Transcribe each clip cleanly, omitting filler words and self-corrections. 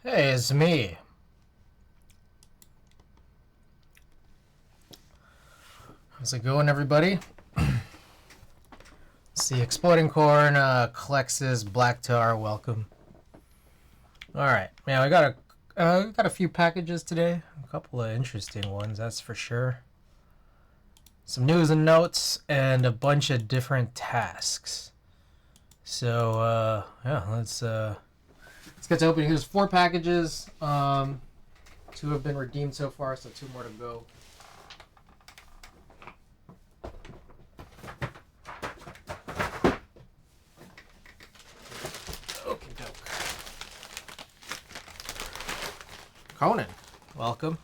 Hey, it's me. How's it going, everybody? See, Exploding Corn, Klex's Black Tar, welcome. Alright, yeah, we got a few packages today. A couple of interesting ones, that's for sure. Some news and notes, and a bunch of different tasks. So, yeah, let's get to opening. There's 4 packages. 2 have been redeemed so far, so 2 more to go. Conan, welcome.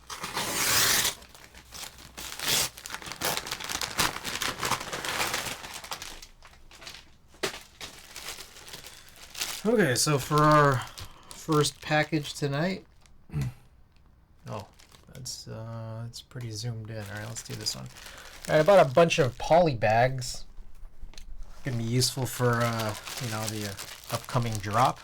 Okay, so for our first package tonight, oh, that's pretty zoomed in. All right, let's do this one. All right, I bought a bunch of poly bags. Gonna be useful for the upcoming drop.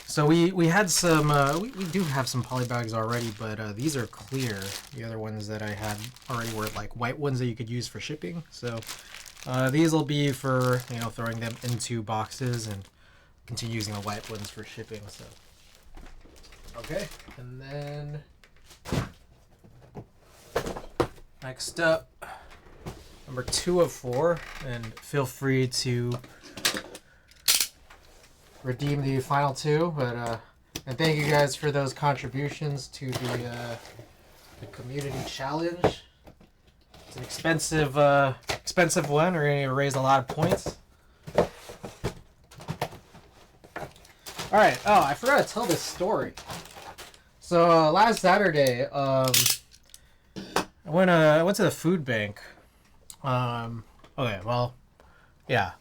So we had some, we do have some poly bags already, but these are clear. The other ones that I had already were like white ones that you could use for shipping. So these will be for, throwing them into boxes and continue using the white ones for shipping. So, okay. And then next up, number 2 of 4, and feel free to redeem the final 2, but and thank you guys for those contributions to the community challenge. It's an expensive one. We're gonna raise a lot of points. All right. Oh, I forgot to tell this story. So last Saturday, I went to the food bank. Okay. Well, yeah.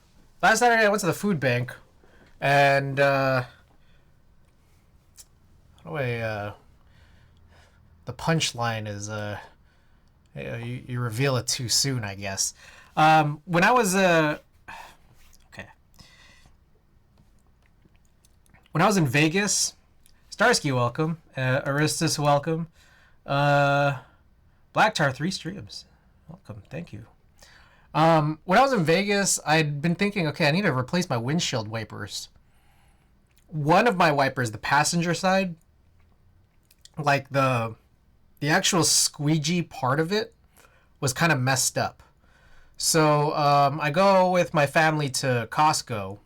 Last Saturday I went to the food bank. And the punchline is you reveal it too soon, I guess. When I was when I was in Vegas, Starsky, welcome. Aristus, welcome. Blacktar 3 streams, welcome. Thank you. When I was in Vegas, I'd been thinking, okay, I need to replace my windshield wipers. One of my wipers, the passenger side, like the actual squeegee part of it was kind of messed up. So I go with my family to Costco.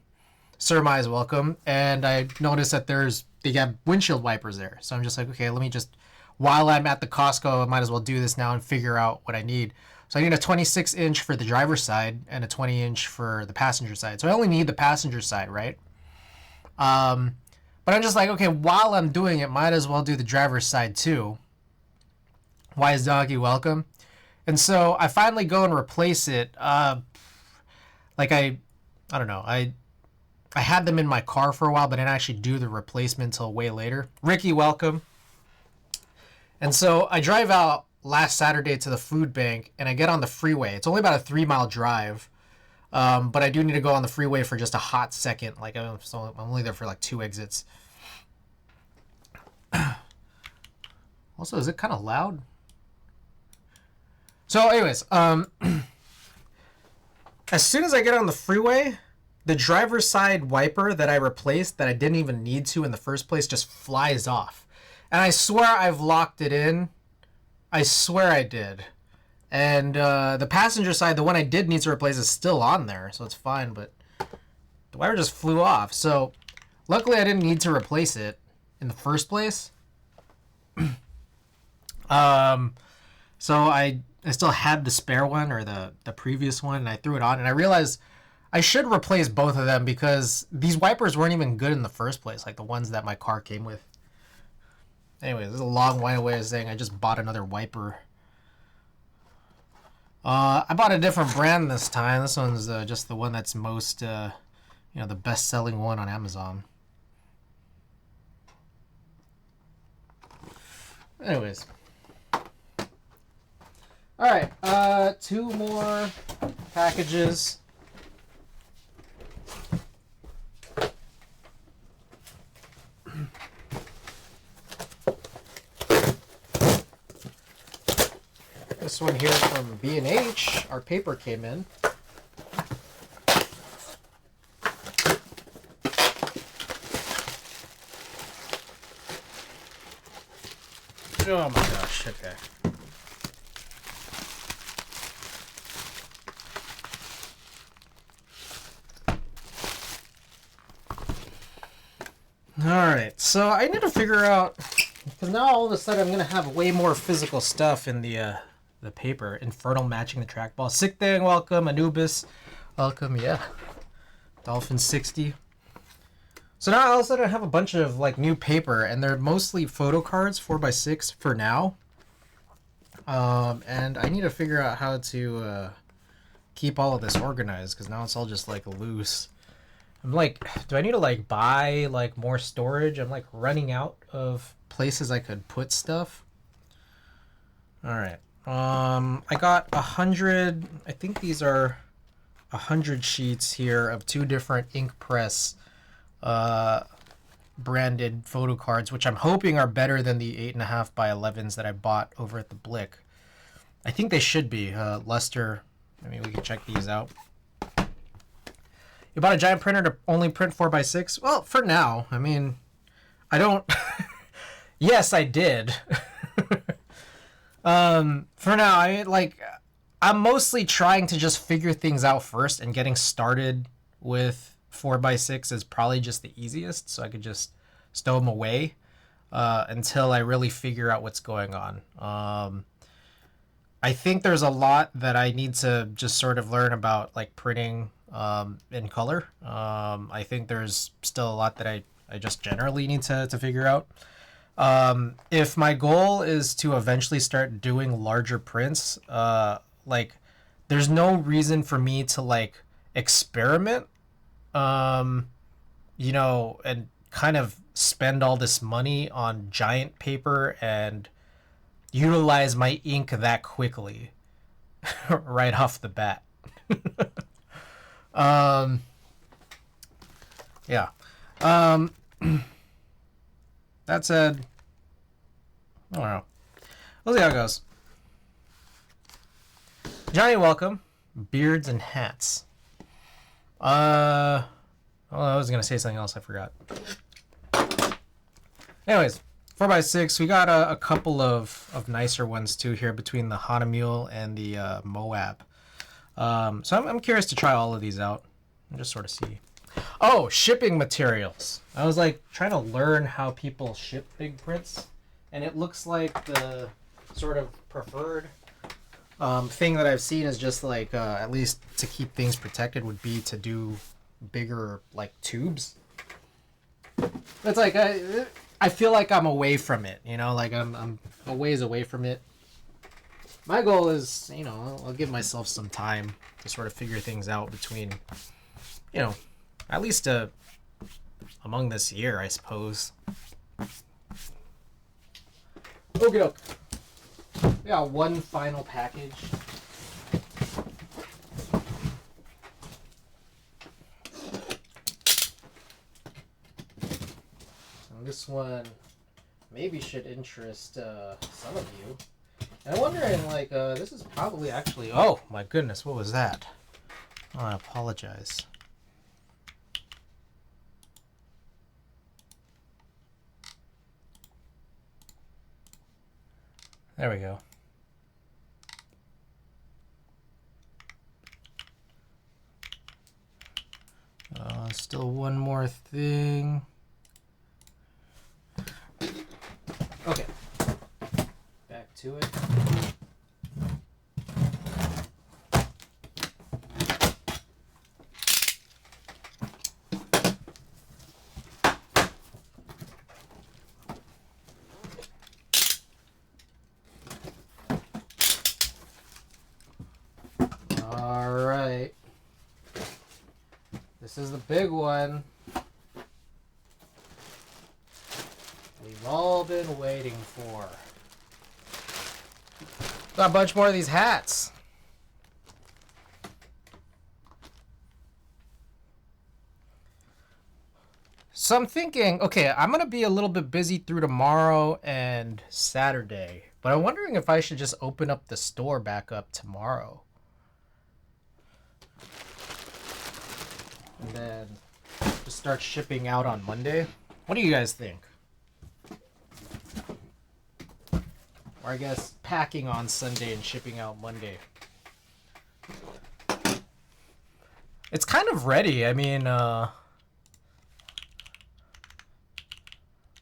Sir Mai is welcome. And I noticed that they got windshield wipers there. So I'm just like, okay, let me just, while I'm at the Costco, I might as well do this now and figure out what I need. So I need a 26-inch for the driver's side and a 20-inch for the passenger side. So I only need the passenger side, right? But I'm just like, okay, while I'm doing it, might as well do the driver's side too. Wise Doggy, welcome. And so I finally go and replace it. I don't know. I had them in my car for a while, but didn't actually do the replacement until way later. Ricky, welcome. And so I drive out last Saturday to the food bank, and I get on the freeway. It's only about a 3-mile drive, but I do need to go on the freeway for just a hot second. Like I'm only there for like 2 exits. Also, is it kind of loud? So, anyways, as soon as I get on the freeway, the driver's side wiper that I replaced, that I didn't even need to in the first place, just flies off, and I swear I've locked it in. I swear I did. And the passenger side, the one I did need to replace, is still on there, so it's fine, but the wire just flew off. So luckily I didn't need to replace it in the first place. So I still had the spare one, or the previous one, and I threw it on, and I realized I should replace both of them because these wipers weren't even good in the first place, like the ones that my car came with. Anyways, this is a long way of saying I just bought another wiper. I bought a different brand this time. This one's just the one that's most, the best-selling one on Amazon. Anyways. Alright, 2 more packages. This one here from B&H. Our paper came in. Oh my gosh, okay. Alright, so I need to figure out, because now all of a sudden I'm going to have way more physical stuff in the paper. Infernal matching the trackball. Sick Thing, welcome. Anubis, welcome, yeah. Dolphin 60. So now all of a sudden I have a bunch of like new paper, and they're mostly photo cards, 4x6 for now. And I need to figure out how to keep all of this organized, because now it's all just like loose. I'm like, do I need to like buy like more storage? I'm like running out of places I could put stuff. All right. I got 100. I think these are 100 sheets here of 2 different ink press branded photo cards, which I'm hoping are better than the 8.5 by 11s that I bought over at the Blick. I think they should be. Luster. I mean, we can check these out. You bought a giant printer to only print 4x6? Well, for now. I mean, I don't... Yes, I did. For now, I'm mostly trying to just figure things out first, and getting started with 4x6 is probably just the easiest, so I could just stow them away until I really figure out what's going on. I think there's a lot that I need to just sort of learn about, like printing in color. I think there's still a lot that I just generally need to figure out. If my goal is to eventually start doing larger prints, like there's no reason for me to like experiment, you know, and kind of spend all this money on giant paper and utilize my ink that quickly right off the bat. Yeah. That said, I don't know. We'll see how it goes. Johnny, welcome. Beards and hats. Oh, I was gonna say something else. I forgot. Anyways, 4x6. We got a couple of nicer ones too here between the Hanamule and the Moab. So I'm curious to try all of these out and just sort of see. Oh, shipping materials. I was like trying to learn how people ship big prints, and it looks like the sort of preferred thing that I've seen is just like at least to keep things protected would be to do bigger like tubes. It's like I feel like I'm away from it, you know, like I'm a ways away from it. My goal is, you know, I'll give myself some time to sort of figure things out between, you know, at least among this year, I suppose. Okay. We got one final package. So this one maybe should interest some of you. And I'm wondering, like, this is probably actually... Oh, my goodness, what was that? Oh, I apologize. There we go. Still one more thing. Okay. Back to it. All right. This is the big one. We've all been waiting for. Got a bunch more of these hats. So I'm thinking, okay, I'm going to be a little bit busy through tomorrow and Saturday. But I'm wondering if I should just open up the store back up tomorrow. And then just start shipping out on Monday. What do you guys think? Or I guess packing on Sunday and shipping out Monday. It's kind of ready. I mean, I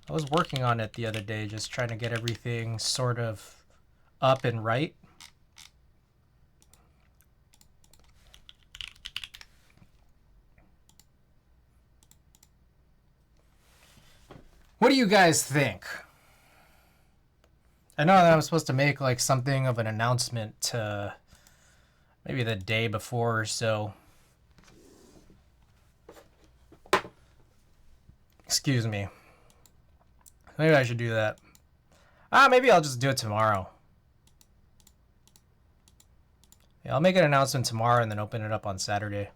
was working on it the other day, just trying to get everything sort of up and right. What do you guys think? I know that I'm supposed to make like something of an announcement to maybe the day before or so. Excuse me. Maybe I should do that. Maybe I'll just do it tomorrow. Yeah, I'll make an announcement tomorrow and then open it up on Saturday.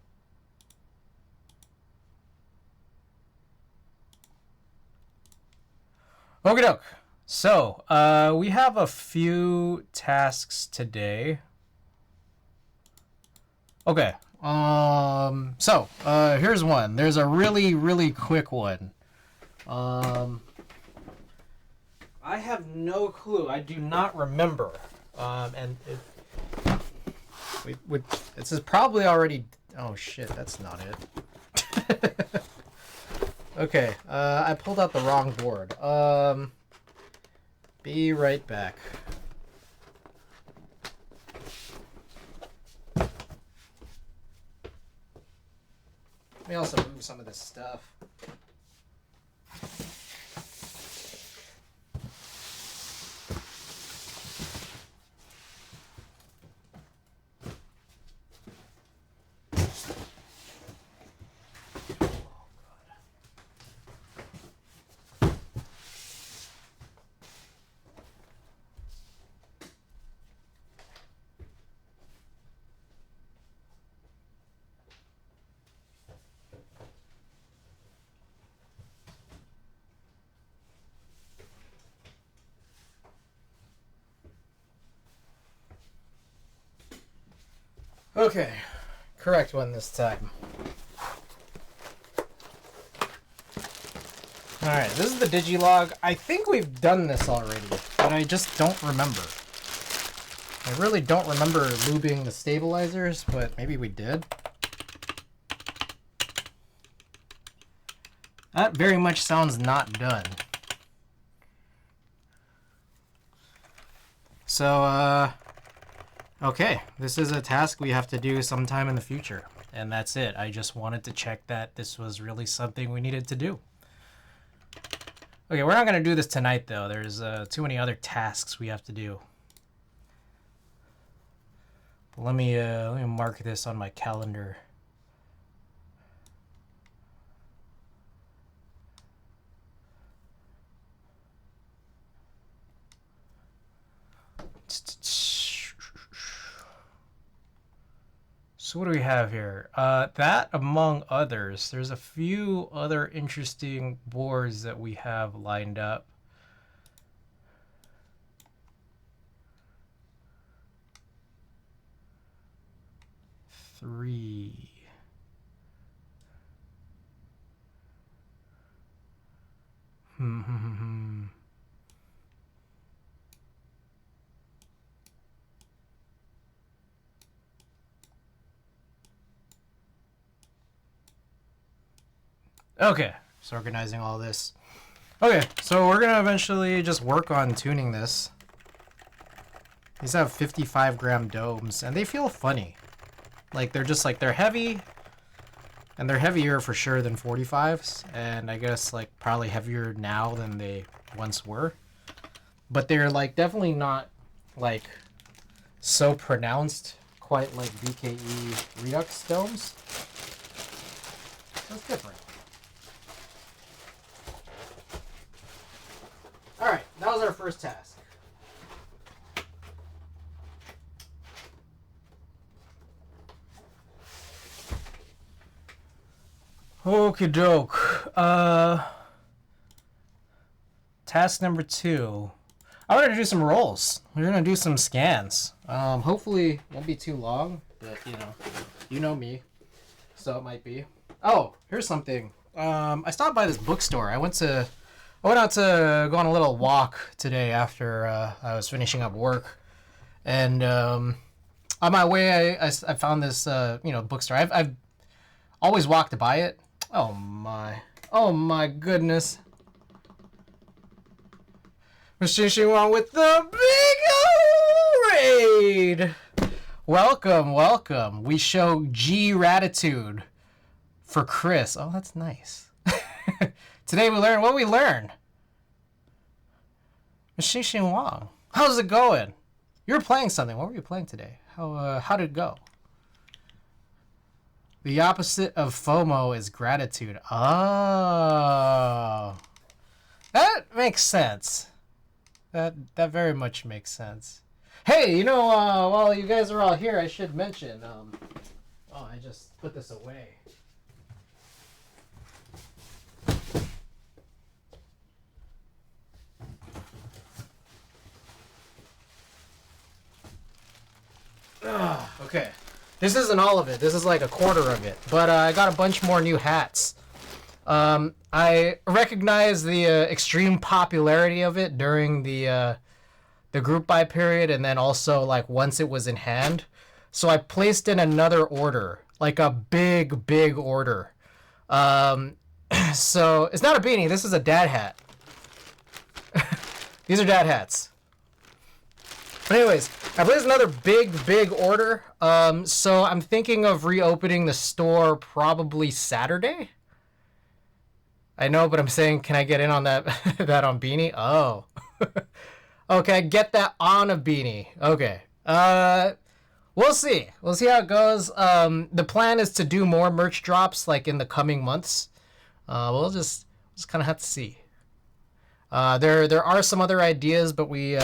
Okie doke. So, we have a few tasks today. Okay. Here's one. There's a really, really quick one. I have no clue. I do not remember. This is probably already... Oh, shit. That's not it. Okay. I pulled out the wrong board. Be right back. Let me also move some of this stuff. Okay, correct one this time. Alright, this is the Digilog. I think we've done this already, but I just don't remember. I really don't remember lubing the stabilizers, but maybe we did. That very much sounds not done. So, okay, this is a task we have to do sometime in the future, and that's it. I just wanted to check that this was really something we needed to do. Okay, we're not going to do this tonight, though. There's too many other tasks we have to do. Let me mark this on my calendar. So what do we have here? That, among others, there's a few other interesting boards that we have lined up. Three. Okay, so organizing all this. Okay, so we're gonna eventually just work on tuning this. These have 55-gram domes, and they feel funny. Like, they're heavy, and they're heavier for sure than 45s, and I guess, like, probably heavier now than they once were. But they're, like, definitely not, like, so pronounced, quite like BKE Redux domes. That's different. Alright, that was our first task. Okie doke. Task number 2. I wanted to do some rolls. We're gonna do some scans. Hopefully won't be too long, but you know me, so it might be. Oh, here's something. I stopped by this bookstore. I went out to go on a little walk today after I was finishing up work, and on my way I found this bookstore. I've always walked by it. Oh my goodness. Machine Wong with the big raid. Welcome. We show Gratitude for Chris. Oh, that's nice. Today we learn what we learn. Machine Wong, how's it going? You were playing something. What were you playing today? How did it go? The opposite of FOMO is gratitude. Oh, that makes sense. That very much makes sense. Hey, while you guys are all here, I should mention. I just put this away. Okay. This isn't all of it. This is like a quarter of it. But I got a bunch more new hats. I recognize the extreme popularity of it during the group buy period, and then also like once it was in hand. So I placed in another order, like a big order. So it's not a beanie. This is a dad hat. These are dad hats. But anyways, I placed another big order. So I'm thinking of reopening the store probably Saturday. I know, but I'm saying, can I get in on that that on beanie? Oh. Okay, get that on a beanie. Okay. We'll see. We'll see how it goes. The plan is to do more merch drops like in the coming months. We'll just kind of have to see. There are some other ideas, but we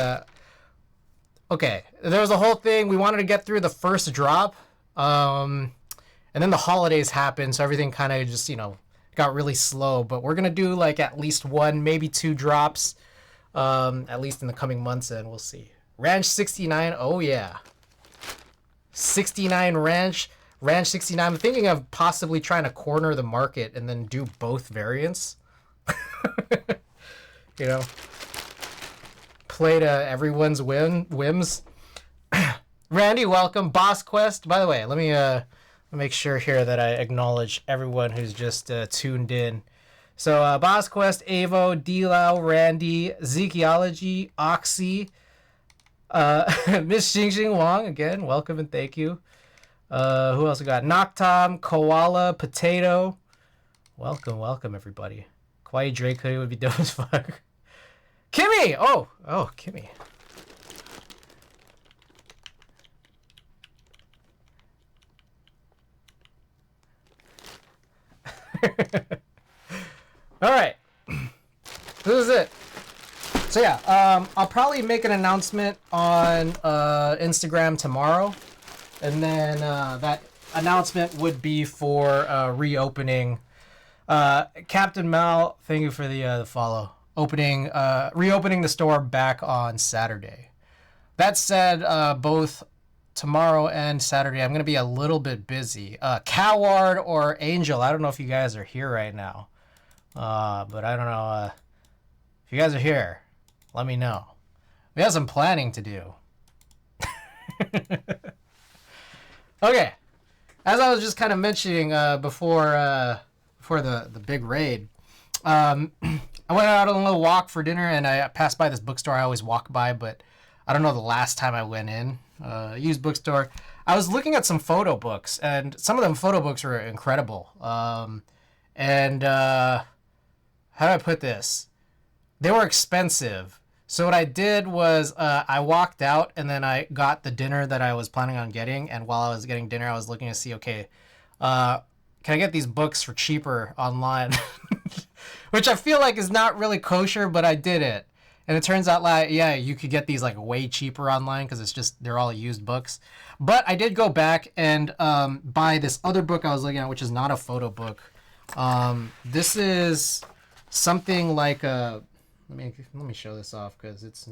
okay, there was a whole thing. We wanted to get through the first drop, and then the holidays happened, so everything kind of just, got really slow. But we're going to do, like, at least one, maybe two drops, at least in the coming months, and we'll see. Ranch 69, oh, yeah. 69 Ranch 69. I'm thinking of possibly trying to corner the market and then do both variants. Play to everyone's whims. Randy, welcome. Boss Quest. By the way, let me make sure here that I acknowledge everyone who's just tuned in. So Boss Quest, Avo, D-Lau, Randy, Zekeology, Oxy, Miss Xing Wong again. Welcome and thank you. Who else we got? Noctom, Koala, Potato. Welcome everybody. Kawaii Drake hoodie would be dope as fuck. Kimmy! Oh, Kimmy. All right. This is it. So yeah, I'll probably make an announcement on Instagram tomorrow. And then that announcement would be for reopening. Captain Mal, thank you for the follow. Reopening the store back on Saturday. That said, both tomorrow and Saturday, I'm going to be a little bit busy. Coward or Angel, I don't know if you guys are here right now. But I don't know. If you guys are here, let me know. We have some planning to do. Okay. As I was just kind of mentioning before the big raid, I went out on a little walk for dinner, and I passed by this bookstore I always walk by, but I don't know the last time I went in. Used bookstore. I was looking at some photo books, and some of them photo books were incredible. And how do I put this? They were expensive. So what I did was I walked out, and then I got the dinner that I was planning on getting. And while I was getting dinner, I was looking to see, okay, can I get these books for cheaper online? Which I feel like is not really kosher, but I did it. And it turns out, like, yeah, you could get these like way cheaper online because it's just, they're all used books. But I did go back and buy this other book I was looking at, which is not a photo book. This is something like a, let me show this off because it's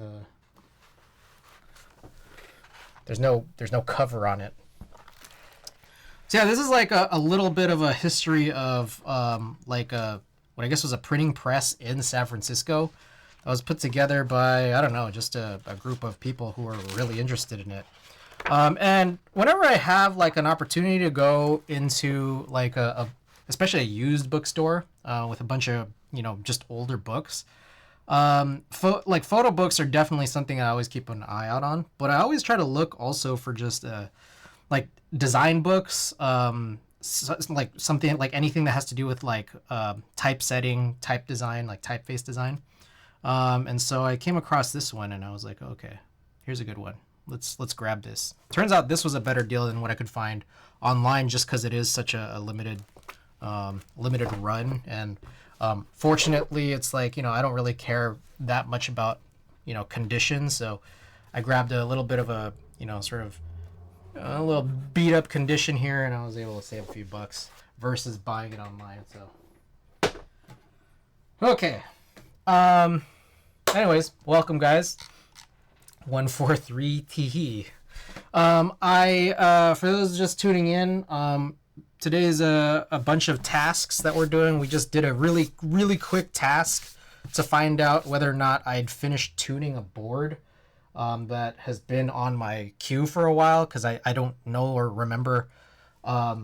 there's no cover on it. So yeah, this is like a little bit of a history of like what I guess was a printing press in San Francisco. That was put together by, I don't know, just a group of people who are really interested in it. And whenever I have like an opportunity to go into like especially a used bookstore with a bunch of, just older books, like photo books are definitely something I always keep an eye out on. But I always try to look also for just like design books, like something like anything that has to do with like typesetting, type design, like typeface design. And so I came across this one and I was like, okay, here's a good one. Let's grab this. Turns out this was a better deal than what I could find online, just because it is such a limited run. And fortunately, it's like, I don't really care that much about condition, so I grabbed a little bit of a sort of a little beat up condition here, and I was able to save a few bucks versus buying it online. So okay. Anyways, welcome guys. 143 teehee. For those just tuning in, today's a bunch of tasks that we're doing. We just did a really, really quick task to find out whether or not I'd finished tuning a board that has been on my queue for a while, because I don't know or remember. I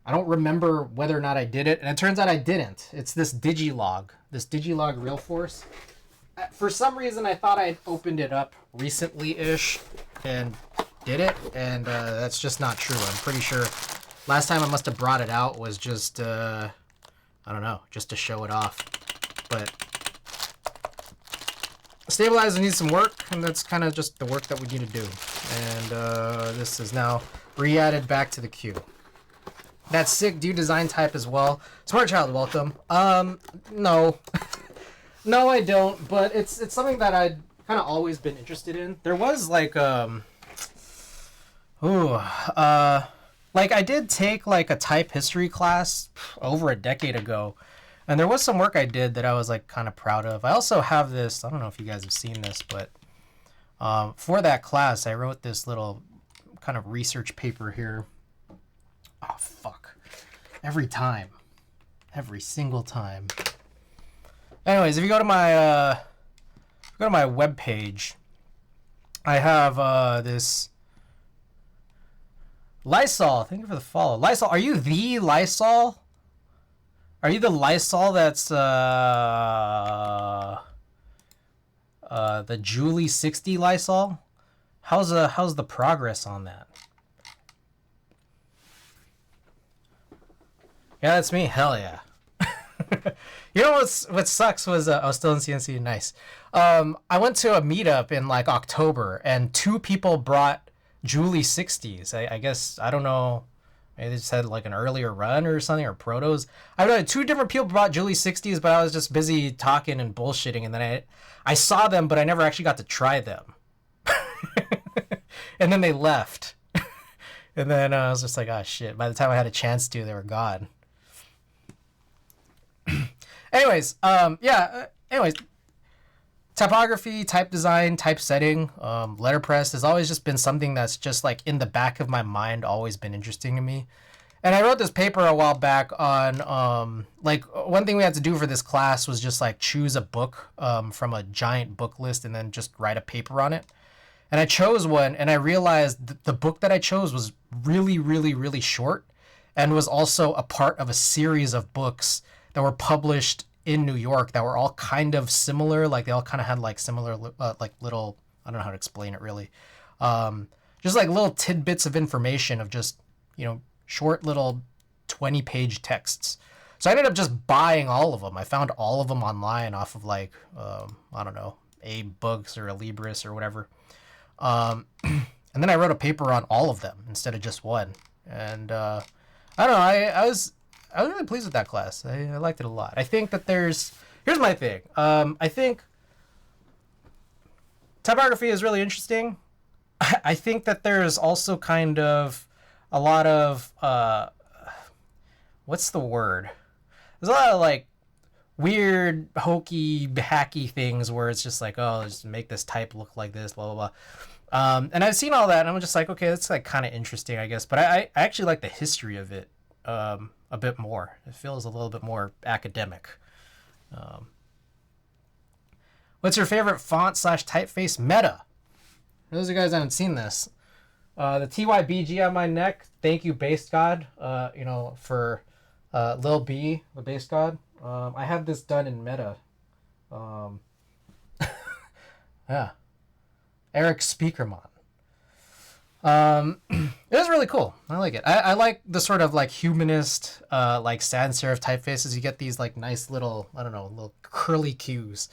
don't remember whether or not I did it, and it turns out I didn't. It's this Digilog Realforce. For some reason, I thought I'd opened it up recently-ish and did it, and that's just not true. I'm pretty sure last time I must have brought it out was just, I don't know, just to show it off. But stabilizer needs some work, and that's kind of just the work that we need to do. And this is now re-added back to the queue. That's sick. Do you design type as well? Smart child, welcome. No. No, I don't, but it's something that I'd kind of always been interested in. There was like like I did take like a type history class over a decade ago, and there was some work I did that I was like kind of proud of. I also have this, I don't know if you guys have seen this, but for that class I wrote this little kind of research paper here. Oh fuck. Every single time. Anyways, if you go to my web page, I have this Lysol. Thank you for the follow. Lysol, are you the Lysol? Are you the Lysol that's the Julie 60 Lysol? How's the progress on that? Yeah, that's me. Hell yeah. You know what sucks was I was still in CNC. Nice. I went to a meetup in like October, and 2 people brought Julie 60s. I guess, I don't know, maybe they just had like an earlier run or something, or protos. I don't know. 2 different people brought Julie 60s, but I was just busy talking and bullshitting, and then I saw them, but I never actually got to try them. And then they left. And then I was just like, oh shit. By the time I had a chance to, they were gone. Anyways, typography, type design, typesetting, letterpress has always just been something that's just like in the back of my mind, always been interesting to me. And I wrote this paper a while back on, like, one thing we had to do for this class was just like choose a book from a giant book list and then just write a paper on it. And I chose one, and I realized the book that I chose was really, really, really short, and was also a part of a series of books that were published in New York that were all kind of similar. Like they all kind of had like similar, like little, I don't know how to explain it really. Just like little tidbits of information of just, short little 20-page texts. So I ended up just buying all of them. I found all of them online off of like, I don't know, Abe Books or Alibris or whatever. And then I wrote a paper on all of them instead of just one. And I don't know, I was really pleased with that class. I liked it a lot. I think that here's my thing. I think typography is really interesting. I think that there's also kind of a lot of, what's the word? There's a lot of like weird, hokey, hacky things where it's just like, oh, just make this type look like this, blah, blah, And I've seen all that, and I'm just like, okay, that's like kind of interesting, I guess. But I actually like the history of it a bit more. It feels a little bit more academic. What's your favorite font / typeface meta? For those of you guys that haven't seen this, the TYBG on my neck. Thank you, Base God. For Lil B, the Base God. I have this done in meta. Yeah. Eric Speakermon. It was really cool. I like it. I like the sort of like humanist, like sans serif typefaces. You get these like nice little, I don't know, little curly cues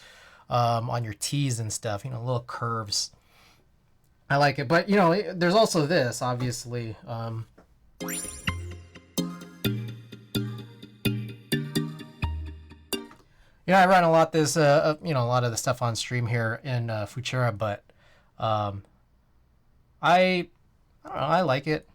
on your T's and stuff, little curves. I like it. But, there's also this, obviously. I run a lot a lot of the stuff on stream here in Futura, but I don't know, I like it.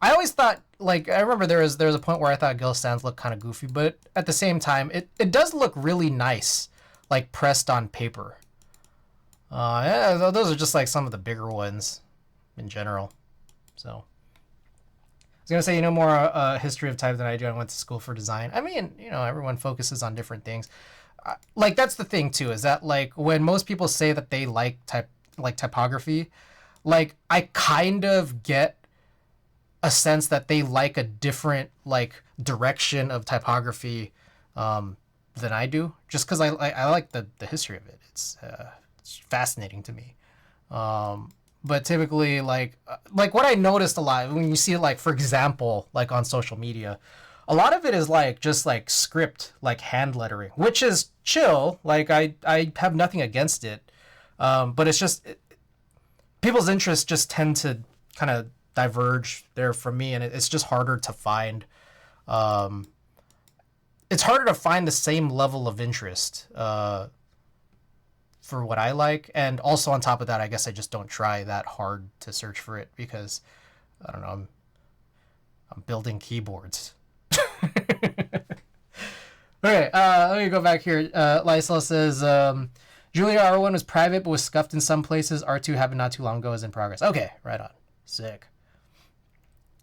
I always thought, like, I remember there was a point where I thought Gil Sans looked kind of goofy, but at the same time, it does look really nice, like pressed on paper. Yeah, those are just like some of the bigger ones in general. So I was gonna say, more history of type than I do. I went to school for design. I mean, everyone focuses on different things. Like, that's the thing too, is that like when most people say that they like typography, like I kind of get a sense that they like a different like direction of typography than I do, just because I like the history of it. It's fascinating to me. But typically, like what I noticed a lot when you see it, like, for example, like on social media, a lot of it is like just like script, like hand lettering, which is chill. Like I have nothing against it. But it's just people's interests just tend to kind of diverge there from me, and it's just harder to find. It's harder to find the same level of interest for what I like, and also on top of that, I guess I just don't try that hard to search for it because I don't know. I'm building keyboards. Okay, let me go back here. Lysel says Julia R1 was private but was scuffed in some places. R2 happened not too long ago, is in progress. Okay, right on. Sick.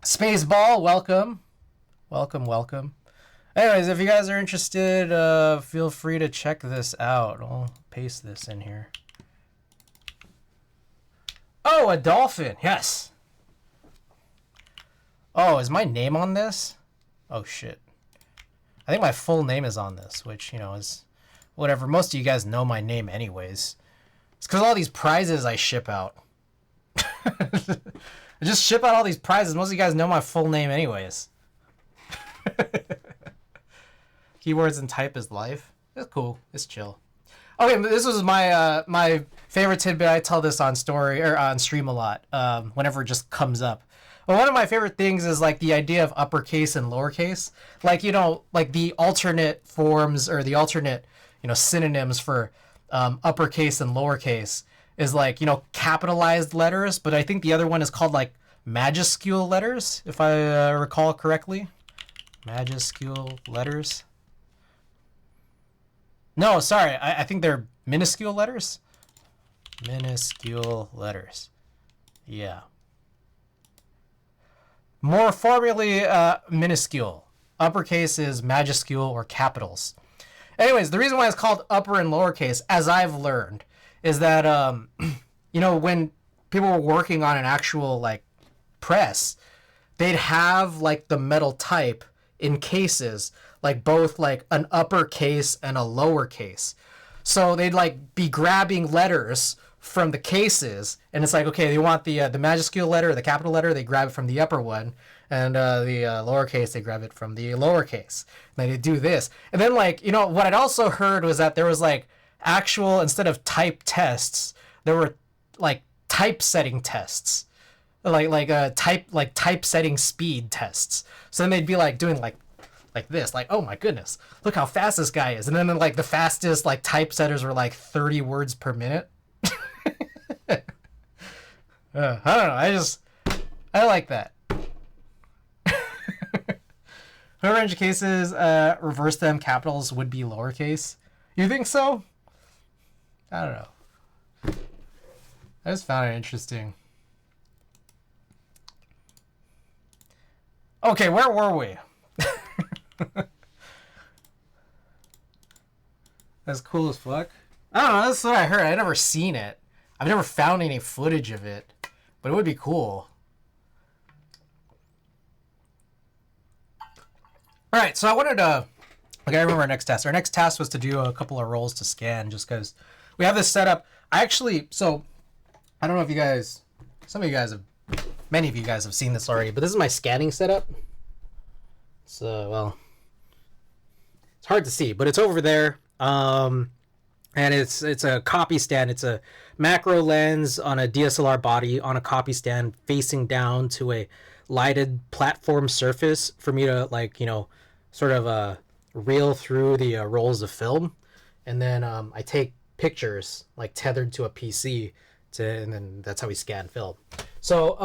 Spaceball, welcome. Welcome. Anyways, if you guys are interested, feel free to check this out. I'll paste this in here. Oh, a dolphin. Yes. Oh, is my name on this? Oh, shit. I think my full name is on this, which, is whatever. Most of you guys know my name anyways. It's because all these prizes I ship out. I just ship out all these prizes. Most of you guys know my full name anyways. Keywords and type is life. It's cool. It's chill. Okay, but this was my my favorite tidbit. I tell this on story or on stream a lot. Whenever it just comes up. But one of my favorite things is like the idea of uppercase and lowercase. Like, like the alternate forms or the alternate, synonyms for uppercase and lowercase is like, capitalized letters. But I think the other one is called like majuscule letters, if I recall correctly. Majuscule letters. No, sorry. I think they're minuscule letters. Minuscule letters. Yeah. More formally, minuscule. Uppercase is majuscule or capitals. Anyways, the reason why it's called upper and lowercase, as I've learned, is that, when people were working on an actual, like, press, they'd have, like, the metal type in cases, like both like an uppercase and a lowercase. So they'd like be grabbing letters from the cases, and it's like, okay, they want the majuscule letter, the capital letter, they grab it from the upper one, and the lowercase, they grab it from the lowercase. And they do this, and then like, what I'd also heard was that there was like actual, instead of type tests, there were like typesetting tests. Like typesetting speed tests. So then they'd be like doing like this, like, oh my goodness, look how fast this guy is. And then like the fastest like typesetters were like 30 words per minute. I don't know. I like that. Whoever in cases reverse them, capitals would be lowercase. You think so? I don't know. I just found it interesting. Okay, where were we? That's cool as fuck. I don't know, that's what I heard. I've never seen it. I've never found any footage of it. But it would be cool. Alright, so I wanted to... Okay, I remember our next task. Our next task was to do a couple of rolls to scan, just because we have this set up. I actually... So, I don't know if you guys... Some of you guys have... Many of you guys have seen this already, but this is my scanning setup. So, well... It's hard to see, but it's over there. And it's a copy stand. It's a macro lens on a DSLR body on a copy stand facing down to a lighted platform surface for me to, like, you know, sort of reel through the rolls of film. And then I take pictures, like, tethered to a PC, and then that's how we scan film. So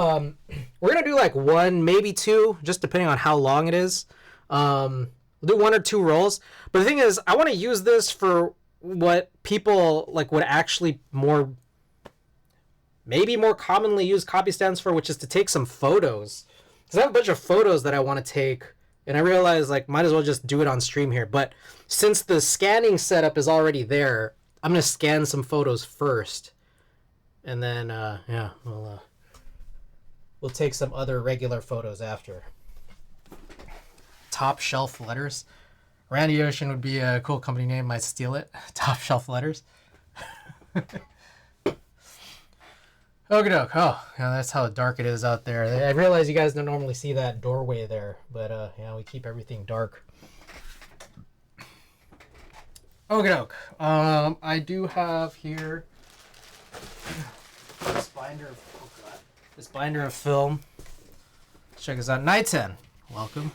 we're going to do, like, one, maybe two, just depending on how long it is. We'll do one or two rolls. But the thing is, I want to use this for what people like would actually maybe more commonly use copy stands for, which is to take some photos. Because I have a bunch of photos that I want to take, and I realize, like, might as well just do it on stream here. But since the scanning setup is already there, I'm going to scan some photos first. And then, yeah, we'll take some other regular photos after. Top Shelf Letters. Randy Ocean would be a cool company name. Might steal it. Top Shelf Letters. Okie doke. Oh, yeah, that's how dark it is out there. I realize you guys don't normally see that doorway there, but yeah, we keep everything dark. Okie doke. I do have here this binder of film. Let's check this out. Night 10. Welcome.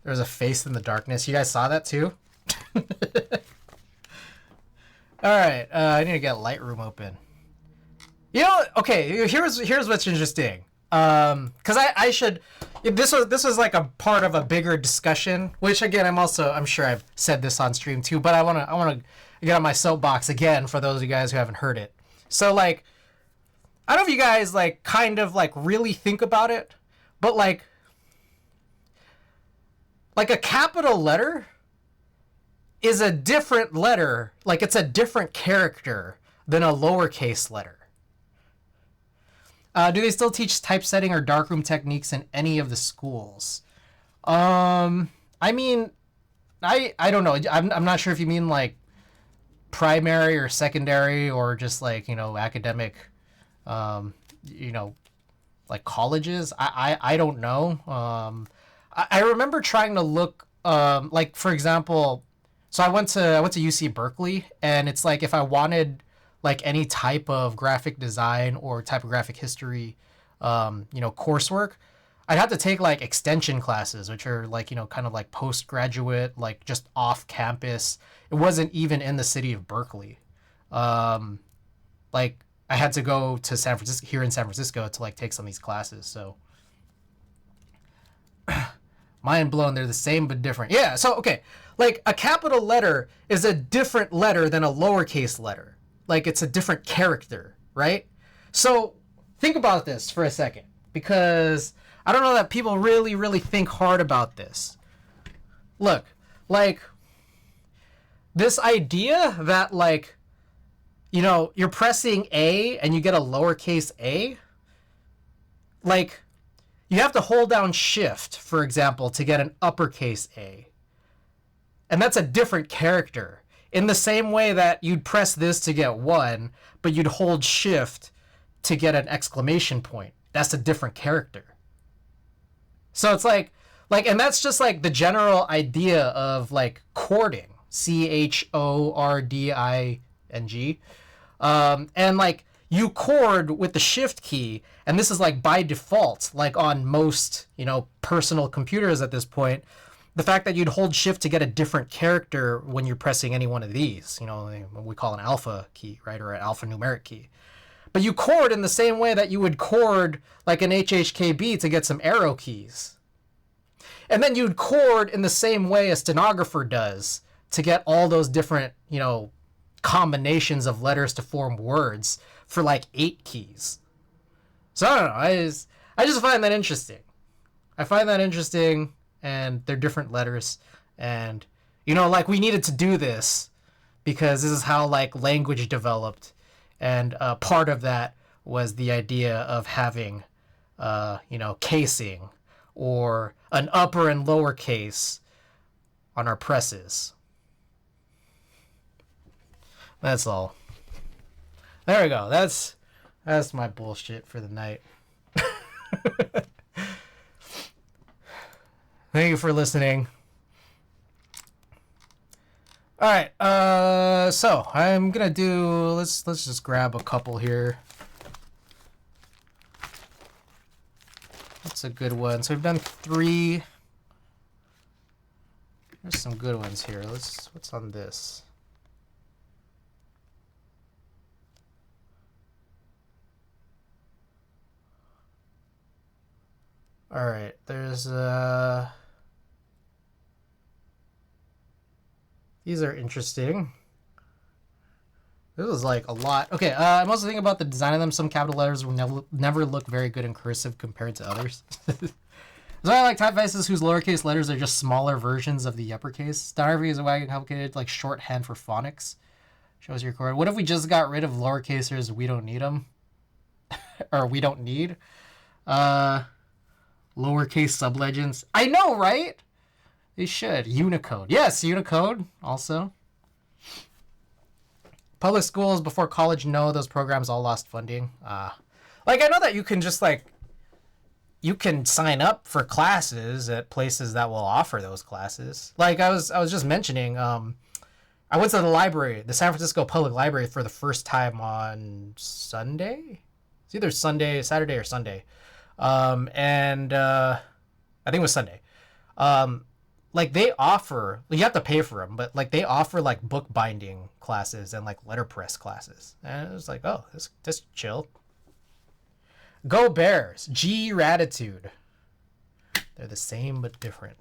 There's a face in the darkness. You guys saw that too? Alright, I need to get Lightroom open. You know, okay, here's what's interesting. Because I should... This was like a part of a bigger discussion, which again, I'm sure I've said this on stream too, but I wanna get on my soapbox again for those of you guys who haven't heard it. So, like, I don't know if you guys, like, kind of, like, really think about it, but, like a capital letter is a different letter, like it's a different character than a lowercase letter. Do they still teach typesetting or darkroom techniques in any of the schools? I mean, I don't know. I'm not sure if you mean like primary or secondary or just like, you know, academic, you know, like colleges. I don't know. I remember trying to look, like, for example, so I went to UC Berkeley, and it's like if I wanted like any type of graphic design or typographic history, you know, coursework, I'd have to take like extension classes, which are like, you know, kind of like postgraduate, like just off campus. It wasn't even in the city of Berkeley. Like I had to go to San Francisco to like take some of these classes. So mind blown. They're the same but different. Yeah. So, okay. Like a capital letter is a different letter than a lowercase letter. Like it's a different character, right? So think about this for a second, because I don't know that people really, really think hard about this. Look, like this idea that, like, you know, you're pressing A and you get a lowercase a, like, you have to hold down shift, for example, to get an uppercase A. And that's a different character. In the same way that you'd press this to get 1, but you'd hold shift to get an exclamation point. That's a different character. So it's like, and that's just like the general idea of like chording. CHORDING. And like you chord with the shift key, and this is like by default, like on most, you know, personal computers at this point, the fact that you'd hold shift to get a different character when you're pressing any one of these, you know, what we call an alpha key, right? Or an alphanumeric key. But you chord in the same way that you would chord like an HHKB to get some arrow keys. And then you'd chord in the same way a stenographer does to get all those different, you know, combinations of letters to form words for like 8 keys. So I don't know. I just find that interesting. I find that interesting, and they're different letters. And, you know, like, we needed to do this because this is how, like, language developed. And part of that was the idea of having, you know, casing or an upper and lower case on our presses. That's all. There we go. That's my bullshit for the night. Thank you for listening. All right. So I'm gonna do. Let's just grab a couple here. That's a good one. So we've done 3. There's some good ones here. What's on this? All right. There's these are interesting. This was like a lot. Okay, I'm also thinking about the design of them. Some capital letters will never look very good in cursive compared to others. So I like typefaces whose lowercase letters are just smaller versions of the uppercase. Stenography is a wagon complicated like shorthand for phonics. Shows your chord. What if we just got rid of lowercasers? We don't need them, or we don't need lowercase sublegends. I know, right? They should. Unicode. Yes, Unicode also. Public schools before college, no, those programs all lost funding. Like, I know that you can just, like, you can sign up for classes at places that will offer those classes. Like, I was just mentioning, I went to the library, the San Francisco Public Library, for the first time on Sunday? It's either Saturday or Sunday. And I think it was Sunday. Like, they offer, you have to pay for them, but like they offer like bookbinding classes and like letterpress classes. And it was like, oh, this chill. Go Bears. G Ratitude. They're the same but different.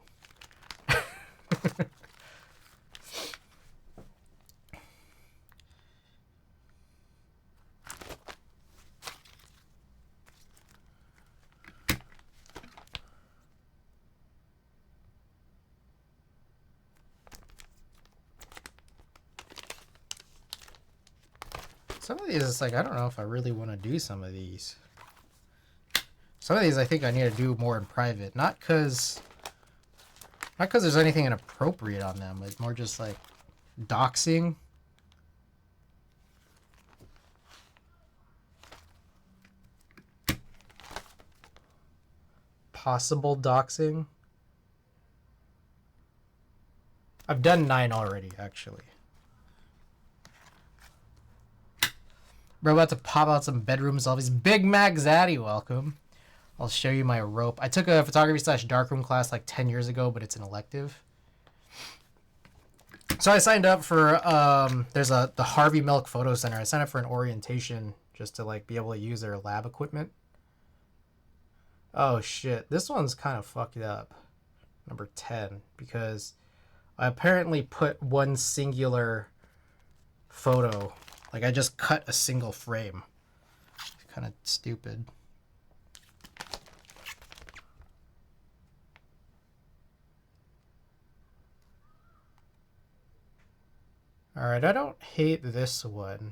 Some of these, it's like, I don't know if I really want to do some of these. Some of these I think I need to do more in private. Not because there's anything inappropriate on them. It's more just like doxing. Possible doxing. I've done 9 already, actually. We're about to pop out some bedroom selfies. Big Mac Zaddy, welcome. I'll show you my rope. I took a photography / darkroom class like 10 years ago, but it's an elective. So I signed up for, there's the Harvey Milk Photo Center. I signed up for an orientation just to like be able to use their lab equipment. Oh shit, this one's kind of fucked up. Number 10, because I apparently put one singular photo. Like, I just cut a single frame. It's kind of stupid. Alright, I don't hate this one.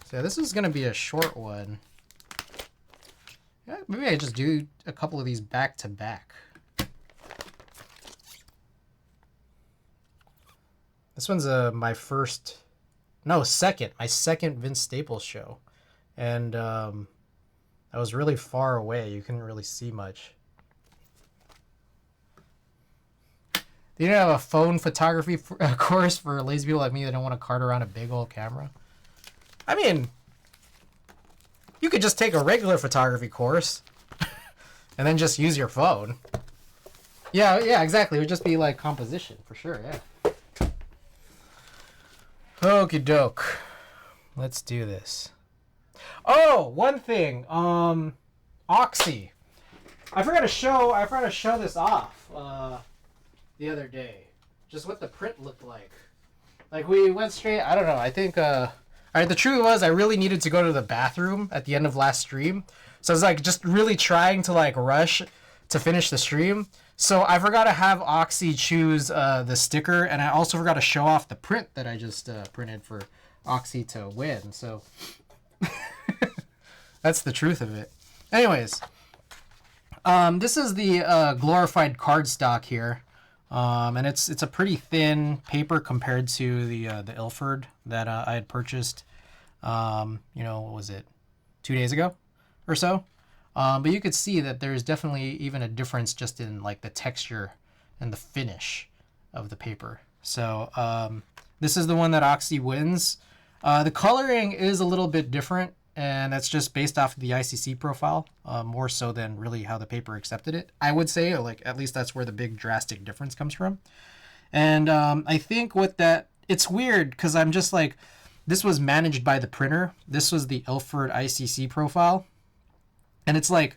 So yeah, this is going to be a short one. Yeah, maybe I just do a couple of these back to back. This one's my second Vince Staples show. And I was really far away. You couldn't really see much. They didn't have a phone photography course for lazy people like me that don't want to cart around a big old camera. I mean, you could just take a regular photography course and then just use your phone. Yeah, exactly. It would just be like composition for sure, yeah. Okie doke. Let's do this. Oh, one thing. Oxy. I forgot to show this off the other day. Just what the print looked like. Like we went straight. I don't know. I think. All right. The truth was, I really needed to go to the bathroom at the end of last stream, so I was like just really trying to like rush to finish the stream. So I forgot to have Oxy choose the sticker, and I also forgot to show off the print that I just printed for Oxy to win. So that's the truth of it. Anyways, this is the glorified cardstock here. And it's a pretty thin paper compared to the Ilford that I had purchased. What was it, 2 days ago, or so? But you could see that there's definitely even a difference just in like the texture and the finish of the paper. So this is the one that Oxy wins. The coloring is a little bit different, and that's just based off of the ICC profile, more so than really how the paper accepted it. I would say, like, at least that's where the big drastic difference comes from. And I think with that, it's weird because I'm just like, this was managed by the printer. This was the Ilford ICC profile. And it's like,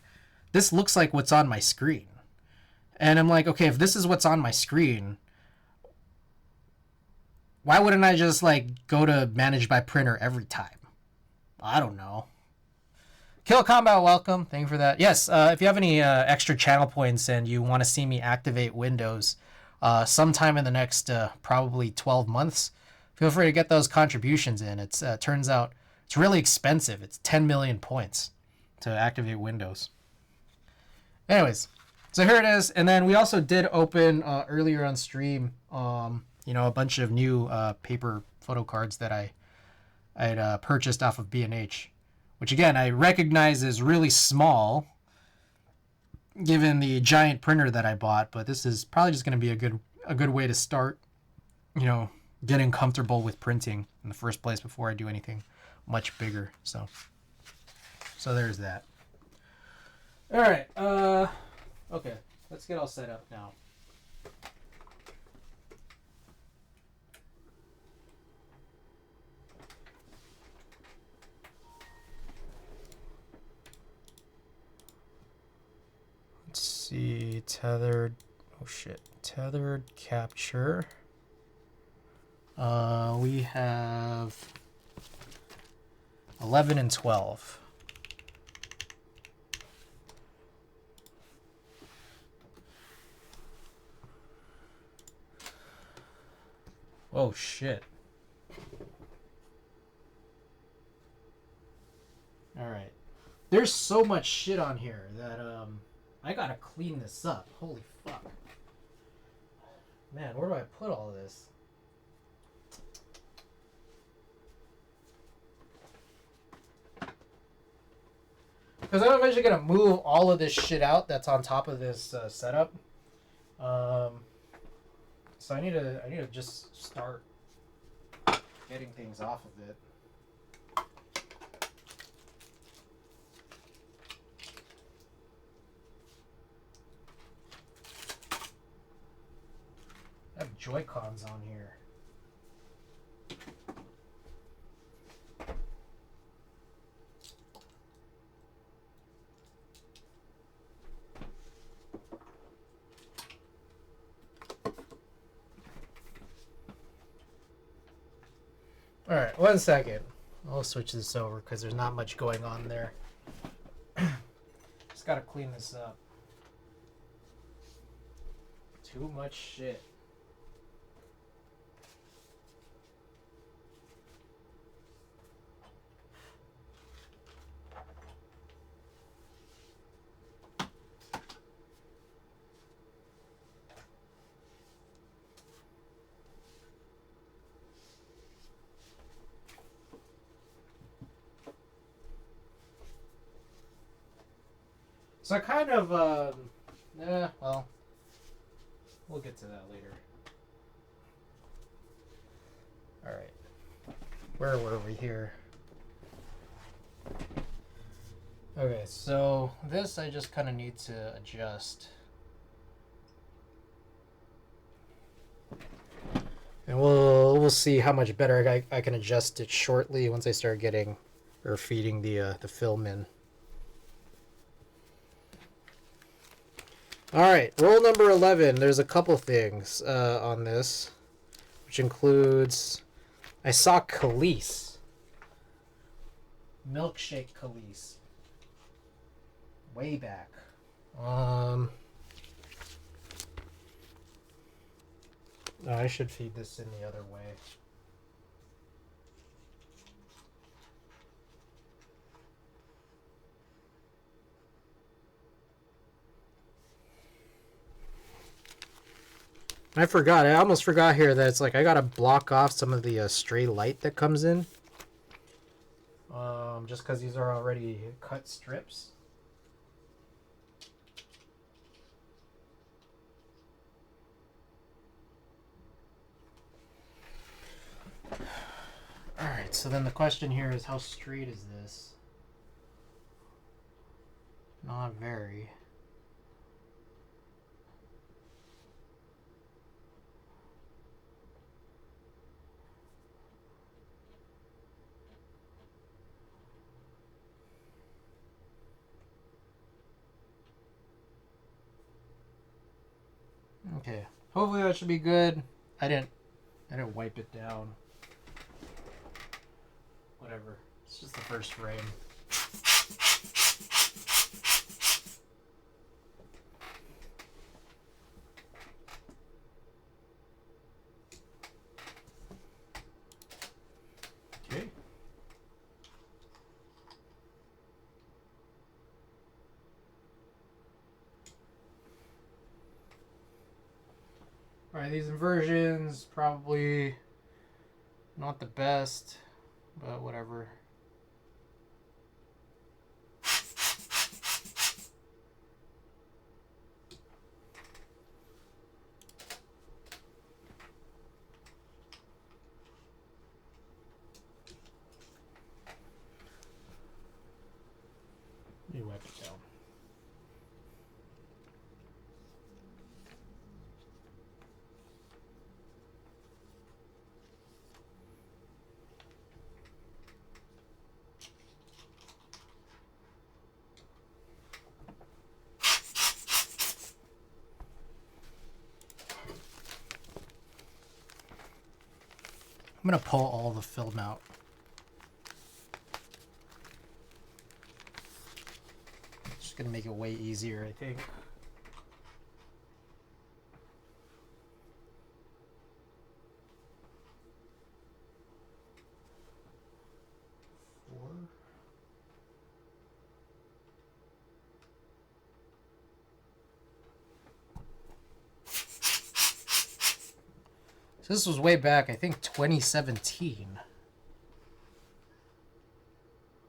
this looks like what's on my screen. And I'm like, okay, if this is what's on my screen, why wouldn't I just like go to managed by printer every time? I don't know. Kill Combat, welcome. Thank you for that. Yes, if you have any extra channel points and you want to see me activate Windows sometime in the next probably 12 months, feel free to get those contributions in. It turns out it's really expensive. It's 10 million points to activate Windows. Anyways, so here it is. And then we also did open earlier on stream, a bunch of new paper photo cards that I had purchased off of B&H, which again I recognize is really small given the giant printer that I bought, but this is probably just going to be a good way to start, getting comfortable with printing in the first place before I do anything much bigger. So there's that. All right. Okay, let's get all set up now. Let's see, tethered capture. We have 11 and 12. Oh shit. All right. There's so much shit on here that I gotta clean this up. Holy fuck. Man, where do I put all this? Because I'm eventually gonna move all of this shit out that's on top of this setup. So I need to just start getting things off of it. I have Joy-Cons on here. Alright, 1 second. I'll switch this over because there's not much going on there. Just gotta clean this up. Too much shit. So I kind of, well, we'll get to that later. Alright. Where were we here? Okay, so this I just kind of need to adjust. And we'll see how much better I can adjust it shortly once I start getting, or feeding the film in. All right, roll number 11. There's a couple things on this, which includes I saw Khalees. Milkshake Khalees. Way back. I should feed this in the other way. I forgot. I almost forgot here that it's like I gotta block off some of the stray light that comes in. Just because these are already cut strips. Alright, so then the question here is how straight is this? Not very. Okay, hopefully that should be good. I didn't wipe it down. Whatever. It's just the first frame. Okay. Alright, these inversions probably not the best, but whatever. Let me wipe it down. I'm going to pull all the film out. Just going to make it way easier, I think. So this was way back, I think 2017.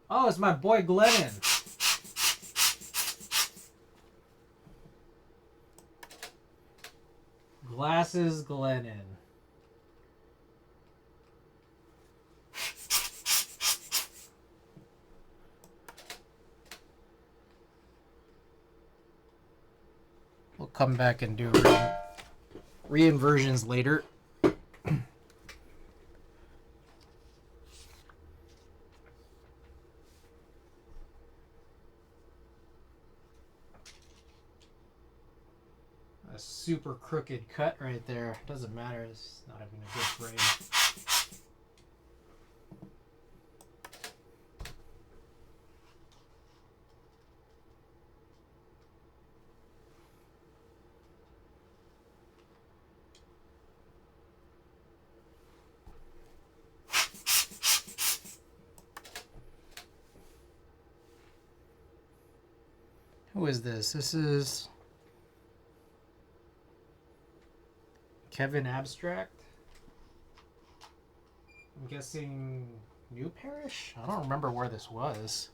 Oh, it's my boy Glennon. Glasses Glennon. We'll come back and do re-inversions later. A super crooked cut right there. Doesn't matter, it's not even a good frame. Who is this? This is Kevin Abstract. I'm guessing New Parish? I don't remember where this was.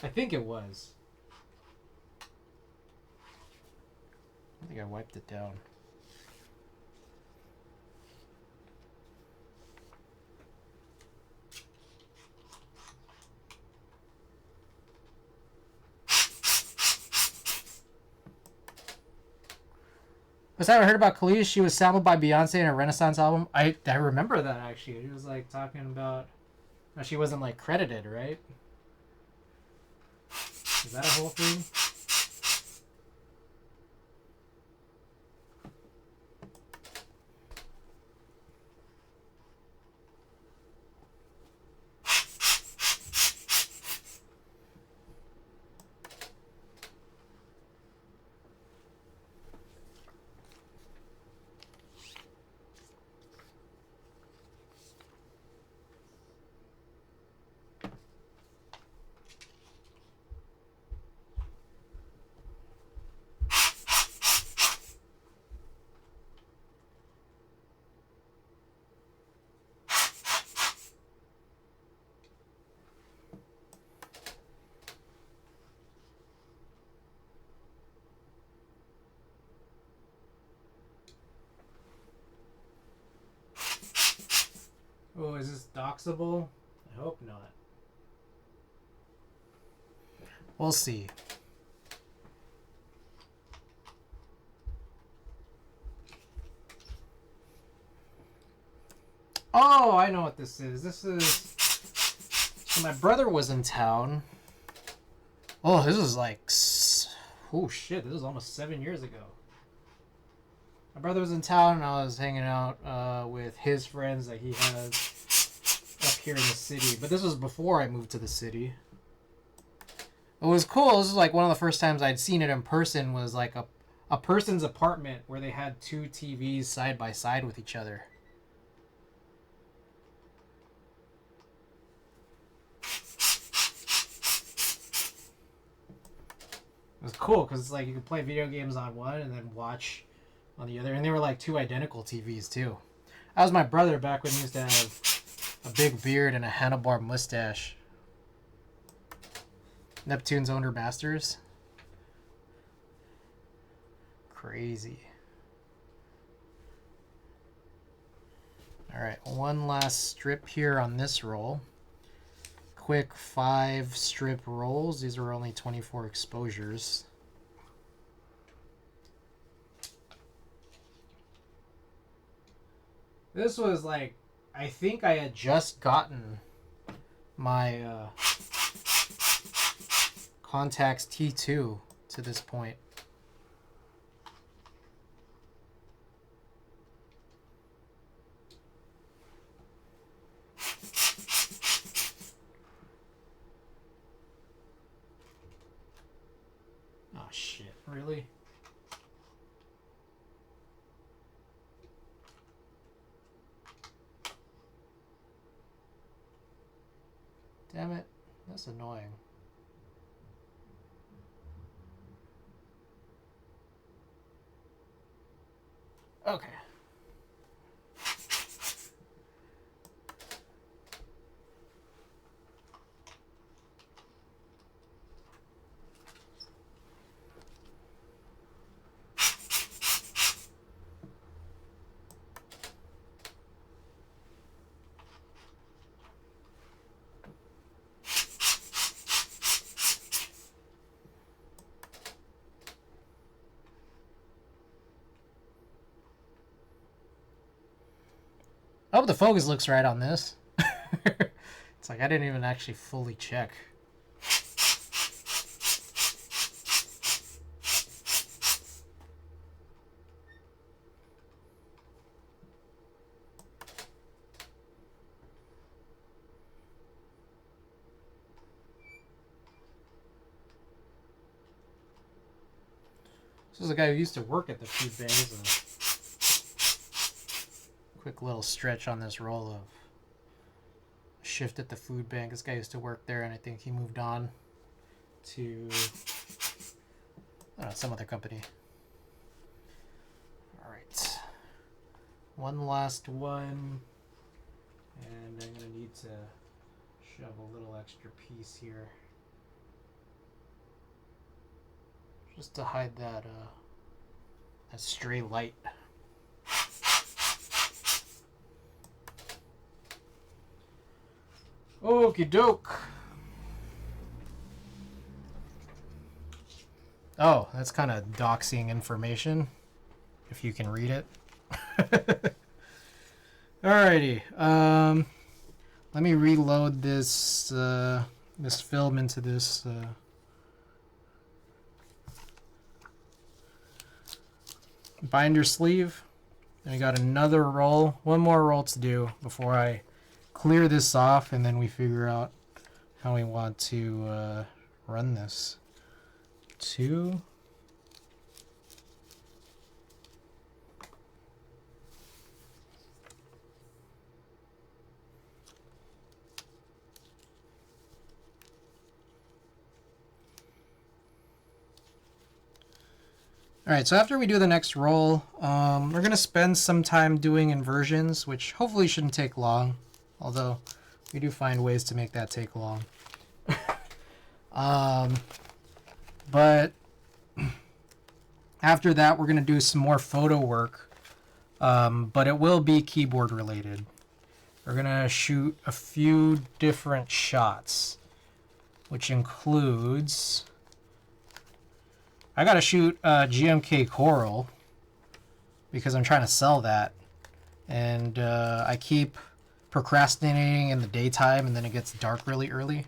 I think it was. I think I wiped it down. First time I heard about Khalees, she was sampled by Beyonce in a Renaissance album. I remember that actually. It was like talking about No, she wasn't like credited, right? Is that a whole thing? Oh, is this doxable? I hope not. We'll see. Oh, I know what this is. This is... So my brother was in town. Oh, this was like... Oh, shit. This was almost 7 years ago. My brother was in town, and I was hanging out with his friends that he has up here in the city. But this was before I moved to the city. It was cool. This was like one of the first times I'd seen it in person. Was like a person's apartment where they had two TVs side by side with each other. It was cool because it's like you could play video games on one and then watch on the other, and they were like two identical TVs too. That was my brother back when he used to have a big beard and a handlebar mustache. Neptune's owner masters. Crazy. All right, one last strip here on this roll. Quick 5 strip rolls. These are only 24 exposures. This was like, I think I had just gotten my Contax T2 to this point. Oh shit, really? Damn it, that's annoying. Okay. I hope the focus looks right on this. It's like I didn't even actually fully check. This is a guy who used to work at the food bank. Quick little stretch on this roll of shift at the food bank. This guy used to work there, and I think he moved on to some other company. All right, one last one, and I'm gonna need to shove a little extra piece here just to hide that stray light. Okie doke. Oh, that's kind of doxing information, if you can read it. Alrighty. let me reload this this film into this binder sleeve. And I got another roll, one more roll to do before I clear this off, and then we figure out how we want to run this. 2. Alright, so after we do the next roll, we're going to spend some time doing inversions, which hopefully shouldn't take long, although we do find ways to make that take long. But after that, we're going to do some more photo work, but it will be keyboard related. We're going to shoot a few different shots, which includes... I gotta shoot GMK Coral because I'm trying to sell that, and I keep procrastinating in the daytime, and then it gets dark really early,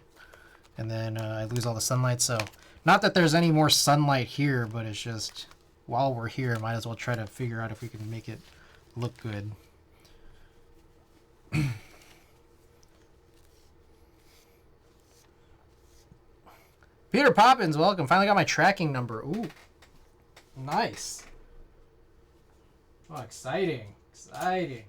and then I lose all the sunlight. So not that there's any more sunlight here, but it's just while we're here, might as well try to figure out if we can make it look good. Peter Poppins, welcome. Finally got my tracking number. Ooh, nice. Oh, exciting. Exciting.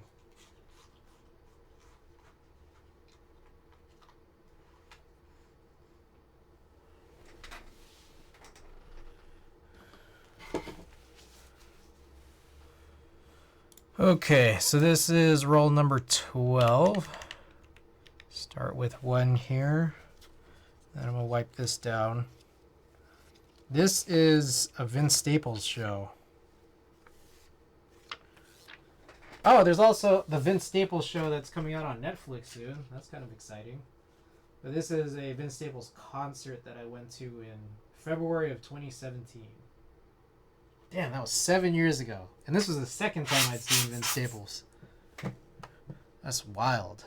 Okay, so this is roll number 12. Start with 1 here. Then I'm going to wipe this down. This is a Vince Staples show. Oh, there's also the Vince Staples show that's coming out on Netflix soon. That's kind of exciting. But this is a Vince Staples concert that I went to in February of 2017. Damn, that was 7 years ago. And this was the second time I'd seen Vince Staples. That's wild.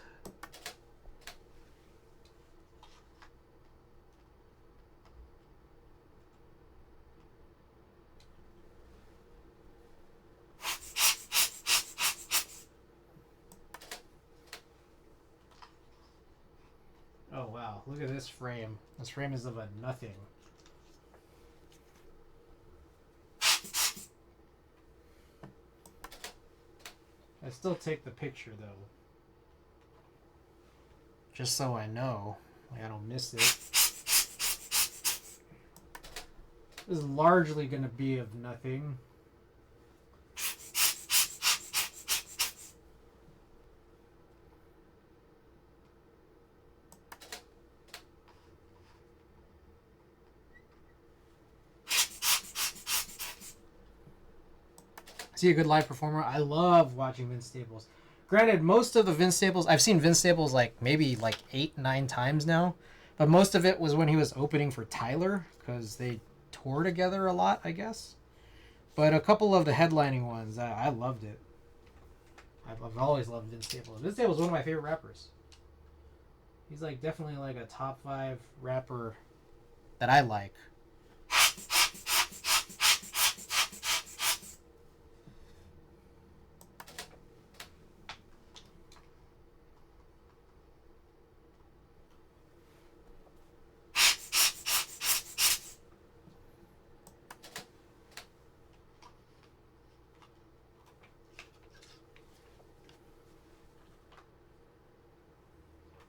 Oh wow, look at this frame. This frame is of a nothing. I still take the picture though. Just so I know, like I don't miss it. This is largely going to be of nothing. Is he a good live performer? I love watching Vince Staples. Granted, most of the Vince Staples, I've seen Vince Staples maybe 8-9 times now, but most of it was when he was opening for Tyler, because they tour together a lot, I guess. But a couple of the headlining ones, I loved it. I've always loved Vince Staples. Vince Staples is one of my favorite rappers. He's definitely a top 5 rapper that I like.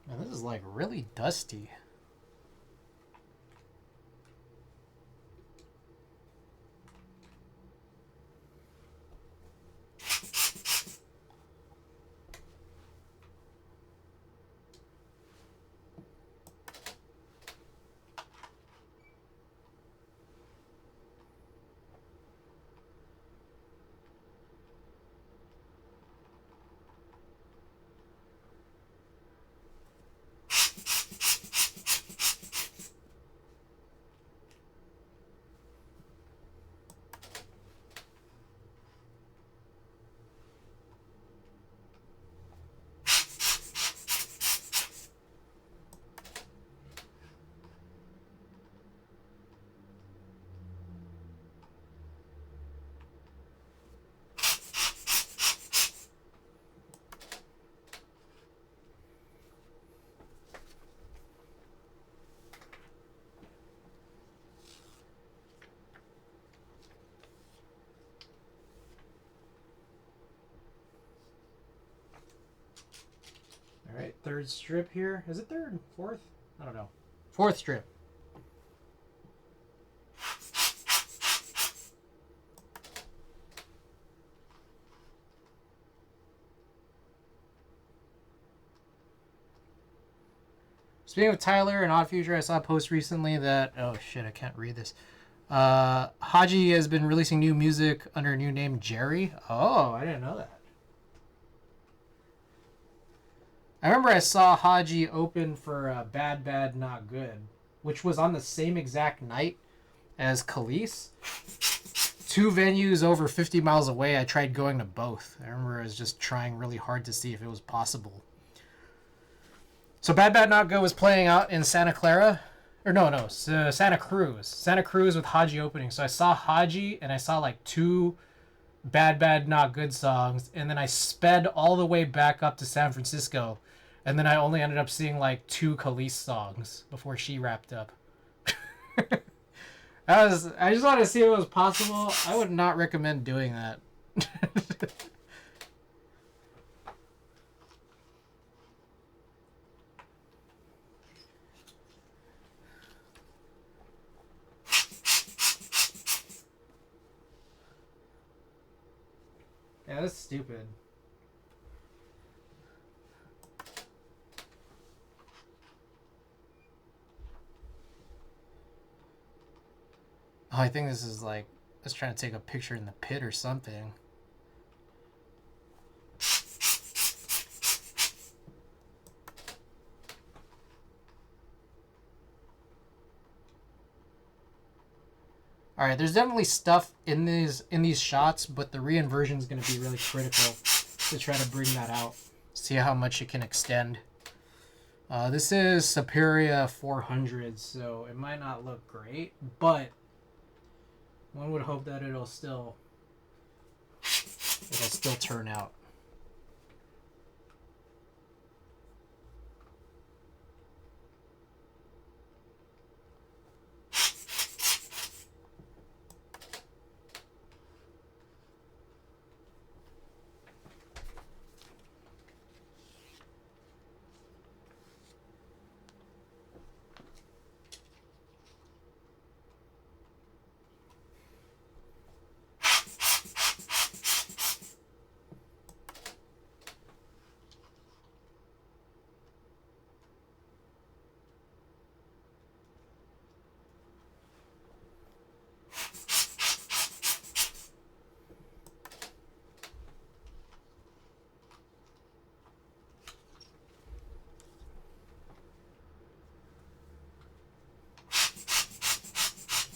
Man, this is really dusty. third strip here. Is it third? Fourth? I don't know. Fourth strip. Speaking of Tyler and Odd Future, I saw a post recently that... Oh, shit, I can't read this. Haji has been releasing new music under a new name, Jerry. Oh, I didn't know that. I remember I saw Haji open for Bad Bad Not Good, which was on the same exact night as Khalees. 2 venues over 50 miles away. I tried going to both. I remember I was just trying really hard to see if it was possible. So Bad Bad Not Good was playing out in Santa Clara. Or no, Santa Cruz. Santa Cruz with Haji opening. So I saw Haji and I saw like 2 Bad Bad Not Good songs. And then I sped all the way back up to San Francisco. And then I only ended up seeing like 2 Khalees songs before she wrapped up. I just wanted to see if it was possible. I would not recommend doing that. Yeah, that's stupid. Oh, I think this is like, let's try to take a picture in the pit or something. All right, there's definitely stuff in these shots, but the reinversion is going to be really critical to try to bring that out. See how much it can extend. This is Superior 400, so it might not look great, but one would hope that it'll still turn out.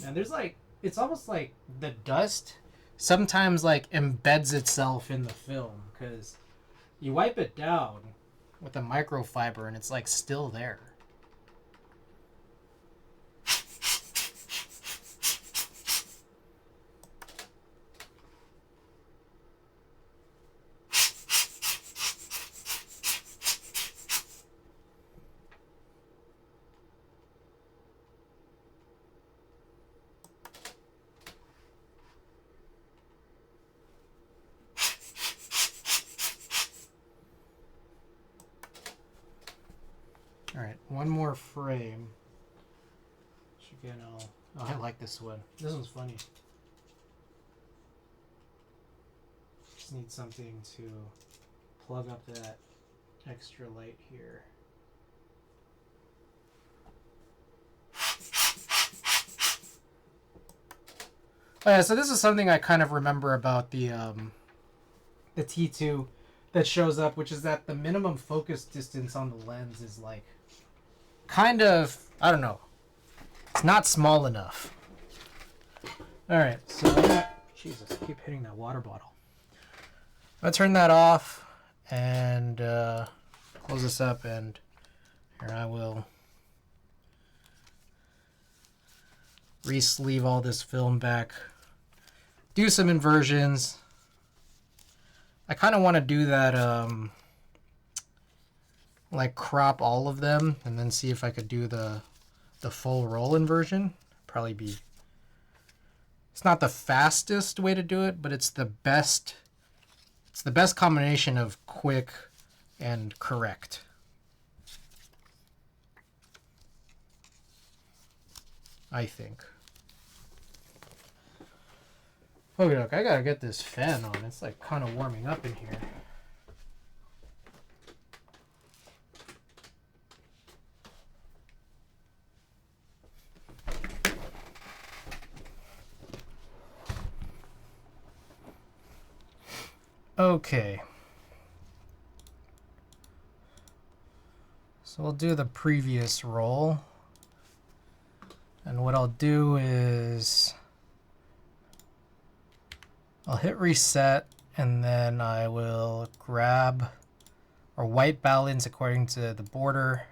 And there's like, it's almost like the dust sometimes like embeds itself in the film because you wipe it down with a microfiber and it's like still there. All right, one more frame. Again, oh, I like this one. This one's funny. Just need something to plug up that extra light here. Oh, yeah, so this is something I kind of remember about the T2 that shows up, which is that the minimum focus distance on the lens is like kind of, I don't know, it's not small enough. All right, so Jesus, I keep hitting that water bottle. I'm gonna turn that off and close this up, and here I will re-sleeve all this film back, do some inversions. I kind of want to do that, like crop all of them and then see if I could do the full roll inversion. Probably be, it's not the fastest way to do it, but it's the best combination of quick and correct. I think. Okay, look, I gotta get this fan on. It's like kind of warming up in here. Okay. So we'll do the previous roll. And what I'll do is I'll hit reset and then I will grab our white balance according to the border.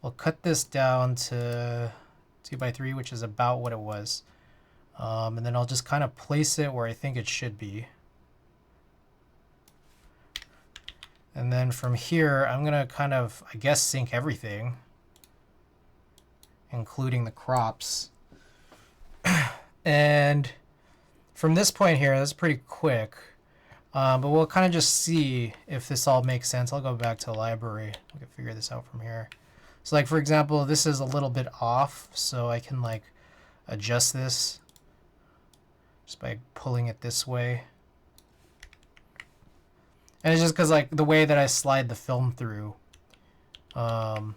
We'll cut this down to 2x3, which is about what it was. And then I'll just kind of place it where I think it should be. And then from here, I'm gonna kind of, I guess, sync everything, including the crops. And from this point here, that's pretty quick. But we'll kind of just see if this all makes sense. I'll go back to the library. We can figure this out from here. So like, for example, this is a little bit off, so I can like adjust this just by pulling it this way. And it's just because like the way that I slide the film through, I'm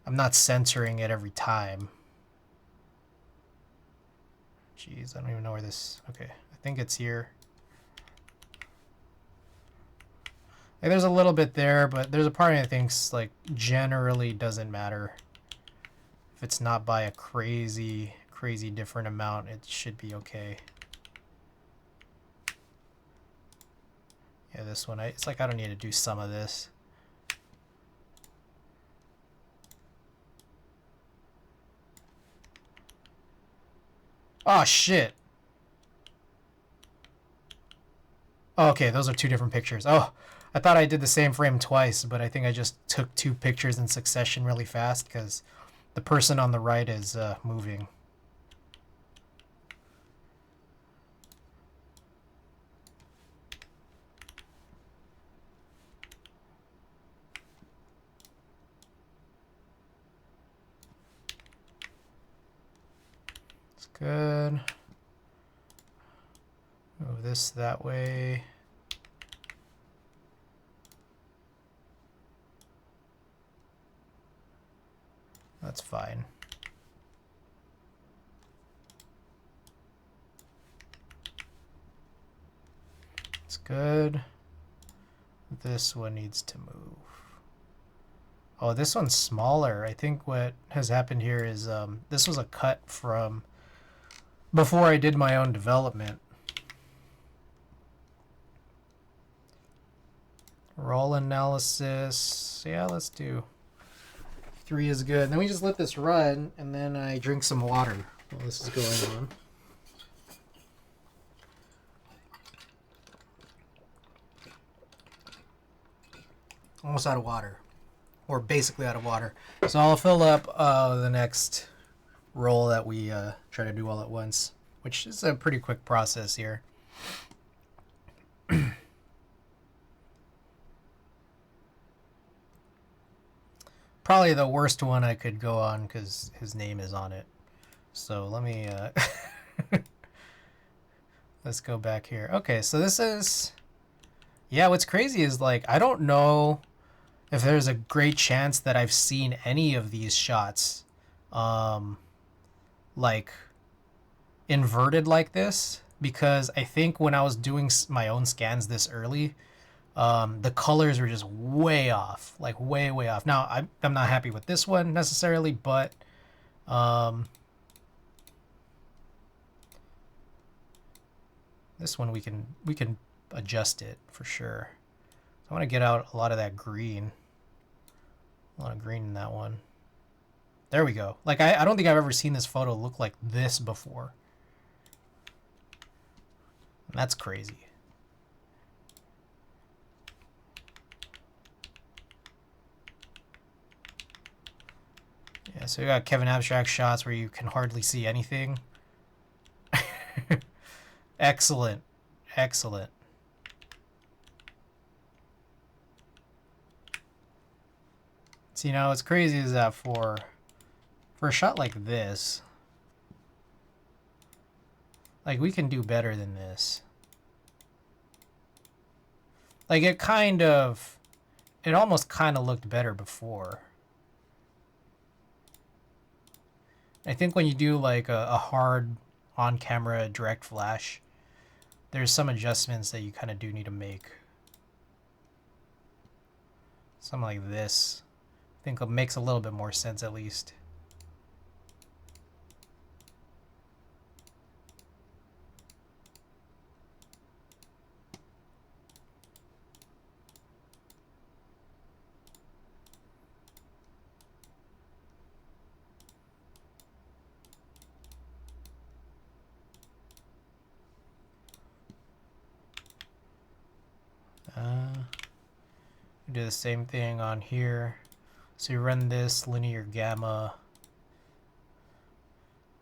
not centering it every time. Jeez, I don't even know where this, okay, I think it's here. Like, there's a little bit there, but there's a part of me that thinks like generally doesn't matter. If it's not by a crazy different amount, it should be okay. Yeah, this one, it's like I don't need to do some of this. Oh, shit. Oh, okay, those are two different pictures. Oh, I thought I did the same frame twice, but I think I just took two pictures in succession really fast because the person on the right is moving. Good. Move this that way. That's fine. It's good. This one needs to move. Oh, this one's smaller. I think what has happened here is this was a cut from before I did my own development. Roll analysis. Yeah, let's do 3 is good. And then we just let this run, and then I drink some water while this is going on. Almost out of water. Or basically out of water. So I'll fill up the next roll that we try to do all at once, which is a pretty quick process here. Probably the worst one I could go on because his name is on it. So let me let's go back here. Okay, so this is, yeah, what's crazy is like I don't know if there's a great chance that I've seen any of these shots like inverted like this, because I think when I was doing my own scans this early, the colors were just way off, like way off. Now I'm not happy with this one necessarily, but this one we can adjust it for sure. So I want to get out a lot of that green. A lot of green in that one. There we go. Like I don't think I've ever seen this photo look like this before. And that's crazy. Yeah, so we got Kevin Abstract shots where you can hardly see anything. Excellent. Excellent. See, now what's crazy is that for For a shot like this, like, we can do better than this. Like, it almost kind of looked better before. I think when you do like a hard on-camera direct flash, there's some adjustments that you kind of do need to make. Something like this, I think it makes a little bit more sense at least. Do the same thing on here. So you run this linear gamma.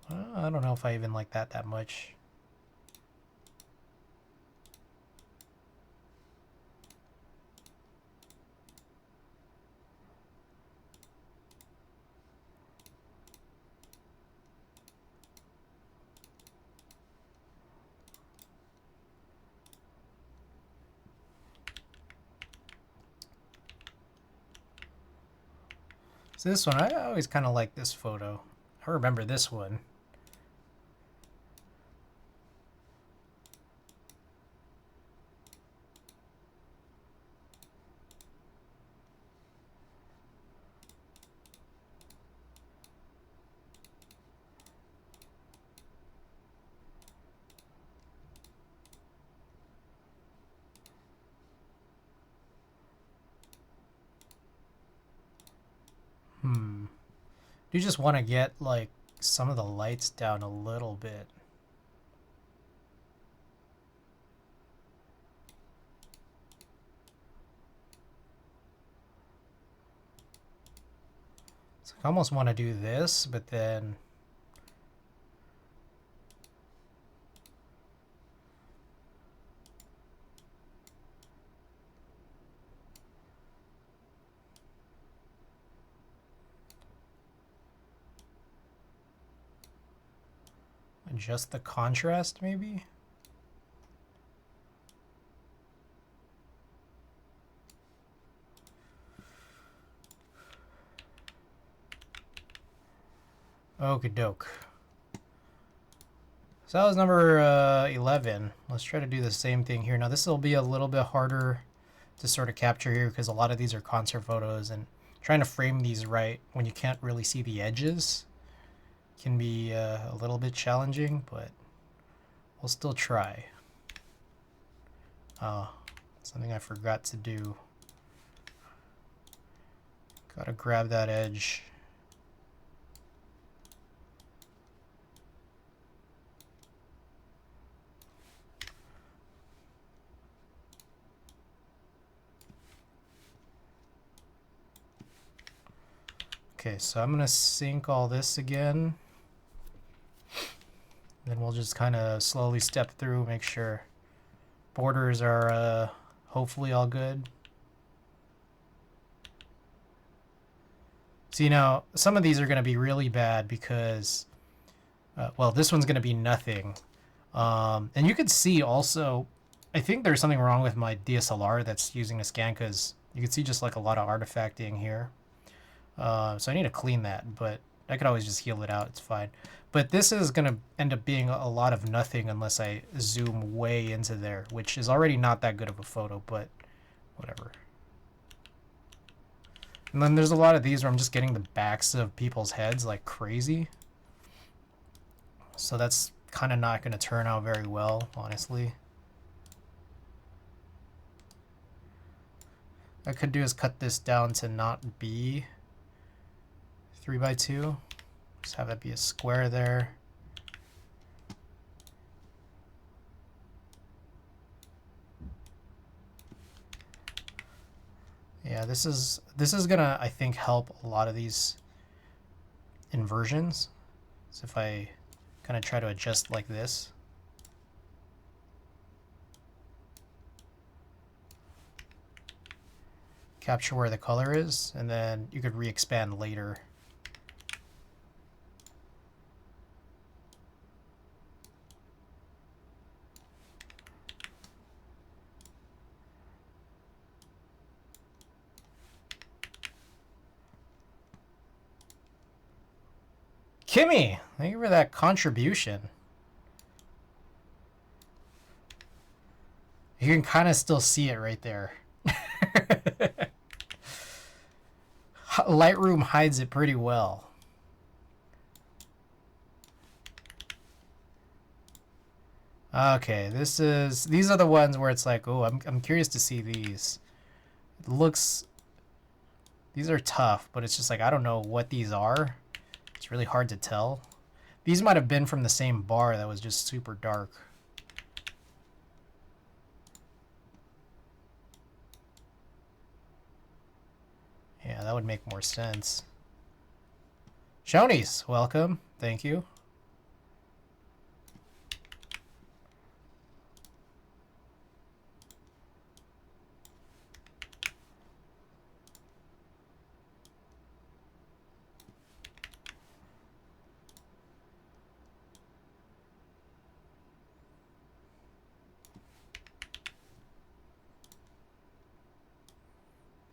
I don't know if I even like that much. So this one, I always kind of like this photo. I remember this one. You just want to get like some of the lights down a little bit. So I almost want to do this, but then adjust the contrast maybe. Okie doke. So that was number 11. Let's try to do the same thing here. Now this will be a little bit harder to sort of capture here because a lot of these are concert photos, and trying to frame these right when you can't really see the edges can be a little bit challenging, but we'll still try. Something I forgot to do. Gotta grab that edge. Okay, so I'm gonna sync all this again. Then we'll just kind of slowly step through, make sure borders are hopefully all good. See, now some of these are going to be really bad because, well, this one's going to be nothing. And you could see also, I think there's something wrong with my DSLR that's using the scan because you can see just like a lot of artifacting here. So I need to clean that, but I could always just heal it out. It's fine. But this is going to end up being a lot of nothing unless I zoom way into there, which is already not that good of a photo, but whatever. And then there's a lot of these where I'm just getting the backs of people's heads like crazy. So that's kind of not going to turn out very well, honestly. What I could do is cut this down to not be 3x2. Just have it be a square there. Yeah, this is gonna, I think, help a lot of these inversions. So if I kind of try to adjust like this. Capture where the color is, and then you could re-expand later. Kimmy, thank you for that contribution. You can kind of still see it right there. Lightroom hides it pretty well. Okay, these are the ones where it's like, oh, I'm curious to see these. It looks, these are tough, but it's just like, I don't know what these are. It's really hard to tell. These might have been from the same bar that was just super dark. Yeah, that would make more sense. Shonies, welcome. Thank you.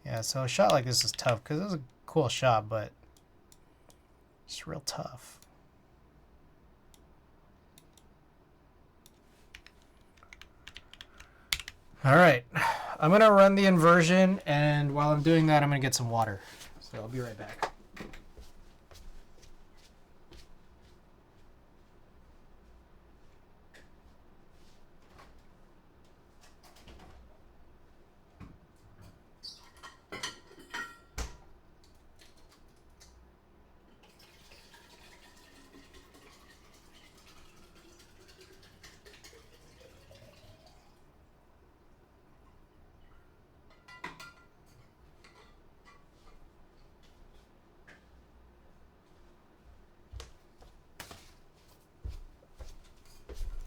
Yeah, so a shot like this is tough because it was a cool shot, but it's real tough. All right, I'm gonna run the inversion, and while I'm doing that, I'm gonna get some water. So I'll be right back.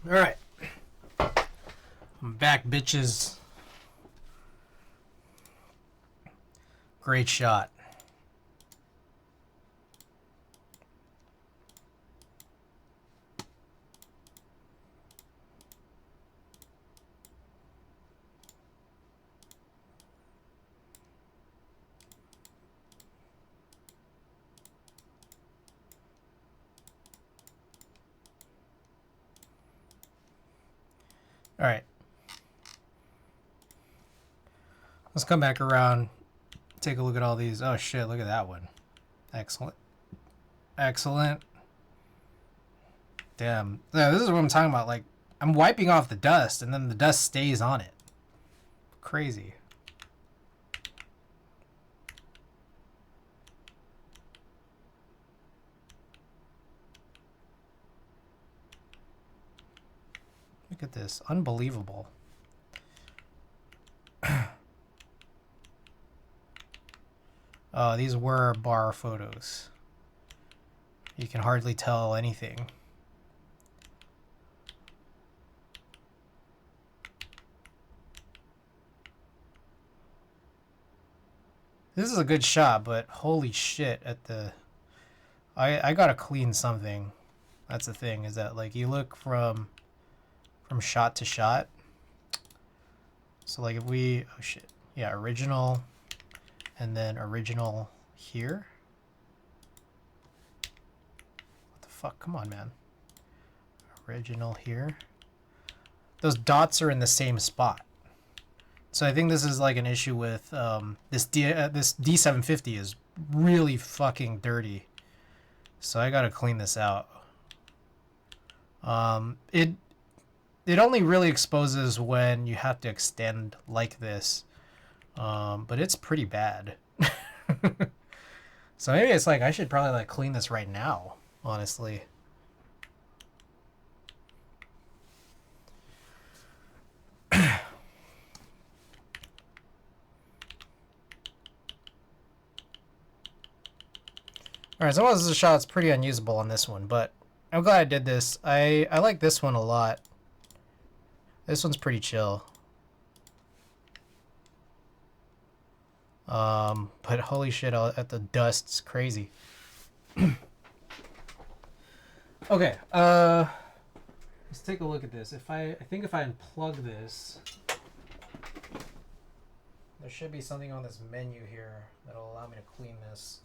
All right, I'm back, bitches. Great shot. All right. Let's come back around, take a look at all these. Oh shit, look at that one. Excellent. Excellent. Damn. Yeah, this is what I'm talking about. Like, I'm wiping off the dust, and then the dust stays on it. Crazy. Look at this. Unbelievable. Oh, these were bar photos. You can hardly tell anything. This is a good shot, but holy shit at the... I gotta clean something. That's the thing, is that like you look from shot to shot. So like if we... Oh shit. Yeah, original. And then original here. What the fuck? Come on, man. Original here. Those dots are in the same spot. So I think this is like an issue with this D750 is really fucking dirty. So I gotta clean this out. It only really exposes when you have to extend like this. But it's pretty bad. So maybe it's like I should probably like clean this right now, honestly. Alright, so this is a shot that's pretty unusable on this one, but I'm glad I did this. I like this one a lot. This one's pretty chill. But holy shit, at the dust's crazy. Okay, let's take a look at this. I think if I unplug this, there should be something on this menu here that'll allow me to clean this.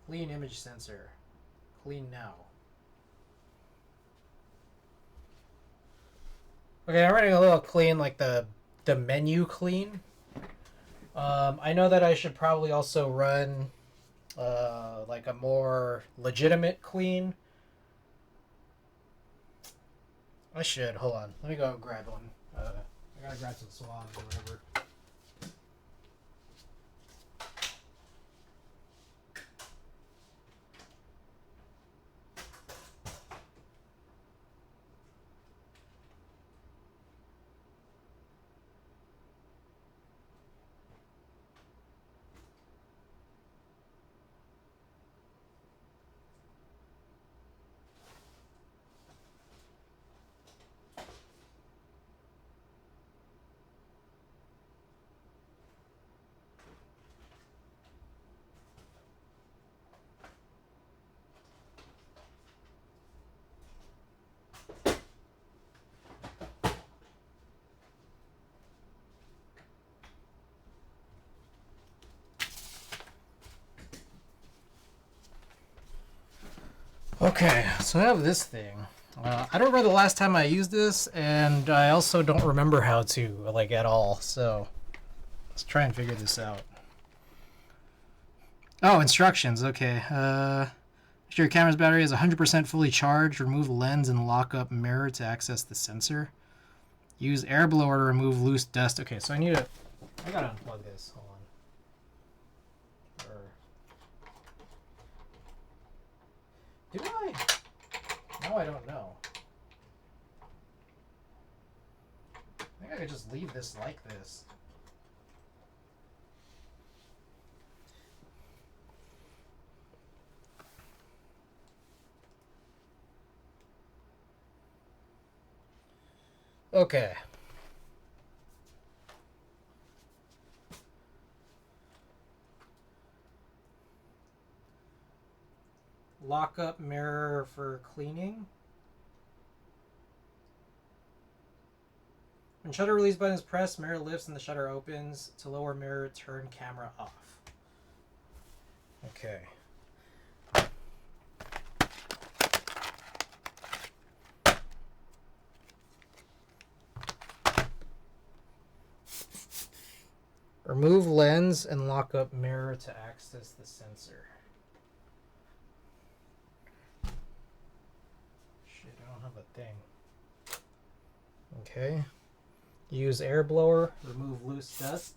Clean image sensor. Clean now. Okay, I'm running a little clean, like the menu clean. I know that I should probably also run like a more legitimate clean. I should. Hold on. Let me go grab one. I gotta grab some swabs or whatever. Okay, so I have this thing. I don't remember the last time I used this, and I also don't remember how to, like, at all. So let's try and figure this out. Oh, instructions. Okay. Make sure your camera's battery is 100% fully charged. Remove lens and lock up mirror to access the sensor. Use air blower to remove loose dust. Okay, so I gotta unplug this. Hold on. Do I? No, I don't know. I think I could just leave this like this. Okay. Lock up mirror for cleaning. When shutter release button is pressed, mirror lifts and the shutter opens. To lower mirror, turn camera off. Okay. Remove lens and lock up mirror to access the sensor. Shit, I don't have a thing. Okay. Use air blower, remove loose dust.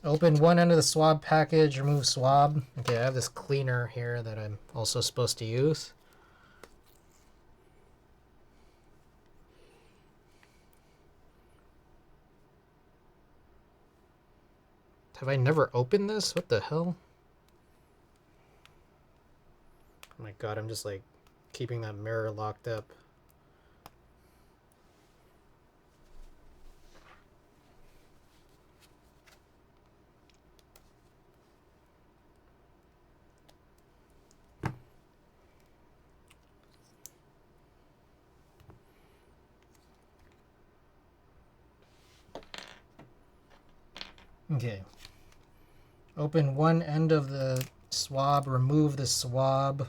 Open one end of the swab package, remove swab. Okay, I have this cleaner here that I'm also supposed to use. Have I never opened this? What the hell? Oh my god, I'm just like keeping that mirror locked up. Okay. Open one end of the swab, remove the swab.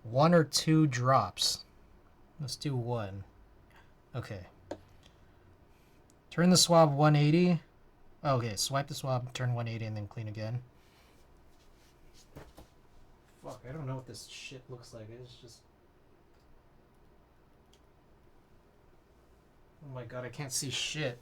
One or two drops. Let's do one. Okay. Turn the swab 180. Okay, swipe the swab, turn 180, and then clean again. Fuck, I don't know what this shit looks like. It's just... Oh my god, I can't see shit.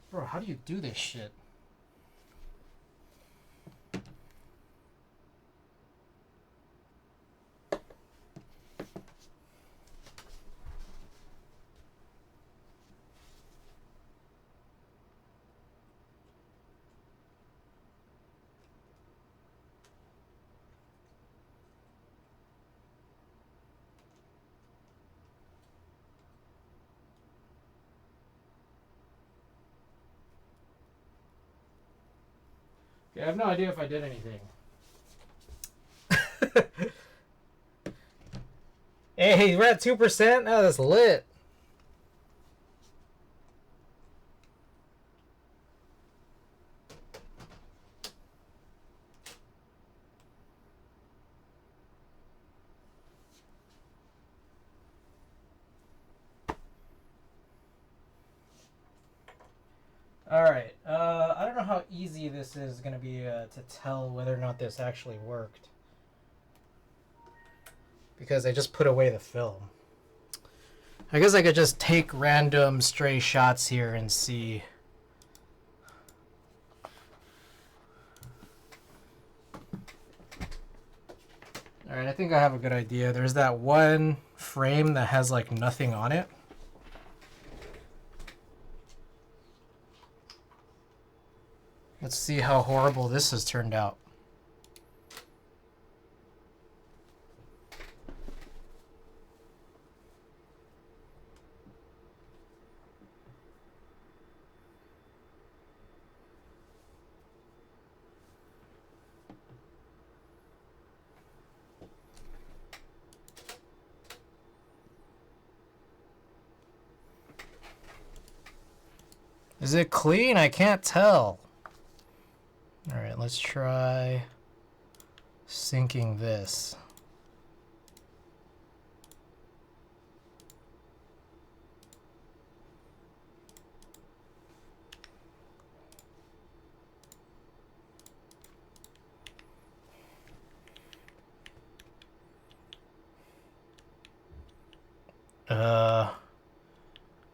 Bro, how do you do this shit? Okay, I have no idea if I did anything. Hey, we're at 2%? Oh, that's lit. Alright, I don't know how easy this is going to be to tell whether or not this actually worked. Because I just put away the film. I guess I could just take random stray shots here and see. Alright, I think I have a good idea. There's that one frame that has like nothing on it. Let's see how horrible this has turned out. Is it clean? I can't tell. Alright, let's try syncing this.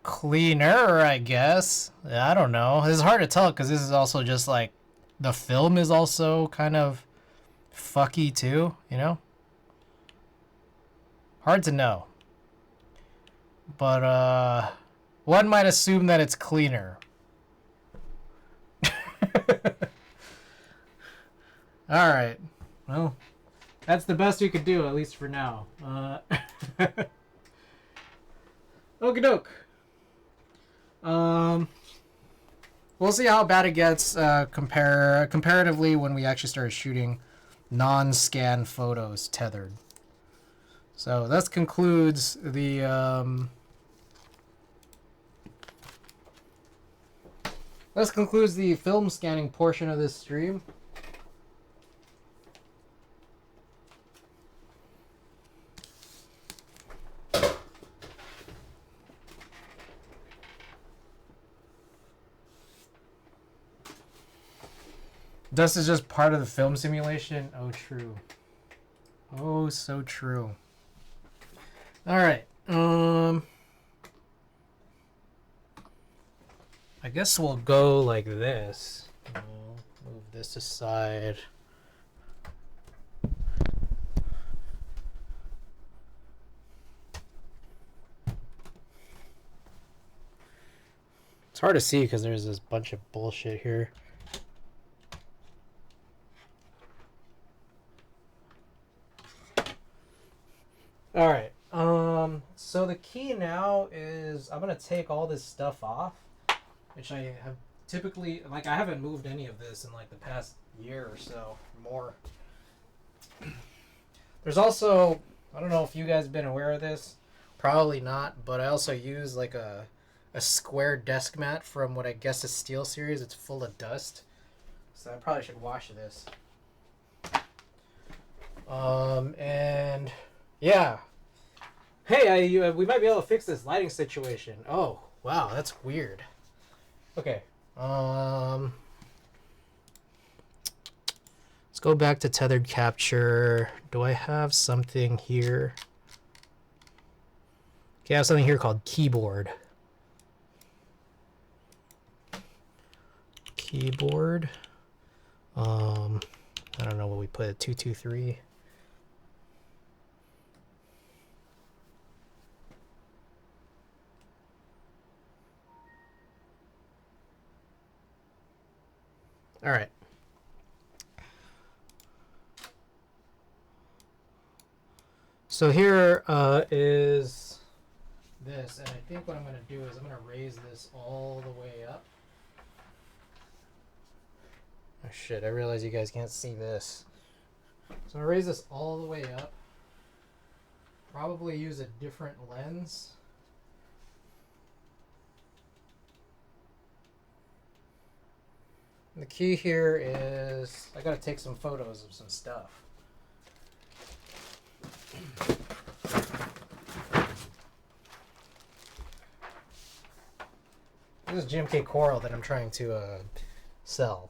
Cleaner, I guess. I don't know. It's hard to tell because this is also just like the film is also kind of fucky too, you know? Hard to know. But one might assume that it's cleaner. Alright. Well, that's the best we could do, at least for now. Okie doke. We'll see how bad it gets comparatively when we actually start shooting non-scan photos tethered. So that concludes the film scanning portion of this stream. Dust is just part of the film simulation. Oh, true. Oh, so true. All right. I guess we'll go like this. Move this aside. It's hard to see because there's this bunch of bullshit here. All right. So the key now is I'm gonna take all this stuff off, which I have typically I haven't moved any of this in like the past year or so more. There's also, I don't know if you guys have been aware of this, probably not, but I also use like a square desk mat from what I guess is Steel Series. It's full of dust, so I probably should wash this. And yeah. Hey, we might be able to fix this lighting situation. Oh, wow, that's weird. Okay. Let's go back to tethered capture. Do I have something here? Okay, I have something here called keyboard. Keyboard. I don't know what we put it, 223. All right. So here is this, and I think what I'm going to do is I'm going to raise this all the way up. Oh shit, I realize you guys can't see this. So I'm going to raise this all the way up. Probably use a different lens. And the key here is I got to take some photos of some stuff. This is GMK coral that I'm trying to sell.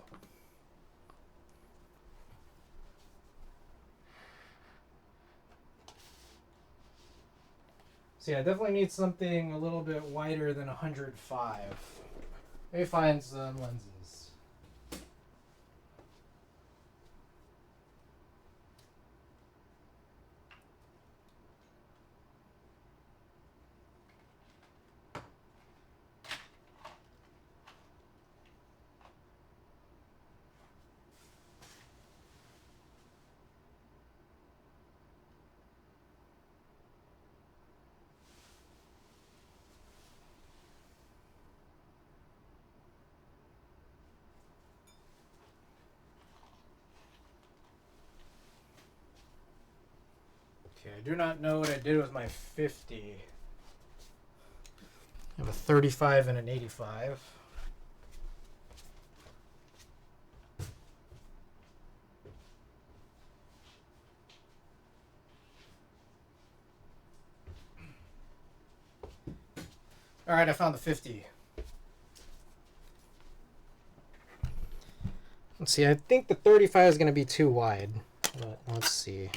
So yeah, I definitely need something a little bit wider than 105. Maybe find some lenses. Okay, I do not know what I did with my 50. I have a 35 and an 85. All right, I found the 50. Let's see, I think the 35 is going to be too wide, but let's see.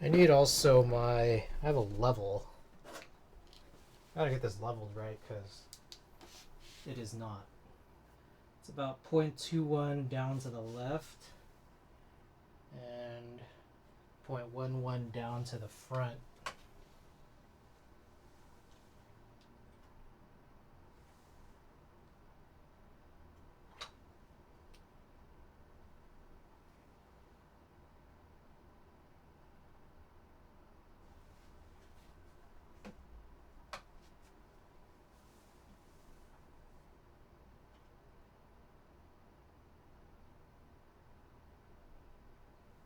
I need also I have a level. Gotta get this leveled right because it is not. It's about 0.21 down to the left and 0.11 down to the front.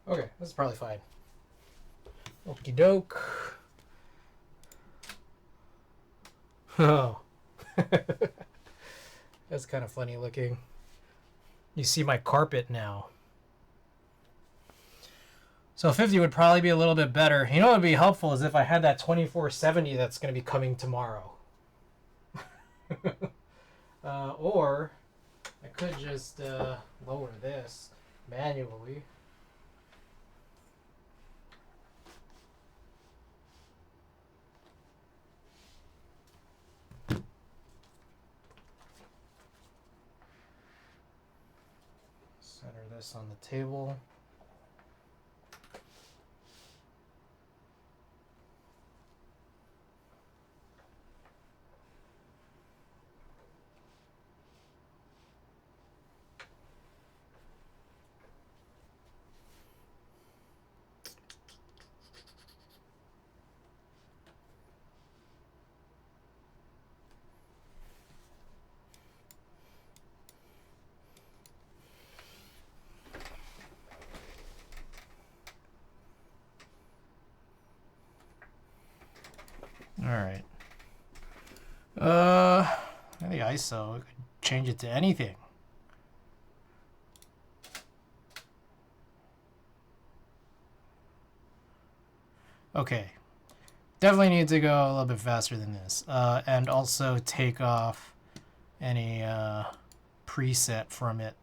Okay, this is probably fine. Okie doke. Oh. That's kind of funny looking. You see my carpet now. So 50 would probably be a little bit better. You know what would be helpful is if I had that 2470 that's going to be coming tomorrow. Or I could just lower this manually. Center this on the table. All right. The ISO, I could change it to anything. Okay. Definitely need to go a little bit faster than this. And also take off any preset from it.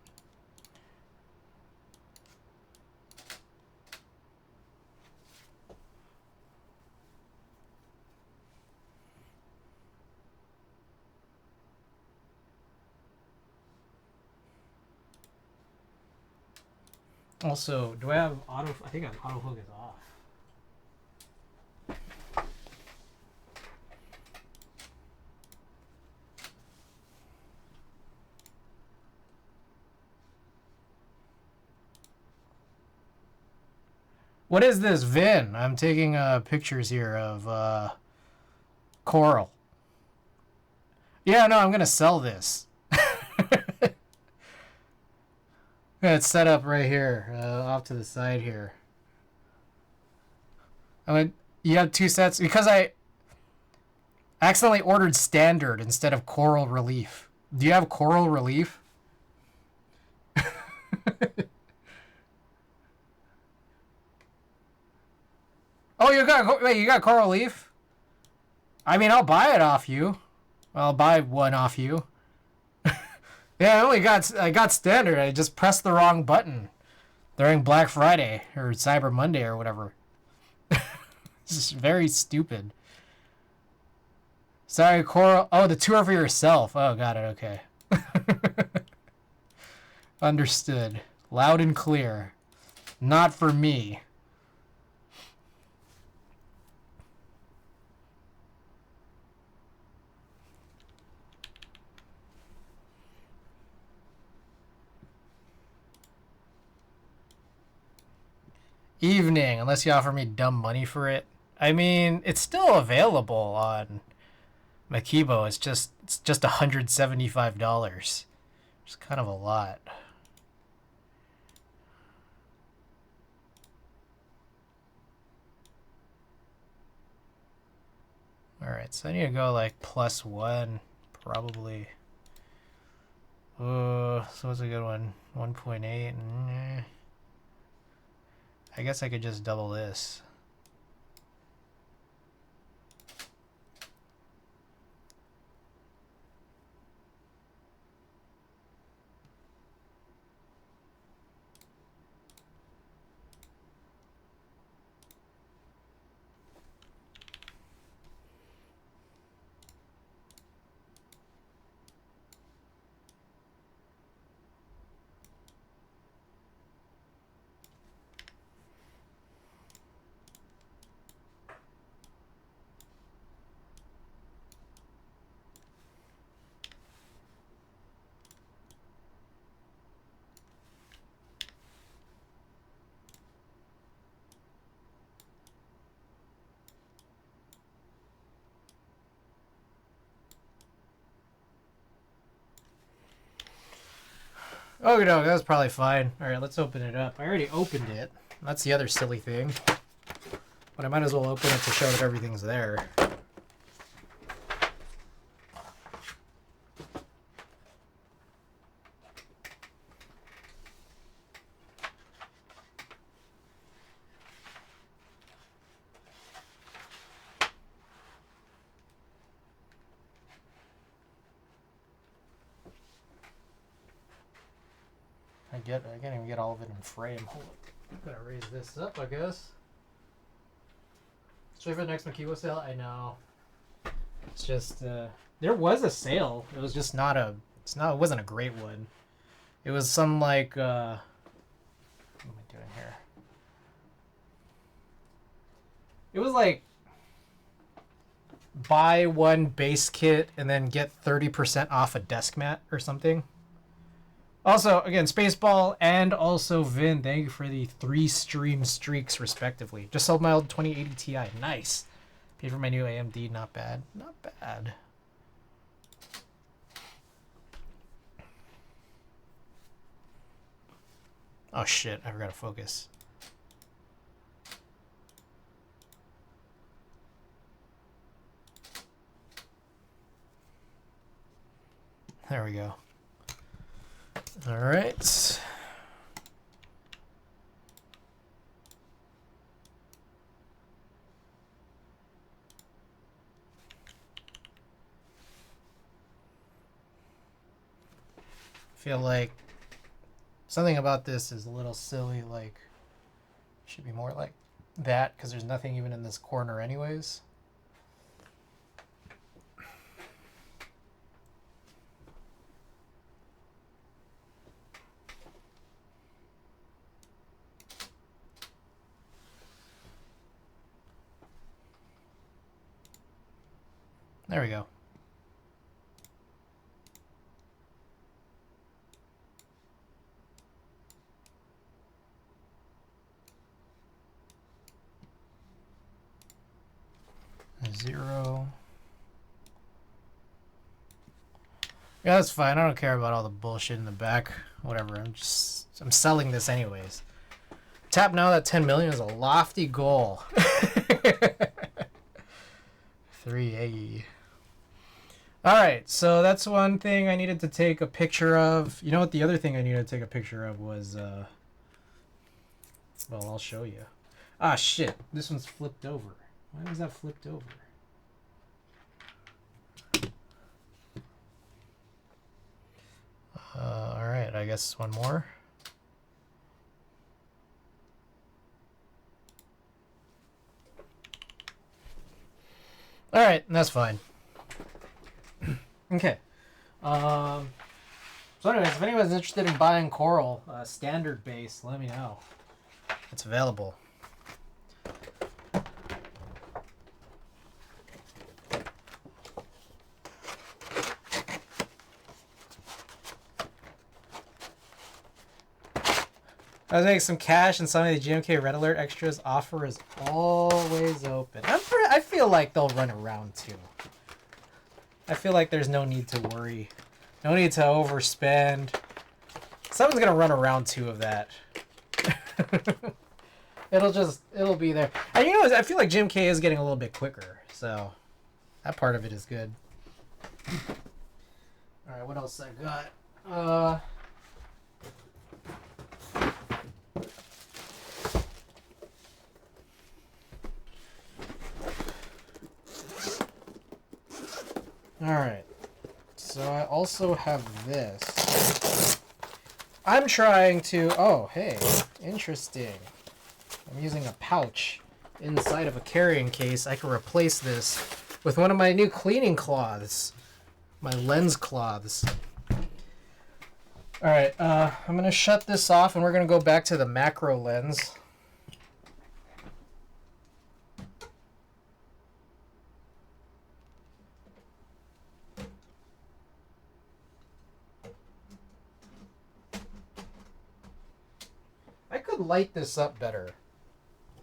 Also, do I have auto? I think autofocus off. What is this, Vin? I'm taking pictures here of coral. Yeah, no, I'm gonna sell this. Yeah, it's set up right here, off to the side here. I mean, you have two sets because I accidentally ordered standard instead of coral relief. Do you have coral relief? Oh, you got coral relief? I mean, I'll buy it off you. I'll buy one off you. Yeah, I got standard. I just pressed the wrong button during Black Friday or Cyber Monday or whatever. It's just very stupid. Sorry, Coral. Oh, the two are for yourself. Oh, got it. Okay. Understood. Loud and clear. Not for me. Evening, unless you offer me dumb money for it. I mean, it's still available on Makibo. It's just $175. It's kind of a lot. Alright, so I need to go like +1, probably. So what's a good one? 1.8. I guess I could just double this. Oh no, that was probably fine. Alright, let's open it up. I already opened it. That's the other silly thing. But I might as well open it to show that everything's there. I can't even get all of it in frame. Hold up. I'm gonna raise this up, I guess. Straight for the next Makibo sale? I know. It's just, there was a sale. It was just not a, it wasn't a great one. It was some like, what am I doing here? It was like, buy one base kit and then get 30% off a desk mat or something. Also, again, Spaceball and also Vin, thank you for the 3 stream streaks, respectively. Just sold my old 2080 Ti. Nice. Paid for my new AMD. Not bad. Not bad. Oh, shit. I forgot to focus. There we go. All right. Feel like something about this is a little silly, like should be more like that because there's nothing even in this corner anyways. There we go. 0. Yeah, that's fine. I don't care about all the bullshit in the back. Whatever. I'm selling this anyways. Tap now that 10 million is a lofty goal. 380. Alright, so that's one thing I needed to take a picture of. You know what the other thing I needed to take a picture of was, well, I'll show you. Ah, shit. This one's flipped over. Why was that flipped over? Alright, I guess one more. Alright, that's fine. Okay. So anyways, if anyone's interested in buying coral, standard base, let me know. It's available. I was making some cash, and some of the GMK Red Alert extras offer is always open. I feel like they'll run around too. I feel like there's no need to worry. No need to overspend. Someone's gonna run around 2 of that. It'll be there. And you know, I feel like GMK is getting a little bit quicker, so that part of it is good. Alright, what else I got? Alright, so I also have this. I'm trying to, oh, hey, interesting. I'm using a pouch inside of a carrying case. I can replace this with one of my new cleaning cloths. My lens cloths. Alright, I'm going to shut this off and we're going to go back to the macro lens. I could light this up better.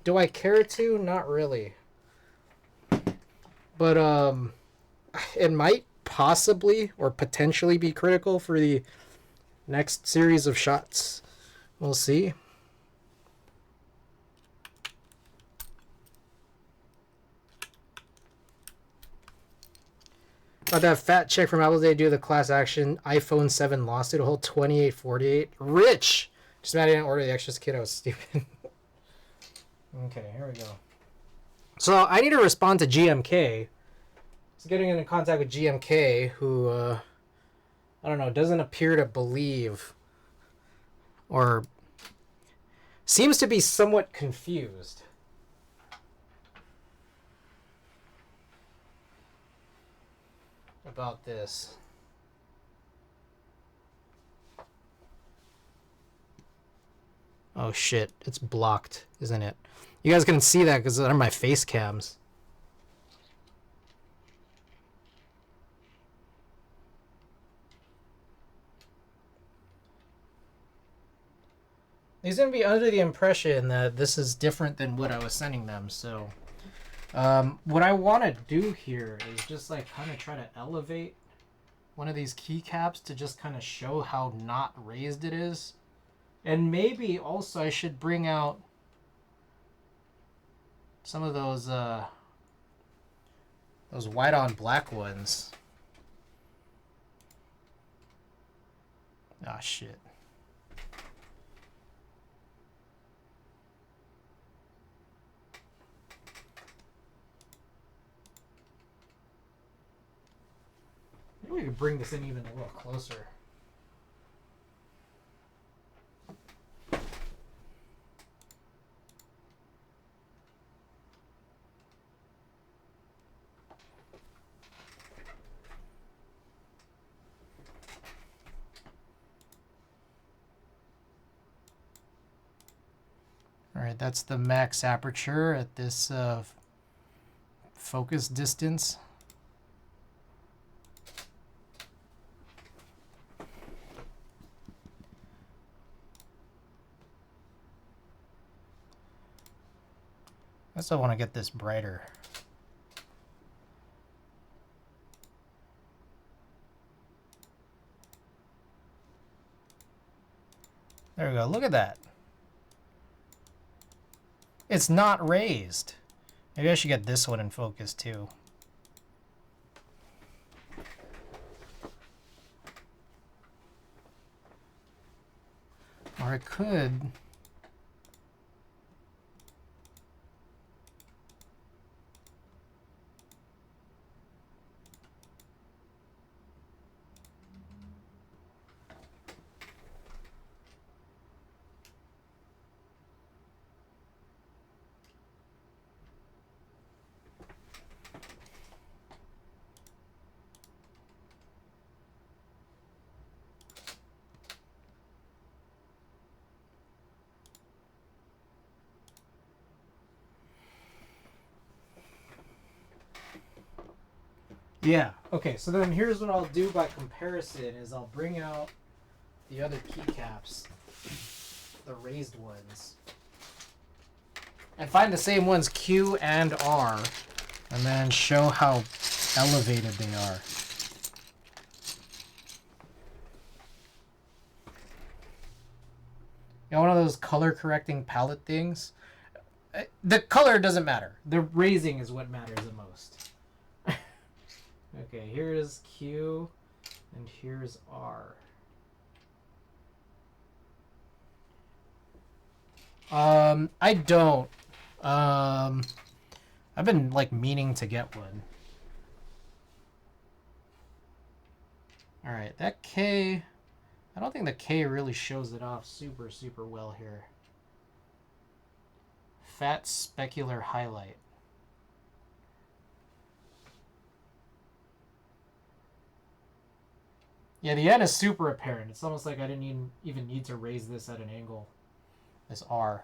Do I care to? Not really. But it might possibly or potentially be critical for the next series of shots. We'll see. About that fat check from Apple Day due to the class action iPhone 7 lawsuit, a whole 2848. Rich! Just mad I didn't order the extras kit. I was stupid. Okay, here we go. So I need to respond to GMK. So getting into contact with GMK, who I don't know, doesn't appear to believe or seems to be somewhat confused about this. Oh shit, it's blocked, isn't it? You guys can see that because they're my face cams. He's going to be under the impression that this is different than what I was sending them, so... what I want to do here is just like kind of try to elevate one of these keycaps to just kind of show how not raised it is. And maybe also I should bring out some of those white on black ones. Ah, shit. Maybe we could bring this in even a little closer. Alright, that's the max aperture at this focus distance. I still want to get this brighter. There we go. Look at that. It's not raised. Maybe I should get this one in focus too. Or I could... Yeah. Okay, so then here's what I'll do by comparison is I'll bring out the other keycaps, the raised ones, and find the same ones Q and R, and then show how elevated they are. You know, one of those color correcting palette things? The color doesn't matter. The raising is what matters the most. Okay, here is Q, and here's R. I don't. I've been like meaning to get one. All right, that K. I don't think the K really shows it off super well here. Fat specular highlight. Yeah, the N is super apparent. It's almost like I didn't even need to raise this at an angle. This R.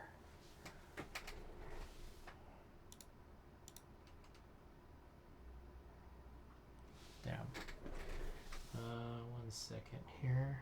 Damn. 1 second here.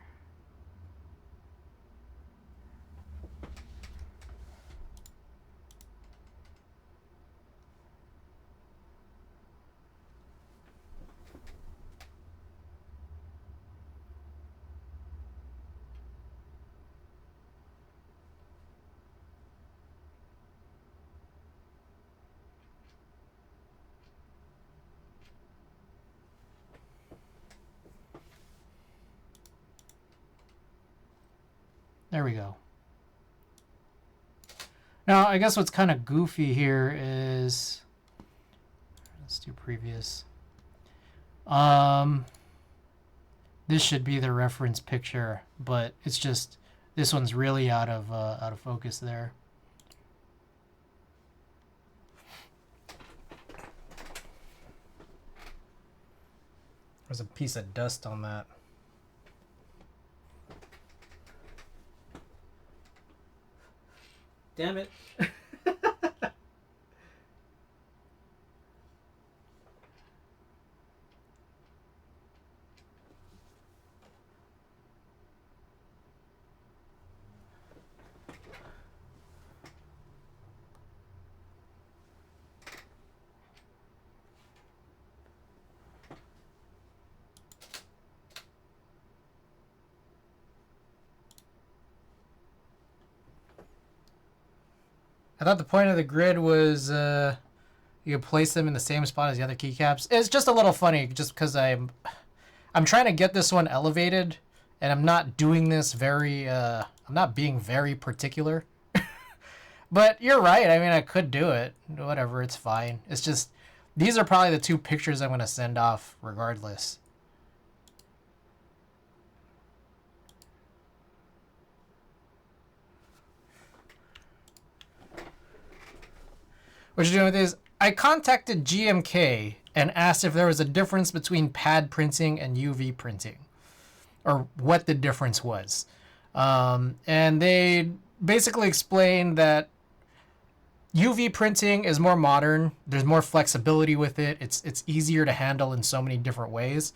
There we go. Now, I guess what's kind of goofy here is... Let's do previous. This should be the reference picture, but it's just... This one's really out of focus there. There's a piece of dust on that. Damn it. I thought the point of the grid was you could place them in the same spot as the other keycaps. It's just a little funny just because I'm trying to get this one elevated, and I'm not doing this very I'm not being very particular. But you're right. I mean, I could do it. Whatever, it's fine. It's just these are probably the two pictures I'm going to send off regardless. What you're doing with is, I contacted GMK and asked if there was a difference between pad printing and UV printing, or what the difference was. And they basically explained that UV printing is more modern. There's more flexibility with it. It's easier to handle in so many different ways,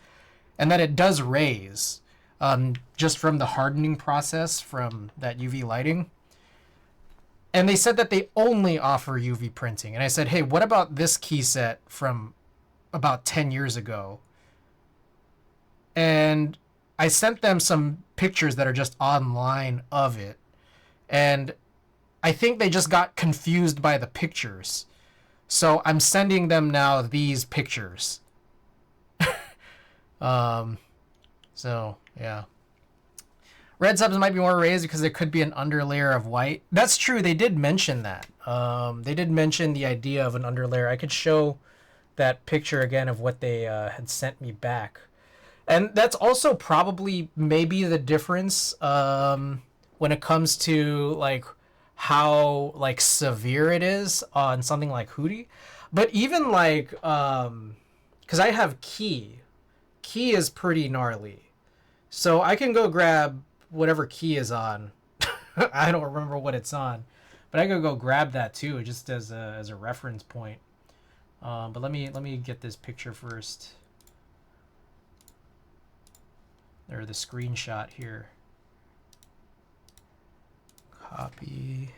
and that it does raise just from the hardening process from that UV lighting. And they said that they only offer UV printing. And I said, hey, what about this key set from about 10 years ago? And I sent them some pictures that are just online of it. And I think they just got confused by the pictures. So I'm sending them now these pictures. So, yeah. Red subs might be more raised because there could be an underlayer of white. That's true. They did mention that. They did mention the idea of an underlayer. I could show that picture again of what they had sent me back. And that's also probably maybe the difference when it comes to like how like severe it is on something like Hootie. But even like because I have Key is pretty gnarly, so I can go grab whatever Key is on. I don't remember what it's on, but I could go grab that too, just as a reference point. But let me get this picture first. Or the screenshot here. Copy.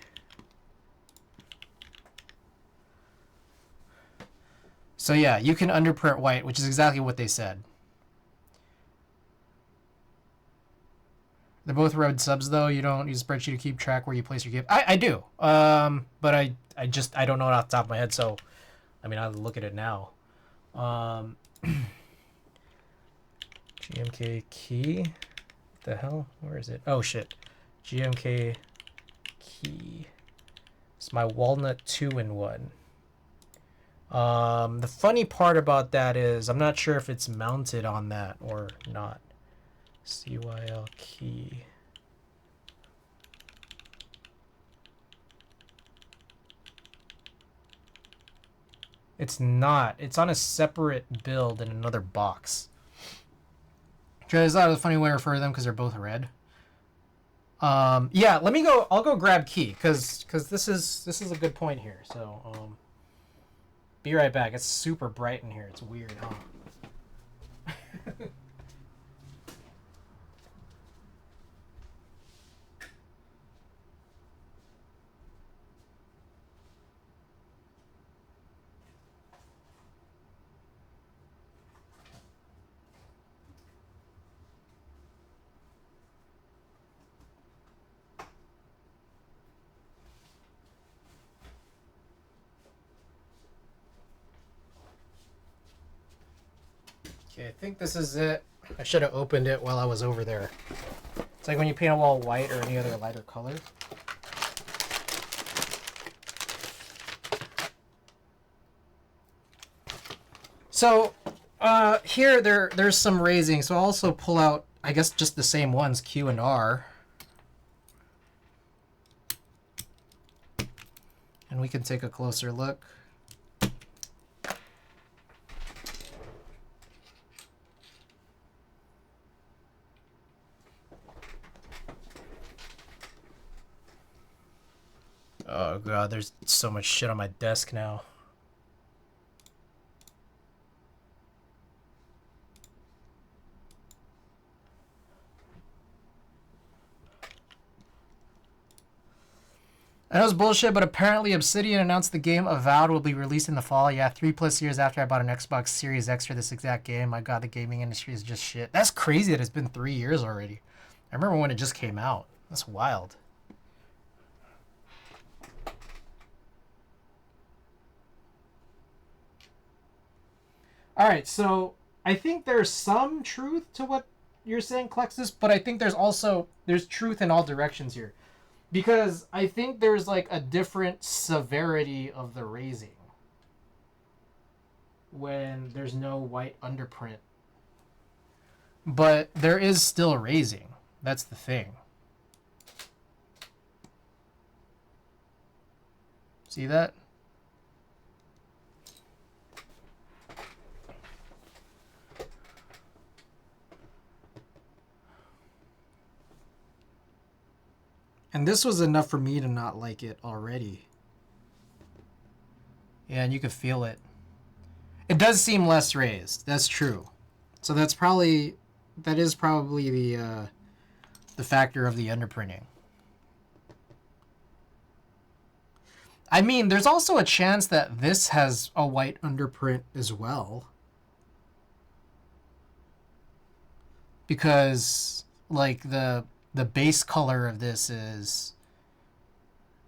So yeah, you can underprint white, which is exactly what they said. They're both red subs though. You don't use a spreadsheet to keep track where you place your gift. I do. But I don't know it off the top of my head, so I mean I'll look at it now. GMK key. What the hell? Where is it? Oh shit. GMK key. It's my walnut 2-in-1. The funny part about that is I'm not sure if it's mounted on that or not. CYL key. It's not. It's on a separate build in another box. Because that was a funny way to refer to them because they're both red. Yeah, let me go. I'll go grab key because this is a good point here. So be right back. It's super bright in here. It's weird, huh? Okay, I think this is it. I should have opened it while I was over there. It's like when you paint a wall white or any other lighter color. So here there's some raising. So I'll also pull out, I guess, just the same ones, Q and R. And we can take a closer look. Oh god, there's so much shit on my desk now. I know it's bullshit, but apparently Obsidian announced the game Avowed will be released in the fall. Yeah, 3+ years after I bought an Xbox Series X for this exact game. My god, the gaming industry is just shit. That's crazy that it's been 3 years already. I remember when it just came out. That's wild. Alright, so I think there's some truth to what you're saying, Klexus, but I think there's truth in all directions here. Because I think there's like a different severity of the raising when there's no white underprint. But there is still raising. That's the thing. See that? And this was enough for me to not like it already. Yeah, and you could feel it. It does seem less raised. That's true. So that is probably the factor of the underprinting. I mean, there's also a chance that this has a white underprint as well. Because like the base color of this is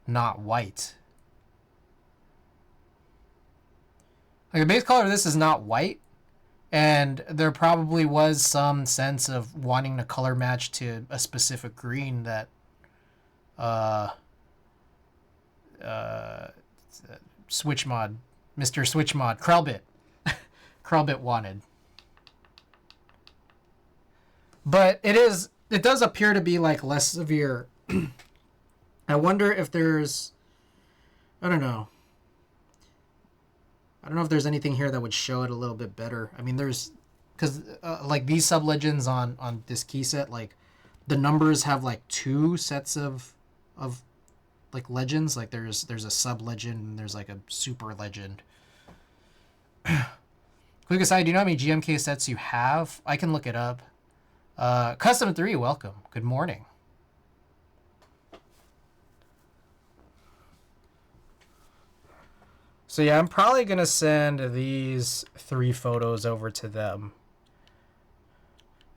not white. Like the base color of this is not white, and there probably was some sense of wanting to color match to a specific green that Switch Mod, Mr. Switch Mod, Krellbit wanted. But it does appear to be like less severe. I wonder if there's, I don't know if there's anything here that would show it a little bit better. I mean, there's, because like these sub-legends on this key set, like the numbers have like two sets of like legends. Like there's a sub-legend and there's like a super legend. Quick aside, do you know how many GMK sets you have? I can look it up. Custom 3, welcome. Good morning. So yeah, I'm probably going to send these 3 photos over to them.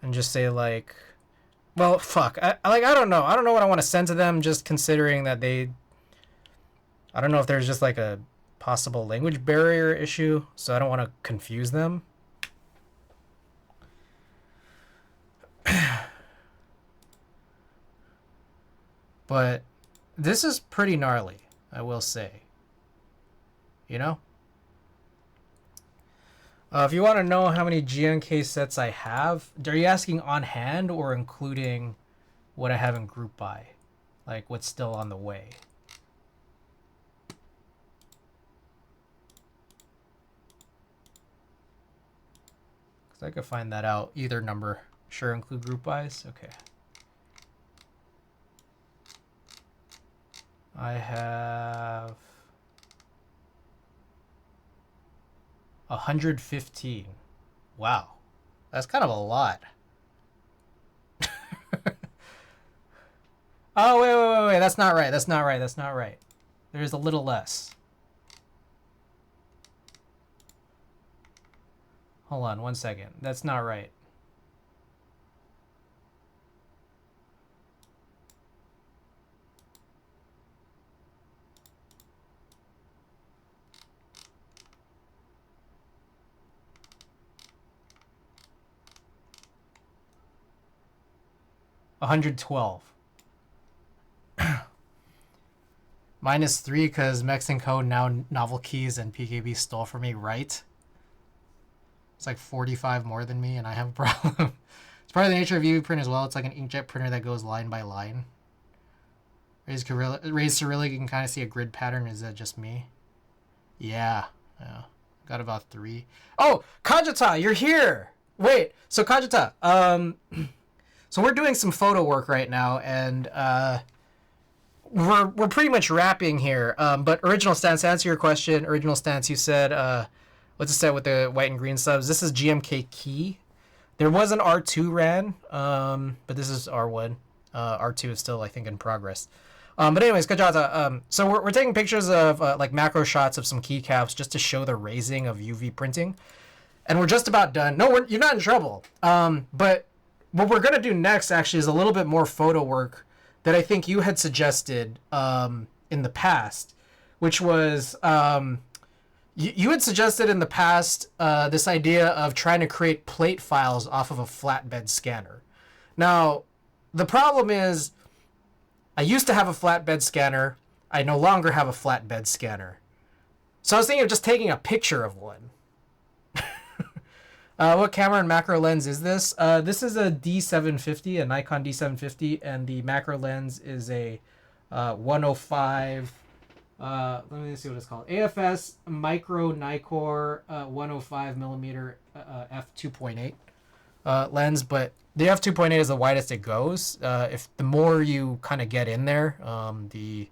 And just say like, well, fuck. I don't know. I don't know what I want to send to them, just considering that I don't know if there's just like a possible language barrier issue, so I don't want to confuse them. But this is pretty gnarly, I will say. You know? If you want to know how many GNK sets I have, are you asking on hand or including what I have in group buy? Like what's still on the way? Because I could find that out. Either number. Sure, include group buys? Okay. I have 115. Wow. That's kind of a lot. Oh, wait. That's not right. That's not right. There's a little less. Hold on 1 second. That's not right. $112. -3 because Mexico now Novel Keys and PKB stole from me, right? It's like 45 more than me and I have a problem. It's part of the nature of UV print as well. It's like an inkjet printer that goes line by line. Raised Cyrillic, you can kind of see a grid pattern. Is that just me? Yeah. Got about 3. Oh, Kajita, you're here! Wait, so Kajita, so we're doing some photo work right now, and we're pretty much wrapping here. But Original Stance, to answer your question, Original Stance, you said, what's the set with the white and green subs? This is GMK Key. There was an R2 ran, but this is R1. R2 is still, I think, in progress. But anyways, Kajata, so we're taking pictures of like macro shots of some keycaps just to show the raising of UV printing. And we're just about done. No, you're not in trouble. But what we're going to do next actually is a little bit more photo work that I think you had suggested in the past, which was you had suggested in the past this idea of trying to create plate files off of a flatbed scanner. Now, the problem is I used to have a flatbed scanner. I no longer have a flatbed scanner. So I was thinking of just taking a picture of one. What camera and macro lens is this? This is a D750, a Nikon D750, and the macro lens is a 105. Let me see what it's called. AFS Micro Nikkor 105 millimeter f2.8 lens, but the f2.8 is the widest it goes. If the more you kind of get in there, the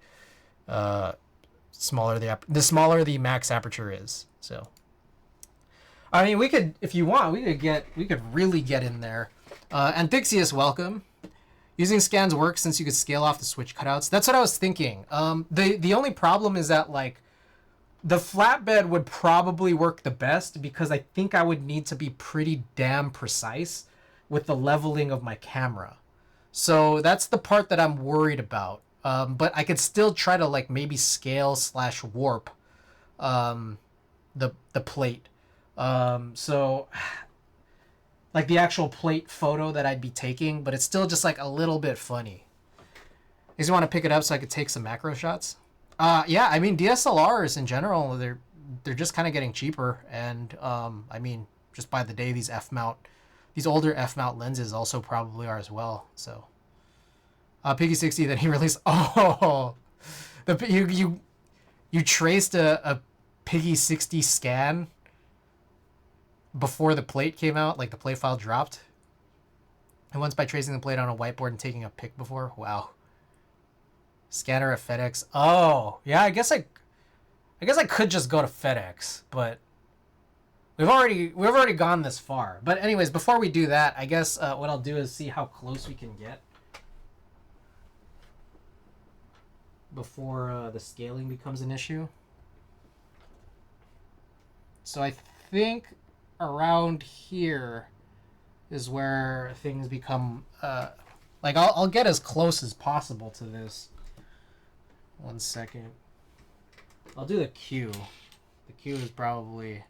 smaller the max aperture is. So. I mean, we could, if you want, we could really get in there. Anthixius, welcome. Using scans works since you could scale off the switch cutouts. That's what I was thinking. The only problem is that like the flatbed would probably work the best because I think I would need to be pretty damn precise with the leveling of my camera. So that's the part that I'm worried about. But I could still try to like maybe scale slash warp the plate. So like the actual plate photo that I'd be taking, but it's still just like a little bit funny. You just want to pick it up so I could take some macro shots. Yeah, I mean DSLRs in general, they're just kind of getting cheaper, and I mean just by the day these older f mount lenses also probably are as well. So, Piggy 60 that he released. Oh, you traced a Piggy 60 scan before the plate came out, like the plate file dropped. And once by tracing the plate on a whiteboard and taking a pic before. Wow. Scanner at FedEx. Oh, yeah, I guess I could just go to FedEx, but we've already gone this far. But anyways, before we do that, I guess what I'll do is see how close we can get before the scaling becomes an issue. So I think around here is where things become like I'll get as close as possible to this. 1 second. I'll do the Q. The Q is probably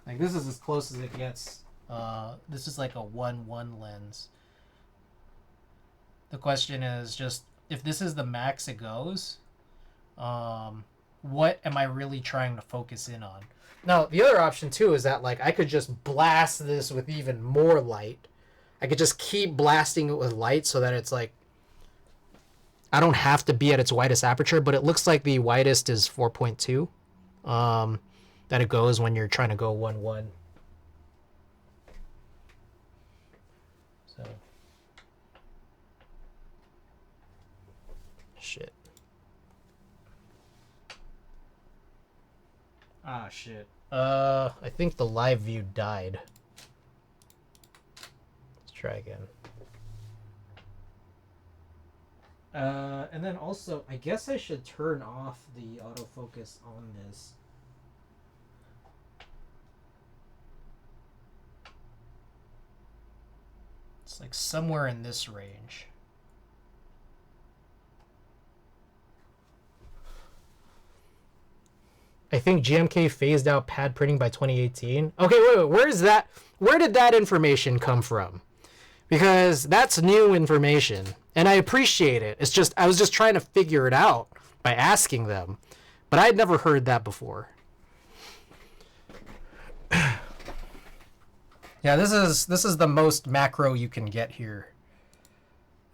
like this is as close as it gets. This is like a 1-1 lens. The question is just if this is the max it goes, what am I really trying to focus in on? Now, the other option too is that like I could just blast this with even more light. I could just keep blasting it with light so that it's like I don't have to be at its widest aperture, but it looks like the widest is 4.2 that it goes when you're trying to go 1-1. So shit. Ah, shit. I think the live view died. Let's try again. And then also, I guess I should turn off the autofocus on this. It's like somewhere in this range. I think GMK phased out pad printing by 2018. Okay, wait, where is that? Where did that information come from? Because that's new information, and I appreciate it. It's just I was just trying to figure it out by asking them, but I had never heard that before. Yeah, this is the most macro you can get here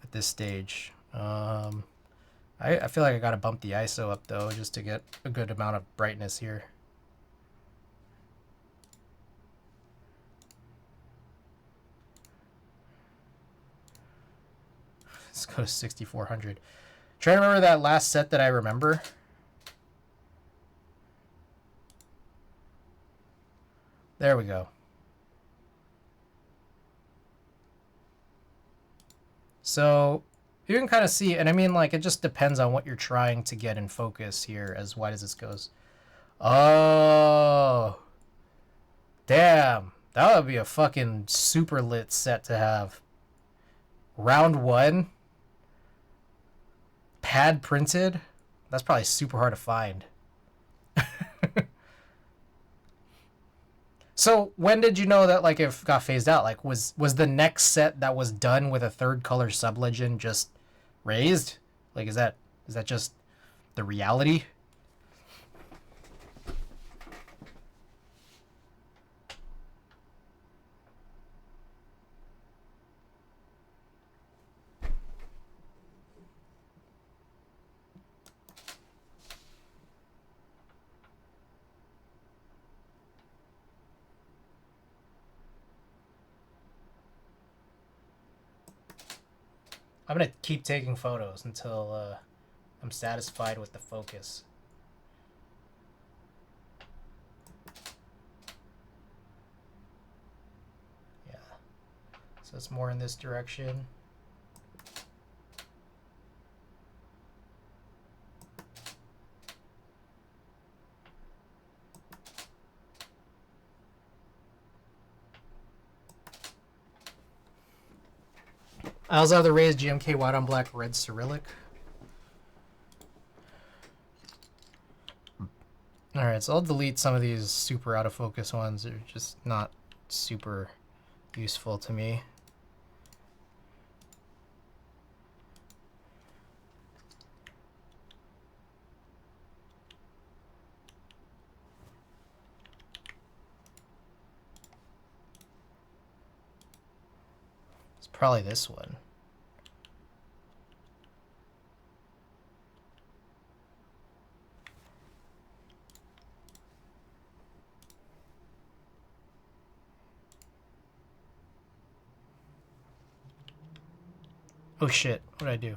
at this stage. I feel like I gotta bump the ISO up though just to get a good amount of brightness here. Let's go to 6400. Try to remember that last set that I remember. There we go. So you can kind of see, and I mean, like, it just depends on what you're trying to get in focus here as wide as this goes. Oh, damn. That would be a fucking super lit set to have. Round 1. Pad printed. That's probably super hard to find. So when did you know that like it got phased out? Like was the next set that was done with a third color sublegend just raised? Like is that just the reality? I'm gonna keep taking photos until I'm satisfied with the focus. Yeah. So it's more in this direction. I also have the raised GMK white on black red Cyrillic. Alright, so I'll delete some of these super out of focus ones. They're just not super useful to me. It's probably this one. Oh shit, what did I do?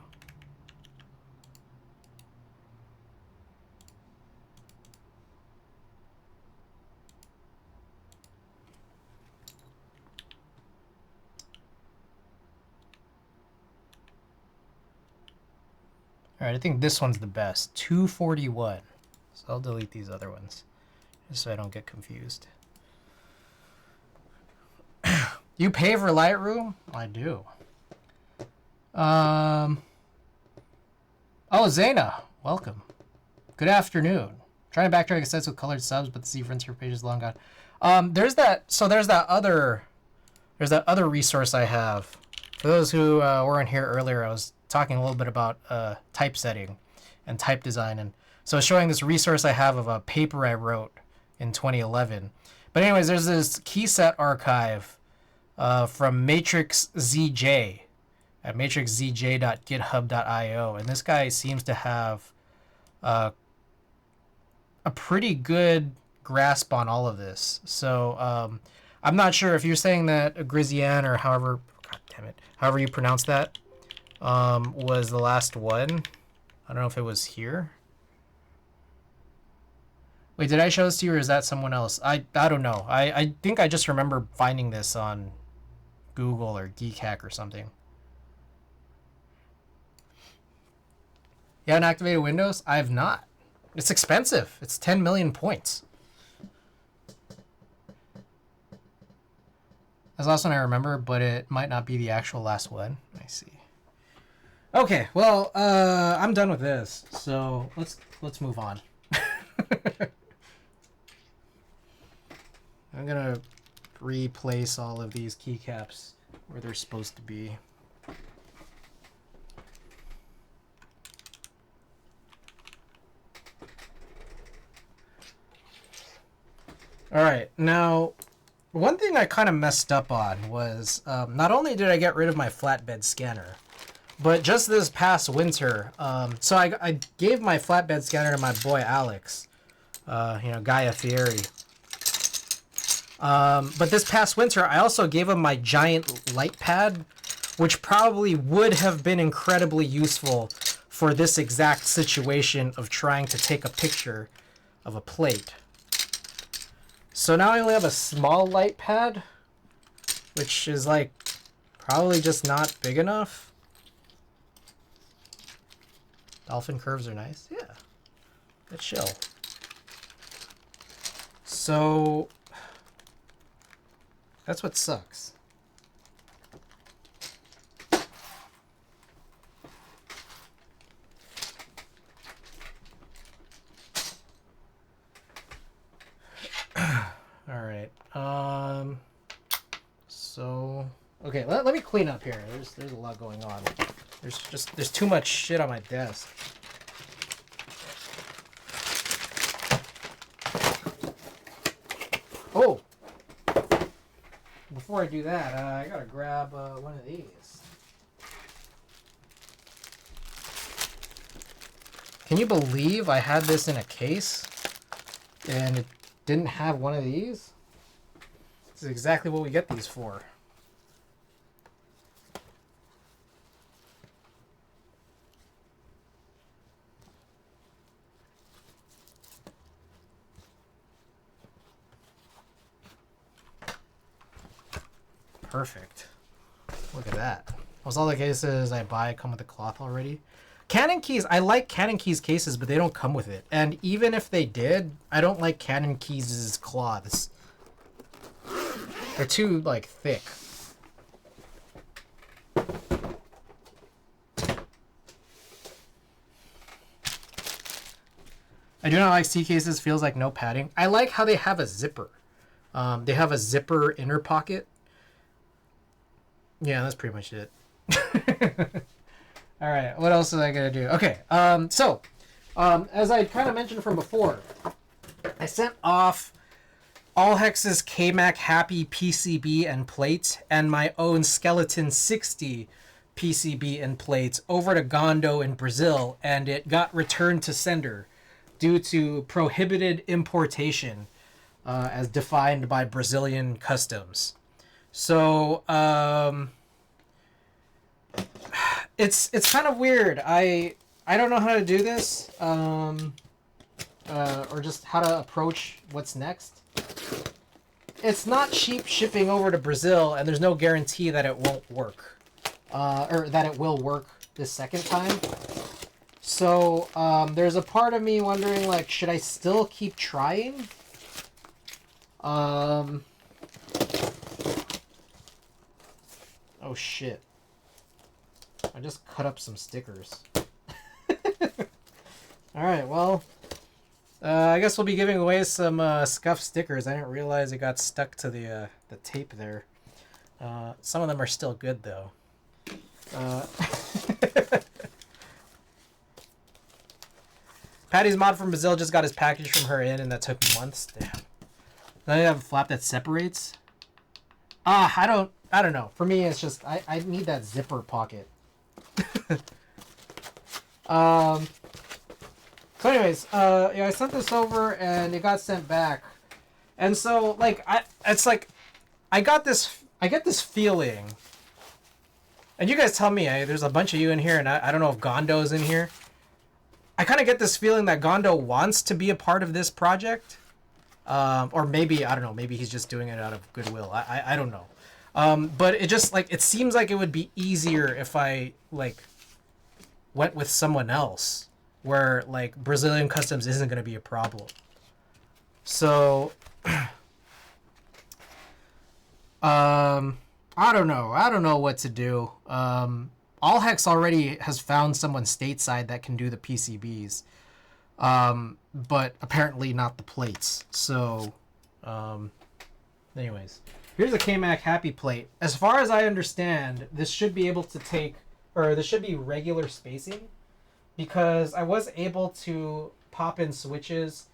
Alright, I think this one's the best. 241. So I'll delete these other ones, just so I don't get confused. You pay for Lightroom? I do. Oh, Zaina, welcome. Good afternoon. Trying to backtrack sets with colored subs, but the Z for insert page is long gone. There's that other resource I have. For those who weren't here earlier, I was talking a little bit about typesetting and type design, and so I was showing this resource I have of a paper I wrote in 2011. But anyways, there's this key set archive from Matrix ZJ at matrixzj.github.io, and this guy seems to have a pretty good grasp on all of this. So I'm not sure if you're saying that Grizian, or however, God damn it, however you pronounce that, was the last one. I don't know if it was here. Wait, did I show this to you, or is that someone else? I don't know. I think I just remember finding this on Google or Geekhack or something. You haven't activated Windows? I have not. It's expensive. It's 10 million points. That's the last one I remember, but it might not be the actual last one. I see. Okay, well, I'm done with this, so let's move on. I'm gonna replace all of these keycaps where they're supposed to be. All right, now one thing I kind of messed up on was not only did I get rid of my flatbed scanner, but just this past winter, so I gave my flatbed scanner to my boy Alex, Gaia Fieri. But this past winter, I also gave him my giant light pad, which probably would have been incredibly useful for this exact situation of trying to take a picture of a plate. So now I only have a small light pad, which is like probably just not big enough. Dolphin curves are nice. Yeah, that's chill. So that's what sucks. All right. So okay, let me clean up here. There's a lot going on. There's too much shit on my desk. Oh, before I do that, I gotta grab one of these. Can you believe I had this in a case and it didn't have one of these? This is exactly what we get these for. Perfect. Look at that. Most all the cases I buy come with the cloth already. Canon keys, I like Canon keys cases, but they don't come with it. And even if they did, I don't like Canon keys' cloths. They're too, like, thick. do not like C cases. Feels like no padding. I like how they have a zipper. They have a zipper inner pocket. Yeah, that's pretty much it. All right, what else is I gonna do? Okay, as I kind of mentioned from before, I sent off All Hex's KMAC Happy PCB and plate and my own Skeleton 60 PCB and plates over to Gondo in Brazil, and it got returned to sender due to prohibited importation as defined by Brazilian customs. So it's kind of weird. I don't know how to do this or just how to approach what's next. It's not cheap shipping over to Brazil, and there's no guarantee that it won't work or that it will work this second time. So there's a part of me wondering, like, should I still keep trying? Oh shit. I just cut up some stickers. Alright, well, I guess we'll be giving away some scuffed stickers. I didn't realize it got stuck to the tape there. Some of them are still good, though. Patty's mod from Brazil just got his package from her in, and that took months. Damn. Now you have a flap that separates. I don't know. For me, it's just I need that zipper pocket. So anyways, yeah, I sent this over and it got sent back, and so like I get this feeling, and you guys tell me. There's a bunch of you in here, and I don't know if Gondo's in here. I kind of get this feeling that Gondo wants to be a part of this project, or maybe I don't know. Maybe he's just doing it out of goodwill. I don't know. But it just like it seems like it would be easier if I like went with someone else, where like Brazilian customs isn't going to be a problem. So I don't know what to do. All Hex already has found someone stateside that can do the PCBs, but apparently not the plates. So anyways, here's a KMAC Happy plate. As far as I understand, this should be able to take, or this should be regular spacing, because I was able to pop in switches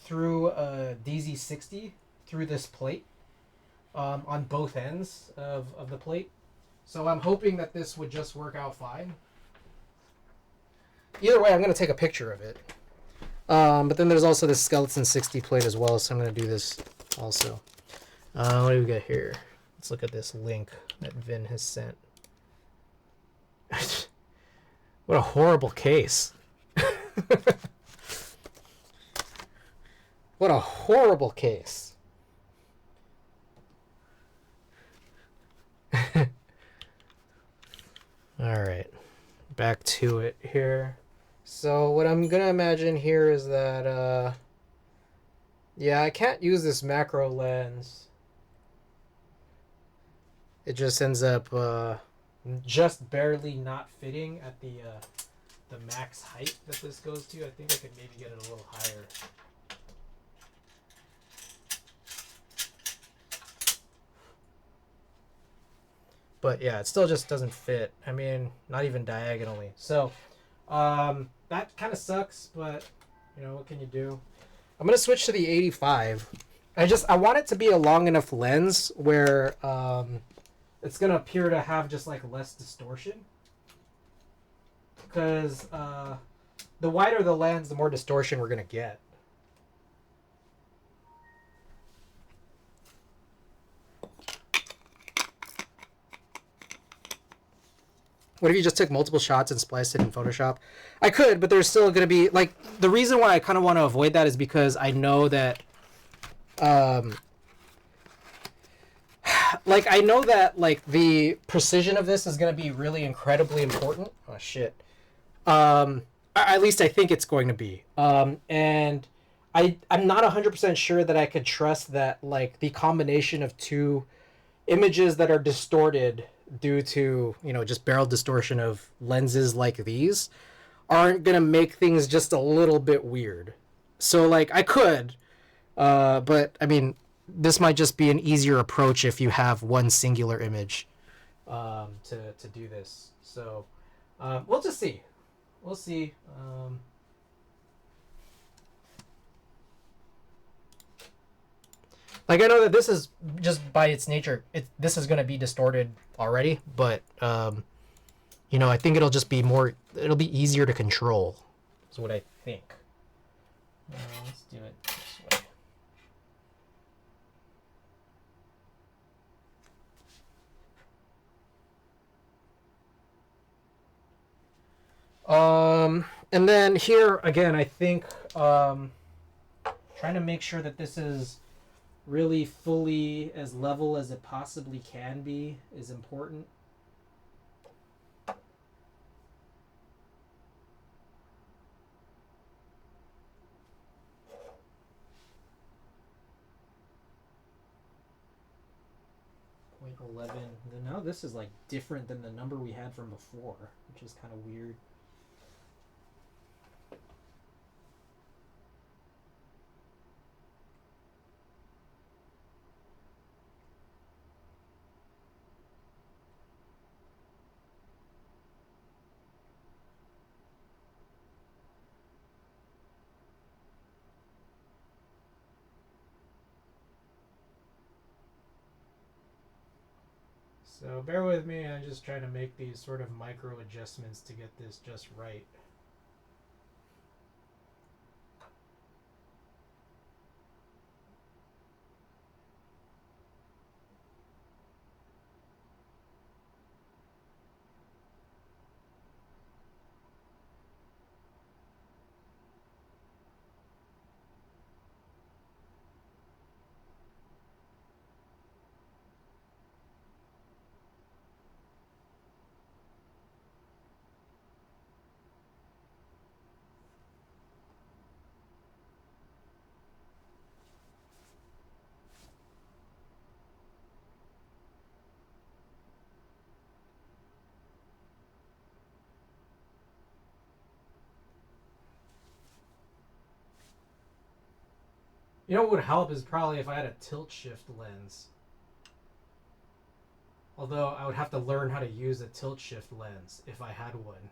through a DZ60 through this plate on both ends of the plate. So I'm hoping that this would just work out fine. Either way, I'm going to take a picture of it. But then there's also this Skeleton 60 plate as well, so I'm going to do this also. What do we got here? Let's look at this link that Vin has sent. What a horrible case. What a horrible case. Alright, back to it here. So what I'm gonna imagine here is that, yeah, I can't use this macro lens. It just ends up just barely not fitting at the max height that this goes to. I think I could maybe get it a little higher. But yeah, it still just doesn't fit. I mean, not even diagonally. So that kind of sucks, but you know, what can you do? I'm gonna switch to the 85. I want it to be a long enough lens where it's gonna appear to have just like less distortion. Because the wider the lens, the more distortion we're gonna get. What if you just took multiple shots and spliced it in Photoshop? I could, but there's still going to be, like, the reason why I kind of want to avoid that is because I know that, like, the precision of this is going to be really incredibly important. Oh, shit. At least I think it's going to be. And I'm not 100% sure that I could trust that, like, the combination of two images that are distorted due to, you know, just barrel distortion of lenses like these aren't going to make things just a little bit weird. So like I could, but I mean, this might just be an easier approach if you have one singular image to do this. So we'll just see. We'll see. Like I know that this is just by its nature, this is going to be distorted already, but you know, I think it'll just be more. It'll be easier to control. Is what I think. Let's do it this way. And then here again, I think trying to make sure that this is really fully as level as it possibly can be is important. .11. Now this is like different than the number we had from before, which is kind of weird. So bear with me, I'm just trying to make these sort of micro adjustments to get this just right. You know what would help is probably if I had a tilt shift lens. Although I would have to learn how to use a tilt shift lens if I had one.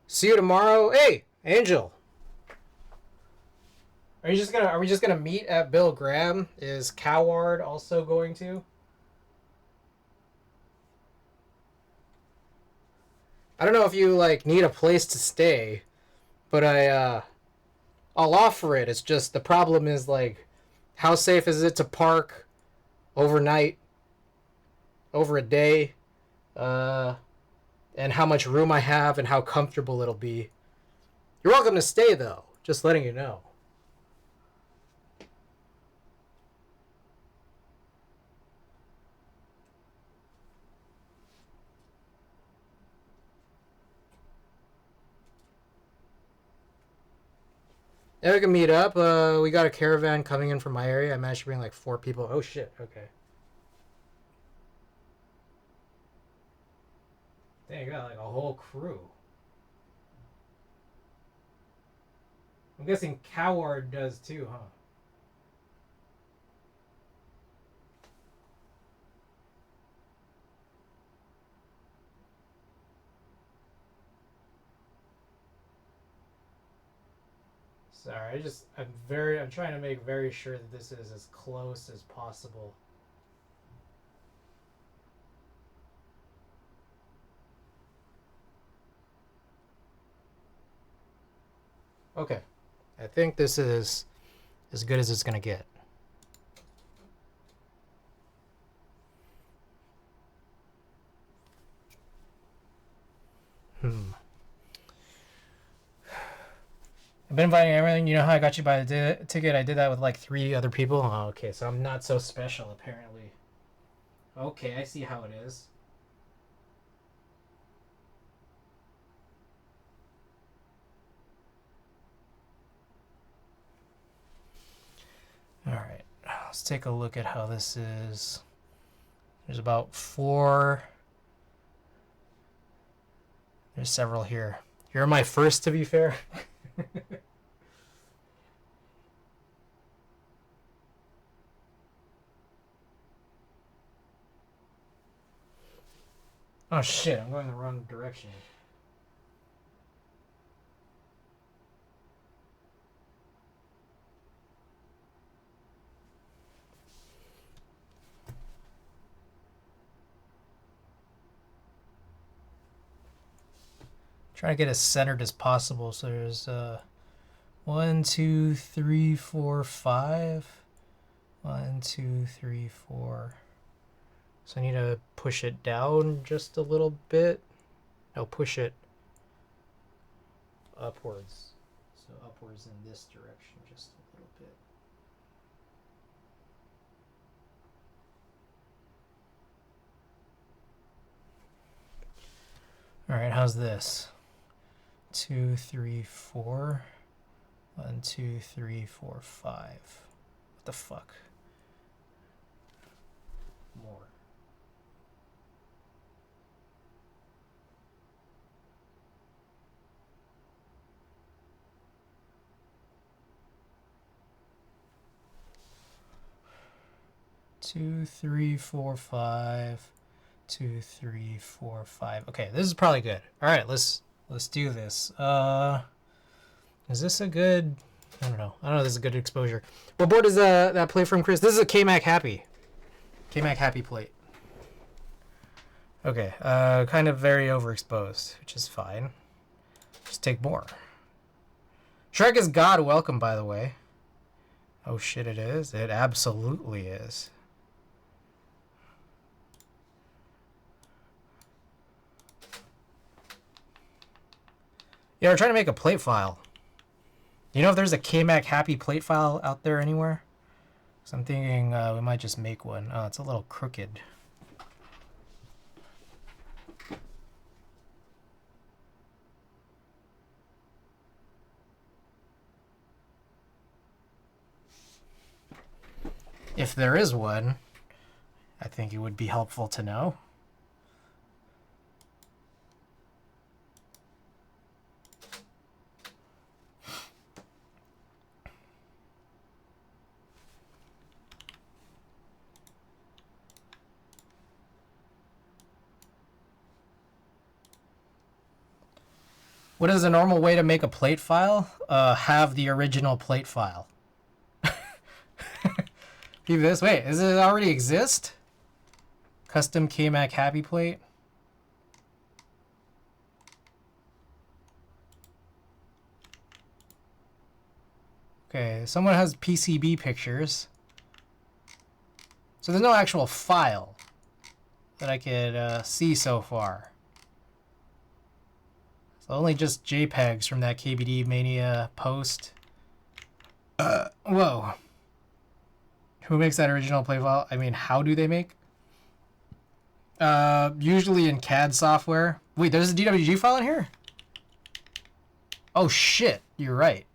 See you tomorrow. Hey, Angel. Are we just gonna meet at Bill Graham? Is Coward also going to? I don't know if you like need a place to stay, but I'll offer it. It's just the problem is like how safe is it to park overnight, over a day? And how much room I have and how comfortable it'll be. You're welcome to stay though, just letting you know. Yeah, we can meet up. We got a caravan coming in from my area. I managed to bring like 4 people. Oh shit, okay. Dang, you got like a whole crew. I'm guessing Coward does too, huh? Sorry, I'm trying to make very sure that this is as close as possible. Okay. I think this is as good as it's gonna get. I've been inviting everything. You know how I got you by the ticket? I did that with like 3 other people. Oh, okay, so I'm not so special apparently. Okay, I see how it is. Alright, let's take a look at how this is. There's about 4. There's several here. You're my first, to be fair. Oh shit, I'm going the wrong direction. Try to get as centered as possible. So there's 1, 2, 3, 4, 5. 1, 2, 3, 4. So I need to push it down just a little bit. No, push it upwards. So upwards in this direction just a little bit. All right, how's this? 2, 3, 4. 1, 2, 3, 4, 5. What the fuck? More. Two, 3, 4, 5. 2, 3, 4, 5. Okay, this is probably good. All right, let's do this. Is this a good? I don't know. If this is a good exposure. What board is that plate from, Chris? This is a KMac Happy. KMac Happy plate. Okay, kind of very overexposed, which is fine. Just take more. Shrek is God, welcome, by the way. Oh shit, it is? It absolutely is. Yeah, we're trying to make a plate file. You know if there's a KMac Happy plate file out there anywhere? So I'm thinking we might just make one. Oh, it's a little crooked. If there is one, I think it would be helpful to know. What is a normal way to make a plate file? Have the original plate file. Leave this. Wait, does it already exist? Custom KMac Happy plate. Okay, someone has PCB pictures. So there's no actual file that I could see so far. So only just JPEGs from that KBD Mania post. Whoa. Who makes that original play file? I mean, how do they make? Usually in CAD software. Wait, there's a DWG file in here? Oh shit, you're right.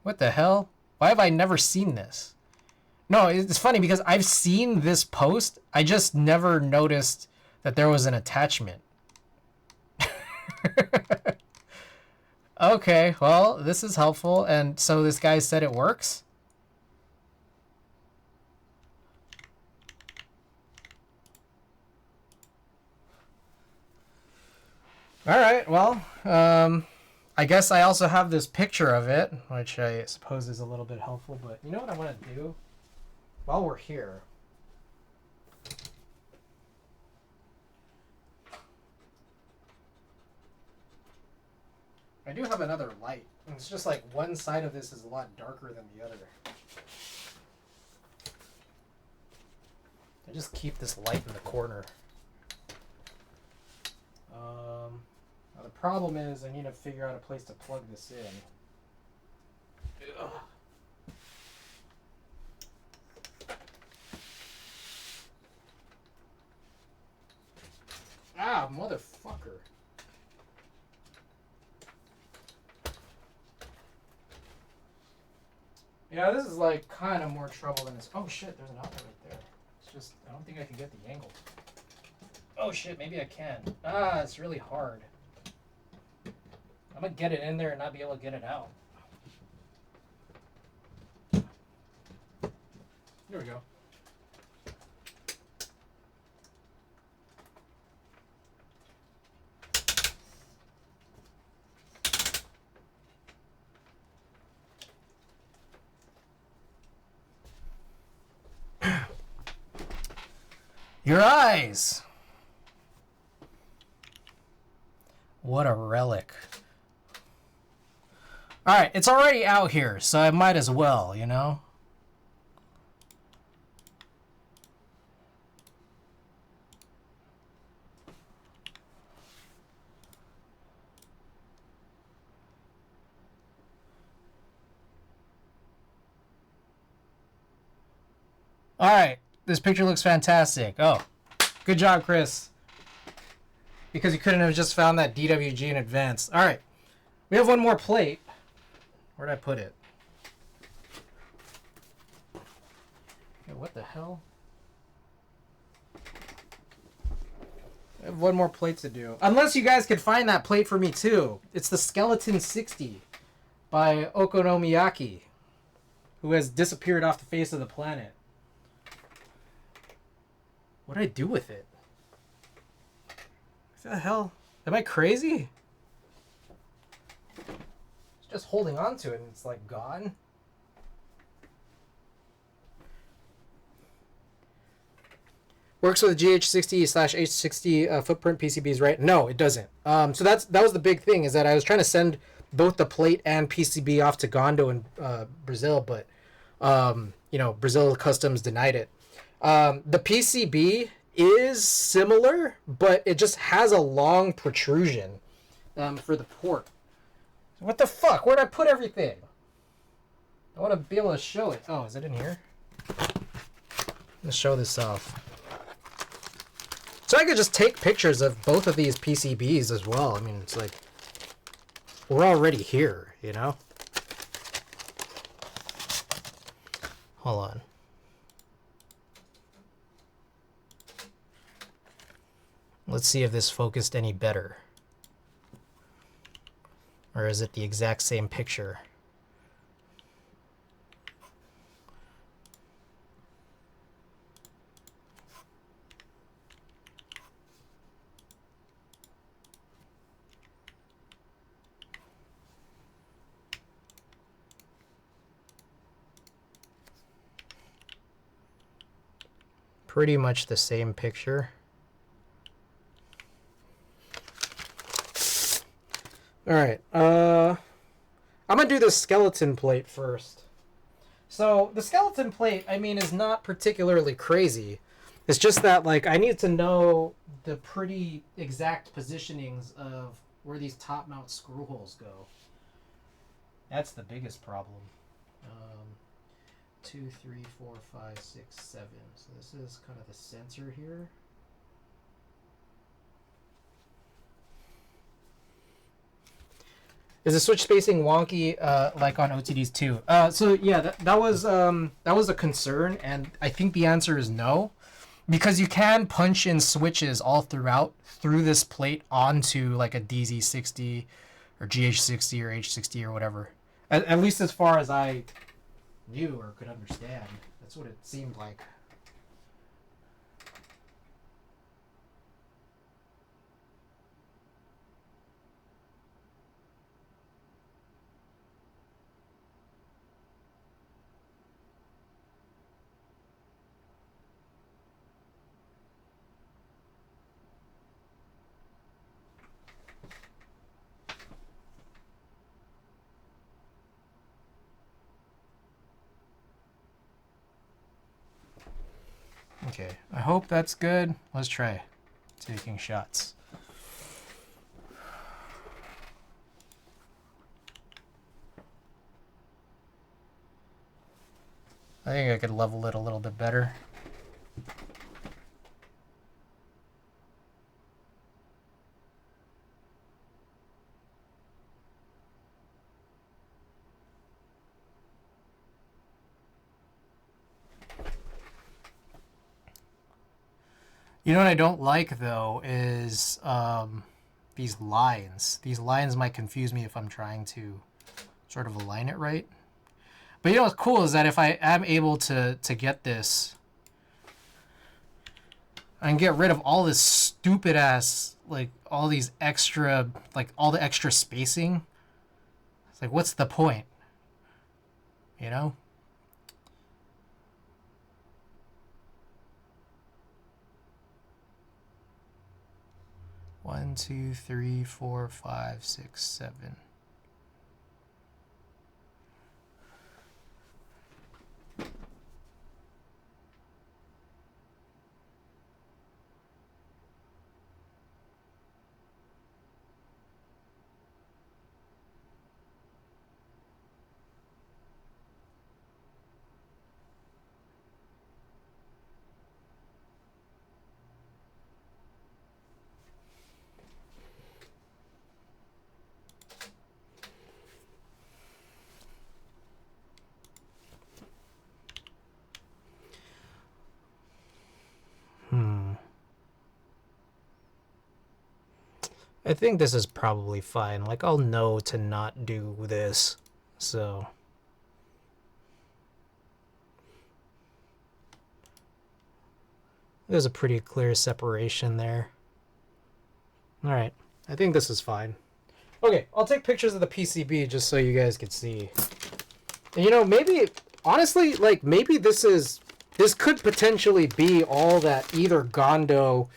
What the hell? Why have I never seen this? No, it's funny because I've seen this post. I just never noticed that there was an attachment. Okay, well, this is helpful. And so this guy said it works? All right, well, I guess I also have this picture of it, which I suppose is a little bit helpful. But you know what I want to do? While we're here, I do have another light. It's just like one side of this is a lot darker than the other. I just keep this light in the corner. Now the problem is I need to figure out a place to plug this in. Ugh. Yeah, this is like kind of more trouble than it's. Oh shit, there's an outlet right there. It's just, I don't think I can get the angle. Oh shit, maybe I can. Ah, it's really hard. I'm gonna get it in there and not be able to get it out. There we go. Your eyes! What a relic. Alright, it's already out here, so I might as well, you know? Alright, this picture looks fantastic. Oh, good job, Chris. Because you couldn't have just found that DWG in advance. Alright, we have one more plate. Where'd I put it? Hey, what the hell? I have one more plate to do. Unless you guys could find that plate for me too. It's the Skeleton 60 by Okonomiyaki, who has disappeared off the face of the planet. What did I do with it? What the hell? Am I crazy? It's just holding on to it and it's like gone. Works with GH60/H60 footprint PCBs, right? No, it doesn't. So that was the big thing, is that I was trying to send both the plate and PCB off to Gondo in Brazil, but Brazil Customs denied it. The PCB is similar, but it just has a long protrusion for the port. What the fuck? Where'd I put everything? I want to be able to show it. Oh, is it in here? Let's show this off. So I could just take pictures of both of these PCBs as well. I mean, it's like, we're already here, you know? Hold on. Let's see if this focused any better. Or is it the exact same picture? Pretty much the same picture. Alright, I'm gonna do the skeleton plate first. So, the skeleton plate, I mean, is not particularly crazy. It's just that, like, I need to know the pretty exact positionings of where these top mount screw holes go. That's the biggest problem. 2, 3, 4, 5, 6, 7. So this is kind of the sensor here. Is the switch spacing wonky like on OTDs too? So yeah, that was a concern, and I think the answer is no, because you can punch in switches all throughout through this plate onto like a DZ60 or GH60 or H60 or whatever. At least as far as I knew or could understand. That's what it seemed like. Okay, I hope that's good. Let's try taking shots. I think I could level it a little bit better. You know what I don't like though is these lines. These lines might confuse me if I'm trying to sort of align it right. But you know what's cool is that if I am able to get this, I can get rid of all this stupid ass, like all these extra, like all the extra spacing. It's like, what's the point? You know? One, two, three, four, five, six, seven. I think this is probably fine. Like, I'll know to not do this. So. There's a pretty clear separation there. Alright. I think this is fine. Okay, I'll take pictures of the PCB just so you guys can see. And you know, maybe, honestly, like, maybe this could potentially be all that either Gondo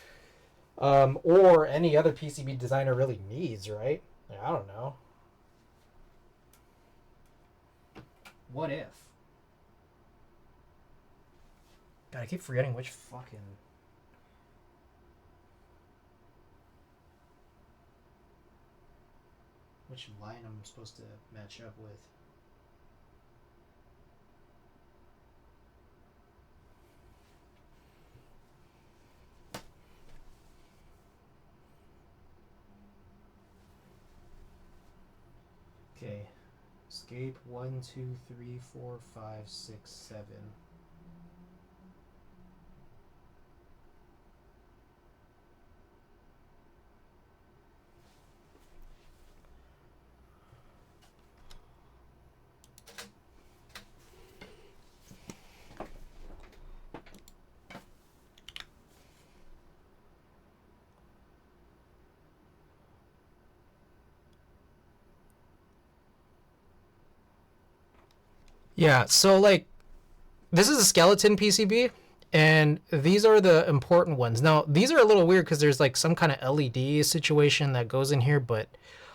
or any other PCB designer really needs, right? Like, I don't know. What if? God, I keep forgetting which fucking... which line I'm supposed to match up with. Okay. Escape 1, 2, 3, 4, 5, 6, 7. Yeah, so like this is a skeleton PCB and these are the important ones. Now, these are a little weird because there's like some kind of LED situation that goes in here, but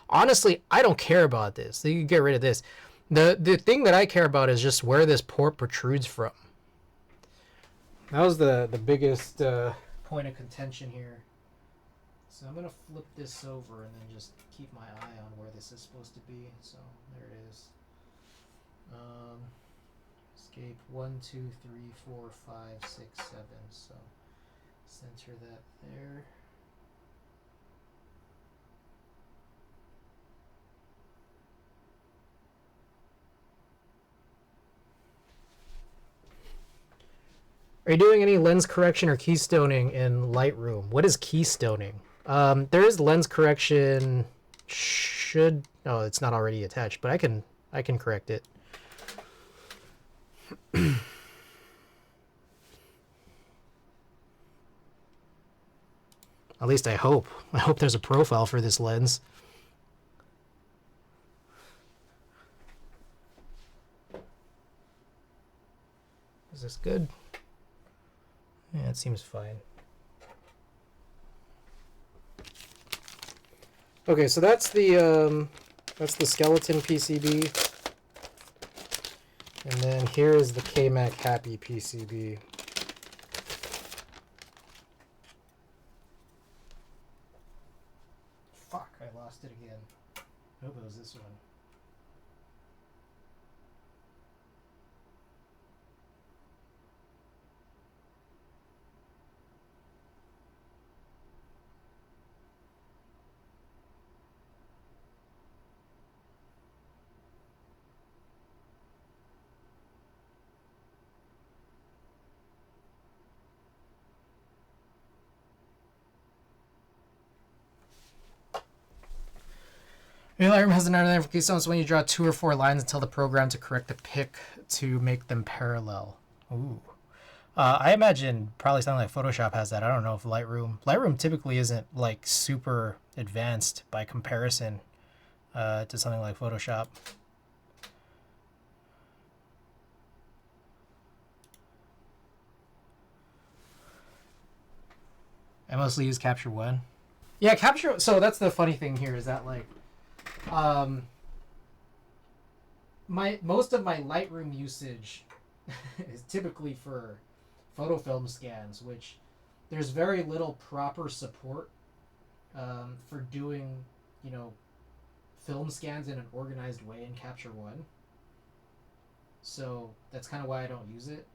honestly, I don't care about this. You can get rid of this. The thing that I care about is just where this port protrudes from. That was the biggest point of contention here. So I'm going to flip this over and then just keep my eye on where this is supposed to be. So there it is. Escape 1, 2, 3, 4, 5, 6, 7. So center that there. Are you doing any lens correction or keystoning in Lightroom? What is keystoning? There is lens correction. Oh, it's not already attached, but I can correct it. At least I hope. I hope there's a profile for this lens. Is this good? Yeah, it seems fine. Okay, so that's the skeleton PCB. And then here is the KMac Happy PCB. Fuck, I lost it again. I hope it was this one. Lightroom has another name for keystones when you draw 2 or 4 lines until the program to correct the pick to make them parallel. Ooh. I imagine probably something like Photoshop has that. I don't know if Lightroom typically isn't like super advanced by comparison to something like Photoshop. I mostly use Capture One. Yeah, Capture. So that's the funny thing here is that like, most of my Lightroom usage is typically for photo film scans, which there's very little proper support for doing, film scans in an organized way in Capture One. So that's kind of why I don't use it.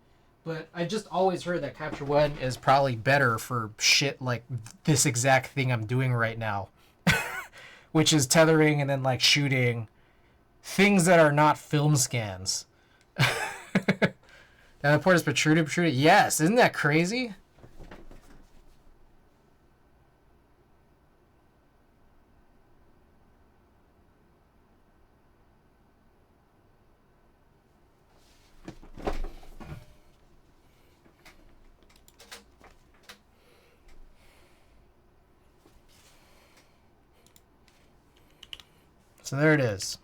But I just always heard that Capture One is probably better for shit like this exact thing I'm doing right now, which is tethering and then like shooting things that are not film scans. Now the port is protruded. Yes, isn't that crazy? So there it is.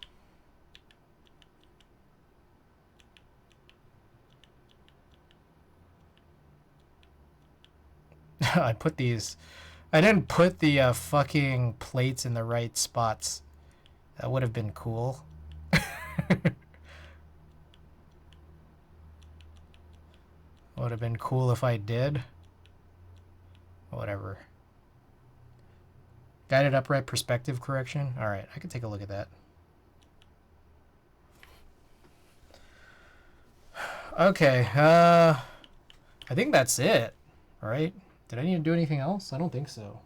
I didn't put the fucking plates in the right spots. That would have been cool. Would have been cool if I did. Whatever. Guided upright perspective correction. All right, I can take a look at that. Okay, I think that's it, right? Did I need to do anything else? I don't think so.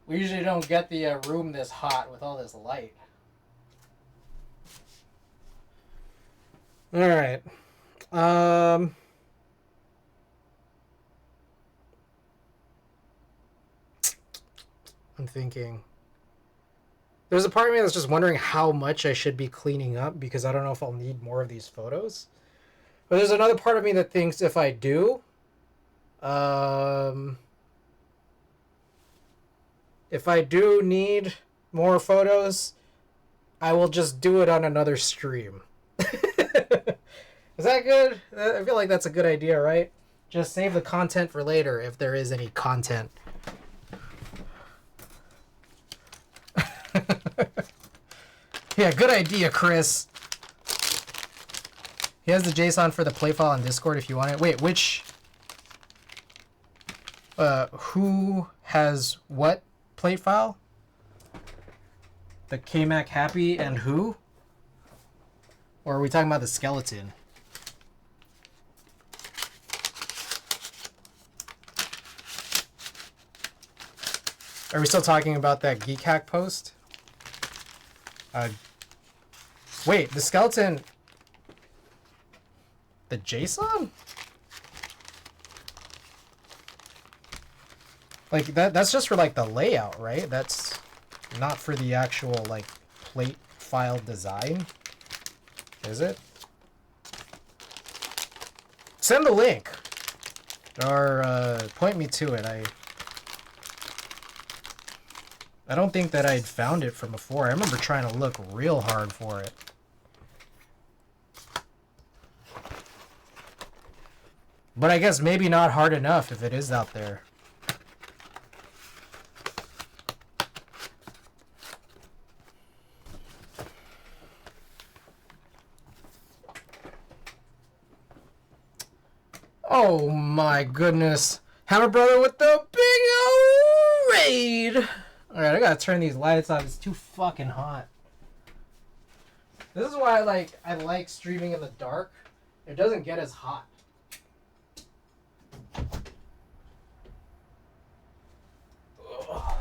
We usually don't get the room this hot with all this light. All right. I'm thinking. There's a part of me that's just wondering how much I should be cleaning up because I don't know if I'll need more of these photos. But there's another part of me that thinks if I do, if I do need more photos, I will just do it on another stream. Is that good? I feel like that's a good idea, right? Just save the content for later if there is any content. Yeah, good idea, Chris. He has the JSON for the play file on Discord if you want it. Wait, which... who has what plate file? The KMac Happy and who? Or are we talking about the skeleton? Are we still talking about that Geek Hack post? Wait, the skeleton... The JSON? Like, that's just for, like, the layout, right? That's not for the actual, like, plate file design. Is it? Send the link. Or, point me to it. I don't think that I'd found it from before. I remember trying to look real hard for it. But I guess maybe not hard enough if it is out there. Oh my goodness. Hammer Brother with the big old raid. Alright, I gotta turn these lights off. It's too fucking hot. This is why I like streaming in the dark. It doesn't get as hot. Ugh.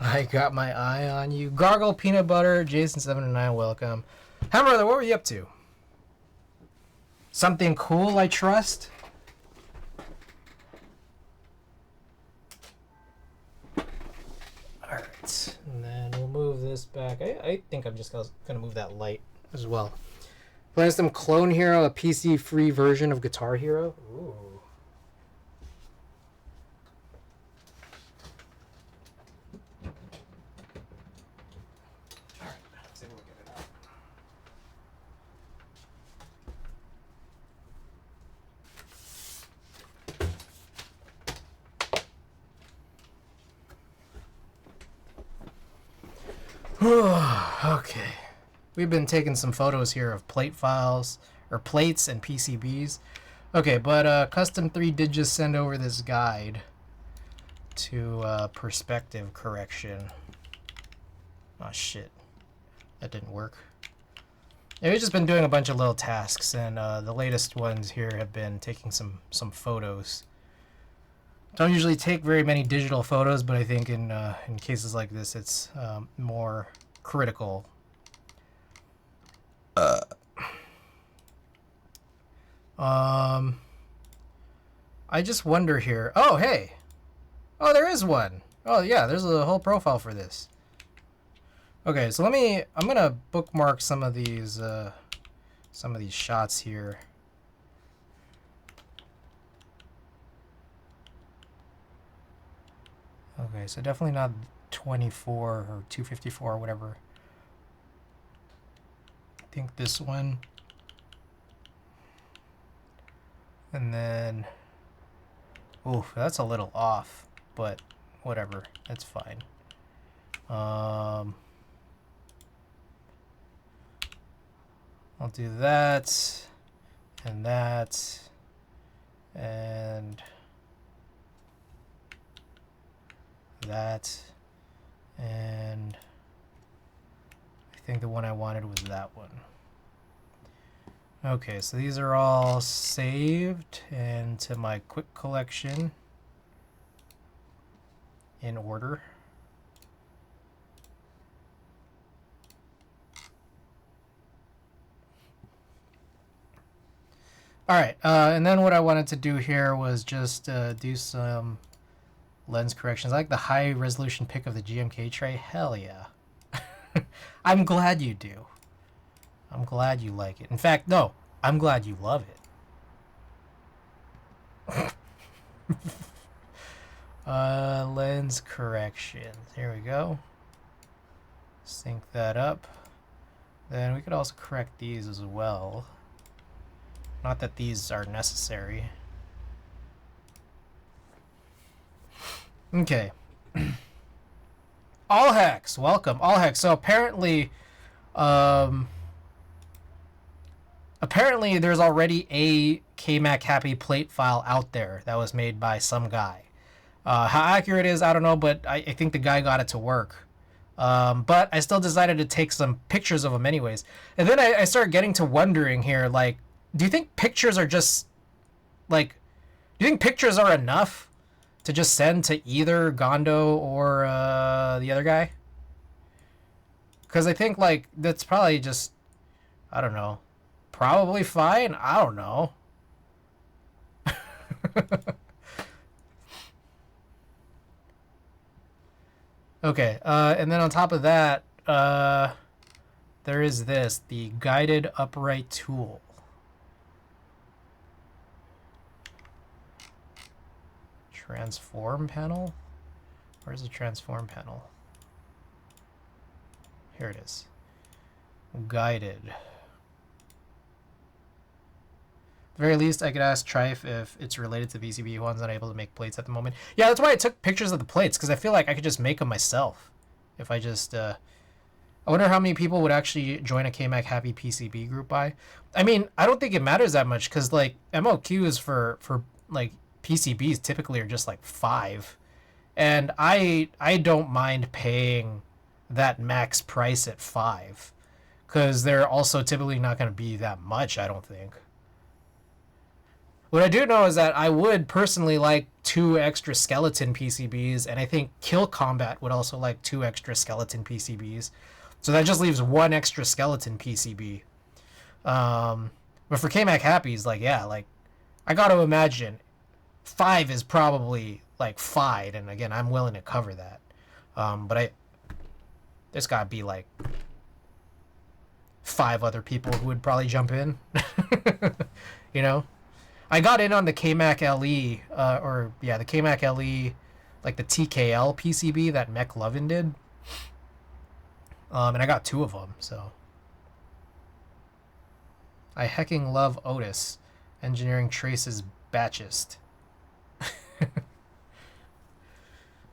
I got my eye on you. Gargle Peanut Butter, Jason709, welcome. Hi, brother, what were you up to? Something cool, I trust? Alright, and then we'll move this back. I think I'm just going to move that light as well. Playing some Clone Hero, a PC-free version of Guitar Hero. Ooh. Alright, let's take a look at it. Okay. We've been taking some photos here of plate files, or plates and PCBs. Okay, but Custom 3 did just send over this guide to perspective correction. Oh shit, that didn't work. Yeah, we've just been doing a bunch of little tasks, and the latest ones here have been taking some photos. Don't usually take very many digital photos, but I think in cases like this, it's more critical. I just wonder here. Oh, hey. Oh, there is one. Oh, yeah, there's a whole profile for this. Okay, so I'm gonna bookmark some of these shots here. Okay, so definitely not 24 or 254 or whatever. I think this one. And then, oof, that's a little off, but whatever, that's fine. I'll do that, and that, and that, and I think the one I wanted was that one. Okay, so these are all saved into my quick collection in order. All right, and then what I wanted to do here was just do some lens corrections. I like the high resolution pic of the GMK tray. Hell yeah. I'm glad you do. I'm glad you like it. In fact, no, I'm glad you love it. Lens correction. Here we go. Sync that up. Then we could also correct these as well. Not that these are necessary. Okay. All Hex, welcome. All Hex. So apparently there's already a KMac Happy plate file out there that was made by some guy. How accurate it is, I don't know, but I think the guy got it to work. But I still decided to take some pictures of them anyways. And then I started getting to wondering here, like, do you think pictures are just, like, do you think pictures are enough to just send to either Gondo or the other guy? Because I think, like, that's probably just, I don't know, probably fine. I don't know. Okay, and then on top of that, there is this, the guided upright tool. Transform panel? Where's the transform panel? Here it is. Guided. At the very least, I could ask Trife if it's related to VCB. One's not able to make plates at the moment. Yeah, that's why I took pictures of the plates, because I feel like I could just make them myself. If I just, I wonder how many people would actually join a KMac Happy PCB group by. I mean, I don't think it matters that much, because, like, MOQs for like, PCBs typically are just, like, 5. And I don't mind paying that max price at 5. Because they're also typically not going to be that much, I don't think. What I do know is that I would personally like 2 extra skeleton PCBs, and I think Kill Combat would also like 2 extra skeleton PCBs. So that just leaves 1 extra skeleton PCB. But for KMac Happy's, like, yeah, like, I gotta imagine 5 is probably like fine, and again, I'm willing to cover that. But there's gotta be like 5 other people who would probably jump in. You know? I got in on the KMac LE, the KMac LE, like the TKL PCB that Mech Lovin did. And I got 2 of them, so. I hecking love Otis. Engineering traces batchist.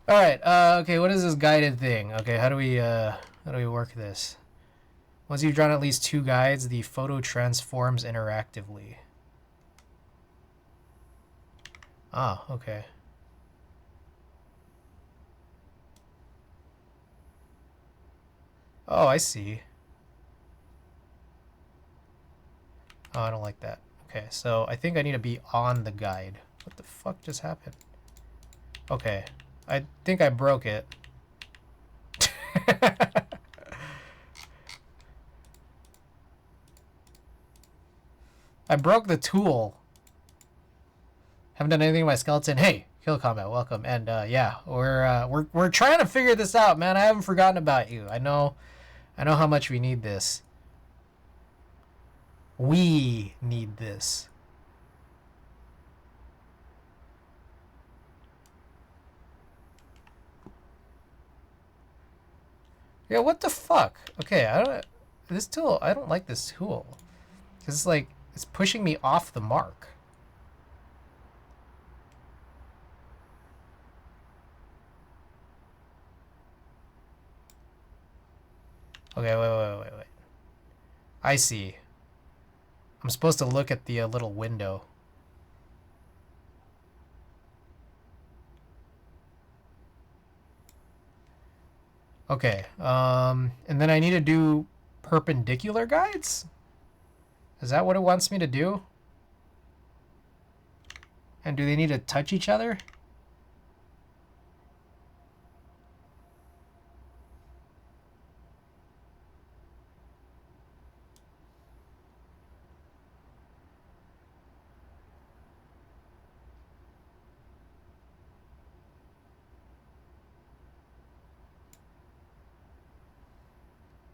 Alright, okay, what is this guided thing? Okay, how do we work this? Once you've drawn at least 2 guides, the photo transforms interactively. Ah, okay. Oh, I see. Oh, I don't like that. Okay, so I think I need to be on the guide. What the fuck just happened? Okay, I think I broke it. I broke the tool. Haven't done anything with my skeleton. Hey, Kill Combat, welcome. And yeah, we're trying to figure this out, man. I haven't forgotten about you. I know how much we need this. We need this. Yeah, what the fuck? Okay, I don't like this tool. Cause it's like it's pushing me off the mark. Okay, wait. I see. I'm supposed to look at the little window. Okay, and then I need to do perpendicular guides? Is that what it wants me to do? And do they need to touch each other?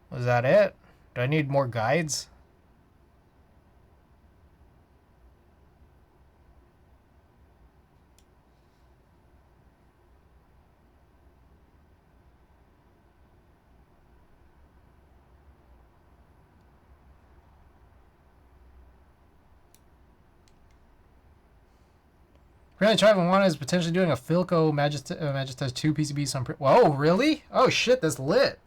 Was that it? Do I need more guides? Really, Trivan 1 is potentially doing a Philco Magistas 2 PCB. Whoa, really? Oh shit, that's lit.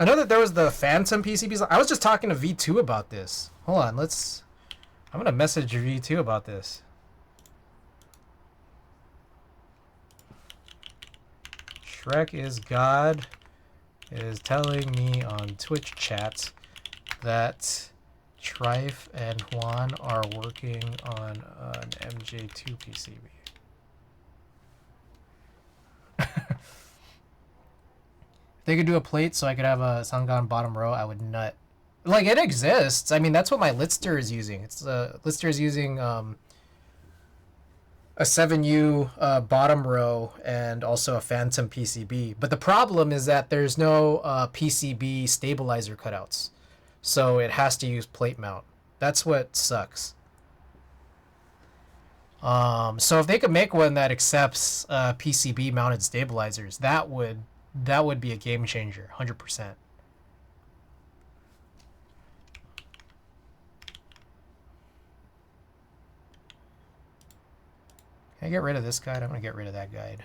I know that there was the Phantom PCBs. I was just talking to V2 about this. Hold on, I'm gonna message V2 about this. Shrek is God is telling me on Twitch chat that Trife and Juan are working on an MJ2 PCB. If they could do a plate so I could have a Sangan bottom row, I would nut. Like, it exists. I mean, that's what my Litster is using. It's Litster is using a 7U bottom row and also a Phantom PCB. But the problem is that there's no PCB stabilizer cutouts. So it has to use plate mount. That's what sucks. So if they could make one that accepts PCB mounted stabilizers, that would be a game changer, 100%. Can I get rid of this guide? I'm gonna get rid of that guide.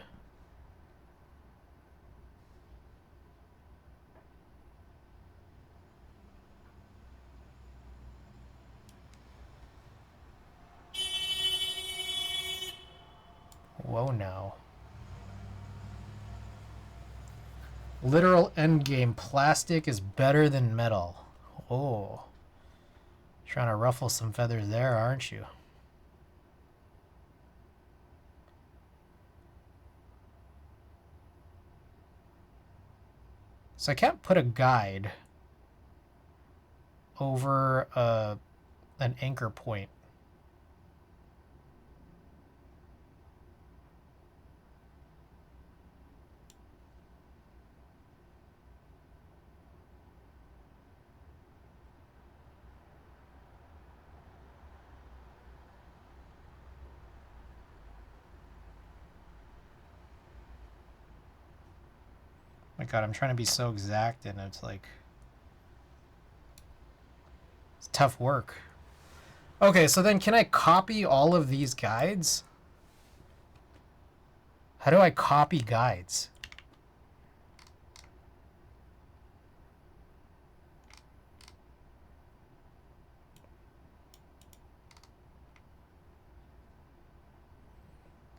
Whoa, now. Literal endgame. Plastic is better than metal. Oh. Trying to ruffle some feathers there, aren't you? So I can't put a guide over an anchor point. My God, I'm trying to be so exact, and it's like, it's tough work. Okay, so then can I copy all of these guides? How do I copy guides?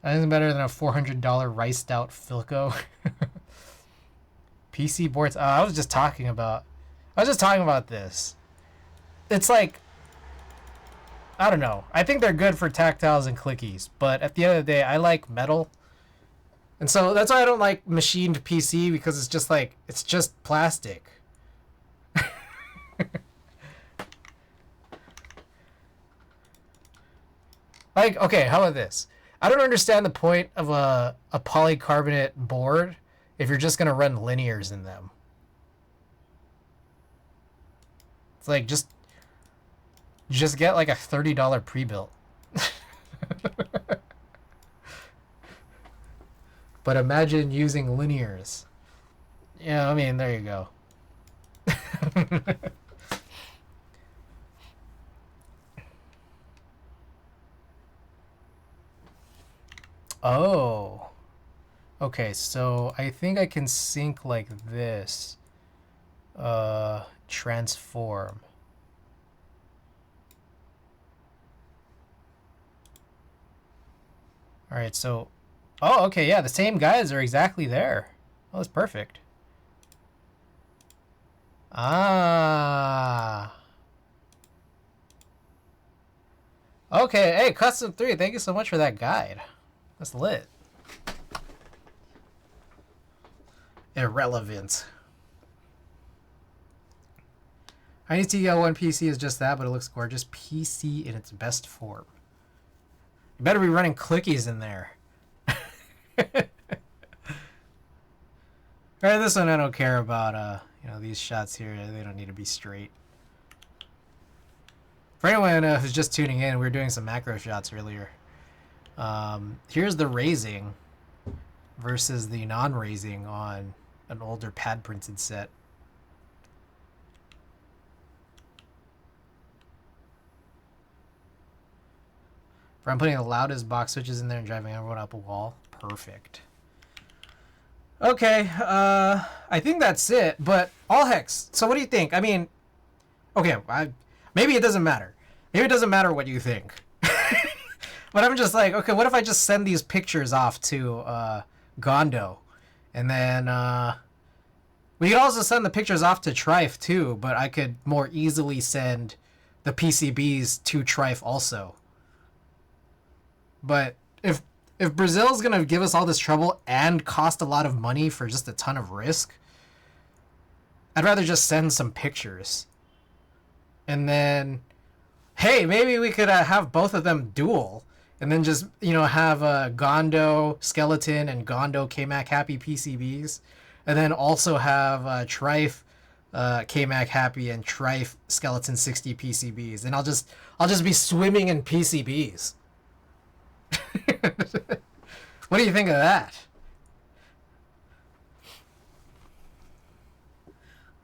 That isn't better than a $400 rice stout Philco. PC boards. I was just talking about this. It's like, I don't know. I think they're good for tactiles and clickies, but at the end of the day, I like metal. And so that's why I don't like machined PC, because it's just like, it's just plastic. Like, okay, how about this? I don't understand the point of a polycarbonate board if you're just going to run linears in them. It's like, just get like a $30 pre-built. But imagine using linears. Yeah, I mean, there you go. Oh. Okay, so I think I can sync like this. Transform. All right, so, oh, okay, yeah, the same guys are exactly there. Oh, that's perfect. Ah. Okay, hey, Custom 3, thank you so much for that guide. That's lit. Irrelevant. INTTL1 PC is just that, but it looks gorgeous. PC in its best form. You better be running clickies in there. Alright, this one I don't care about, these shots here. They don't need to be straight. For anyone who's just tuning in, we were doing some macro shots earlier. Here's the raising versus the non-raising on an older pad printed set. I'm putting the loudest box switches in there and driving everyone up a wall. Perfect. Okay, I think that's it, but all hex. So what do you think? I mean, okay, maybe it doesn't matter. Maybe it doesn't matter what you think. But I'm just like, okay, what if I just send these pictures off to Gondo? And then we could also send the pictures off to Trife too, but I could more easily send the PCBs to Trife also. But if Brazil's going to give us all this trouble and cost a lot of money for just a ton of risk, I'd rather just send some pictures. And then, hey, maybe we could have both of them dual. And then just, have Gondo Skeleton and Gondo KMAC Happy PCBs. And then also have Trife KMAC Happy and Trife Skeleton 60 PCBs. And I'll just be swimming in PCBs. What do you think of that?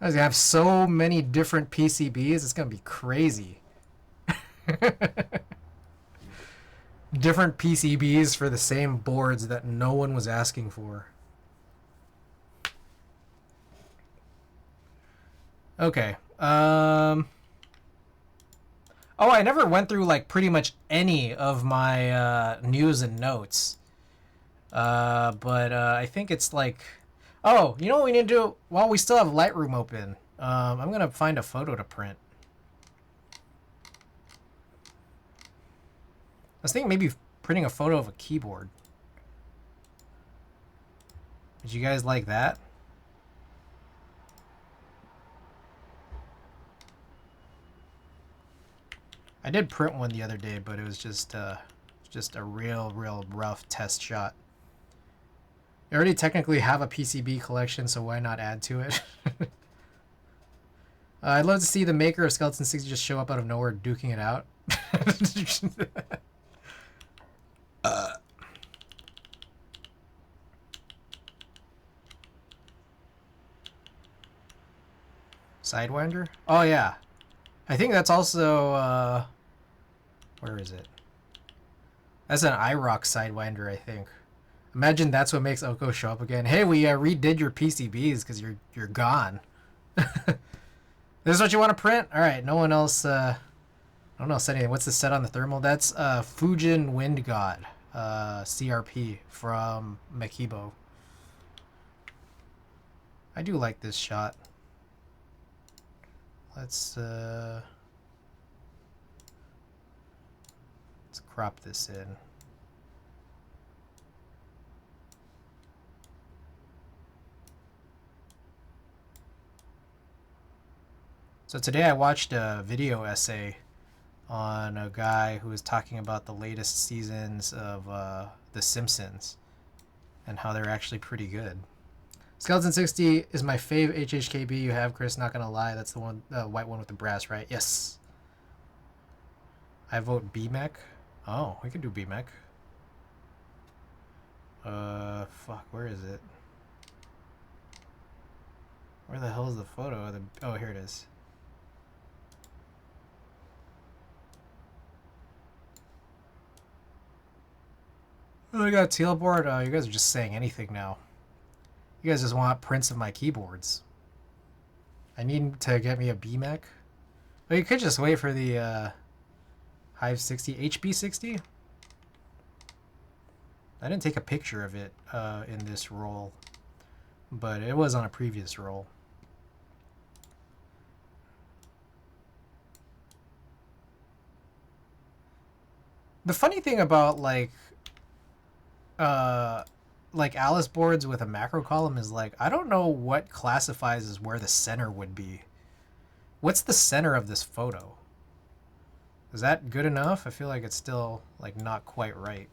I was gonna have so many different PCBs. It's gonna be crazy. Different PCBs for the same boards that no one was asking for. Okay. Oh, I never went through like pretty much any of my news and notes. But I think it's like, oh, you know what we need to do while we still have Lightroom open? I'm gonna find a photo to print. I was thinking maybe printing a photo of a keyboard. Did you guys like that? I did print one the other day, but it was just a real rough test shot. I already technically have a PCB collection, so why not add to it? I'd love to see the maker of Skeleton 60 just show up out of nowhere duking it out. Sidewinder? Oh, yeah. I think that's also, where is it? That's an IROC Sidewinder, I think. Imagine that's what makes Oko show up again. Hey, we redid your PCBs because you're gone. This is what you want to print? All right, no one else, I don't know, said anything. What's the set on the thermal? That's Fujin Wind God, CRP from Makibo. I do like this shot. Let's crop this in. So today I watched a video essay on a guy who was talking about the latest seasons of The Simpsons and how they're actually pretty good. Skeleton 60 is my fave HHKB you have, Chris. Not gonna lie, that's the one, the white one with the brass, right? Yes. I vote BMEC. Oh, we could do BMEC. Fuck, where is it? Where the hell is the photo of the? Oh, here it is. Oh, I got a teal board. Oh, you guys are just saying anything now. You guys just want prints of my keyboards. I need to get me a BMEC. Well, you could just wait for the Hive 60, HB 60. I didn't take a picture of it in this roll, but it was on a previous roll. The funny thing about like Alice boards with a macro column is like, I don't know what classifies as where the center would be. What's the center of this photo? Is that good enough? I feel like it's still like not quite right.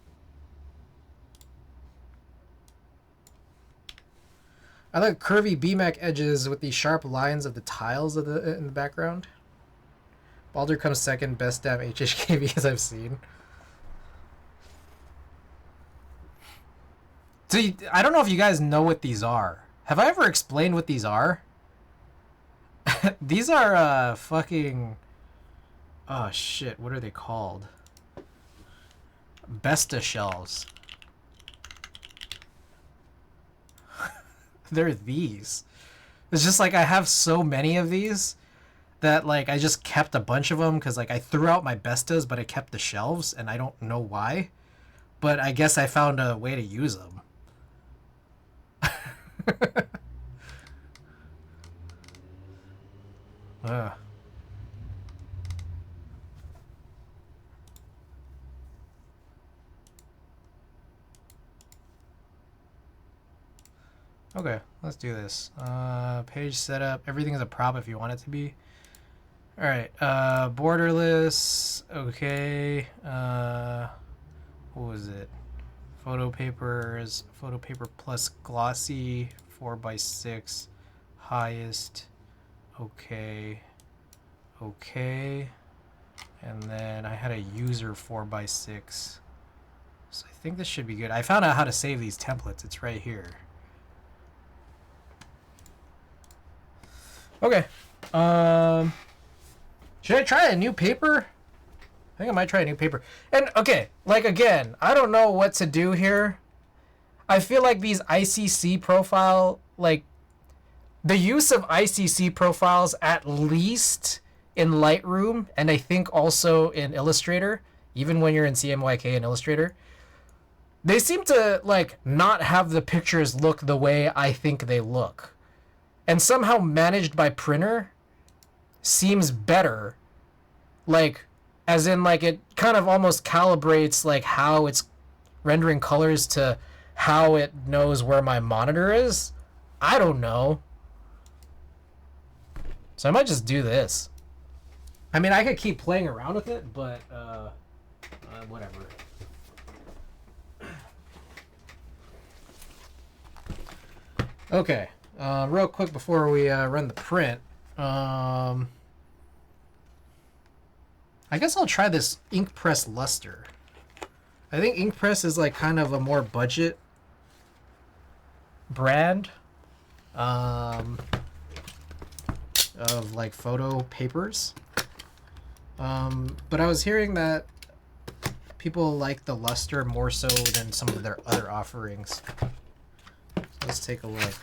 I like curvy BMAC edges with the sharp lines of the tiles of in the background. Baldur comes second, best damn HHKB as I've seen. So I don't know if you guys know what these are. Have I ever explained what these are? These are fucking... Oh shit, what are they called? Besta shelves. They're these. It's just like I have so many of these that like I just kept a bunch of them because like I threw out my Bestas but I kept the shelves and I don't know why. But I guess I found a way to use them. Okay, let's do this. Page setup. Everything is a prop if you want it to be. Alright, borderless. Okay. What was it? Photo papers. Photo paper plus glossy. 4x6. Highest. Okay. Okay. And then I had a user 4x6. So I think this should be good. I found out how to save these templates. It's right here. Okay. Should I try a new paper? I think I might try a new paper. And okay, like again, I don't know what to do here. I feel like these ICC profile, like the use of ICC profiles at least in Lightroom and I think also in Illustrator, even when you're in CMYK and Illustrator, they seem to like not have the pictures look the way I think they look. And somehow managed by printer seems better. Like, as in, like, it kind of almost calibrates, like, how it's rendering colors to how it knows where my monitor is. I don't know. So I might just do this. I mean, I could keep playing around with it, but whatever. Okay, real quick before we run the print, I guess I'll try this ink press luster. I think ink press is like kind of a more budget brand of like photo papers. But I was hearing that people like the luster more so than some of their other offerings. So let's take a look.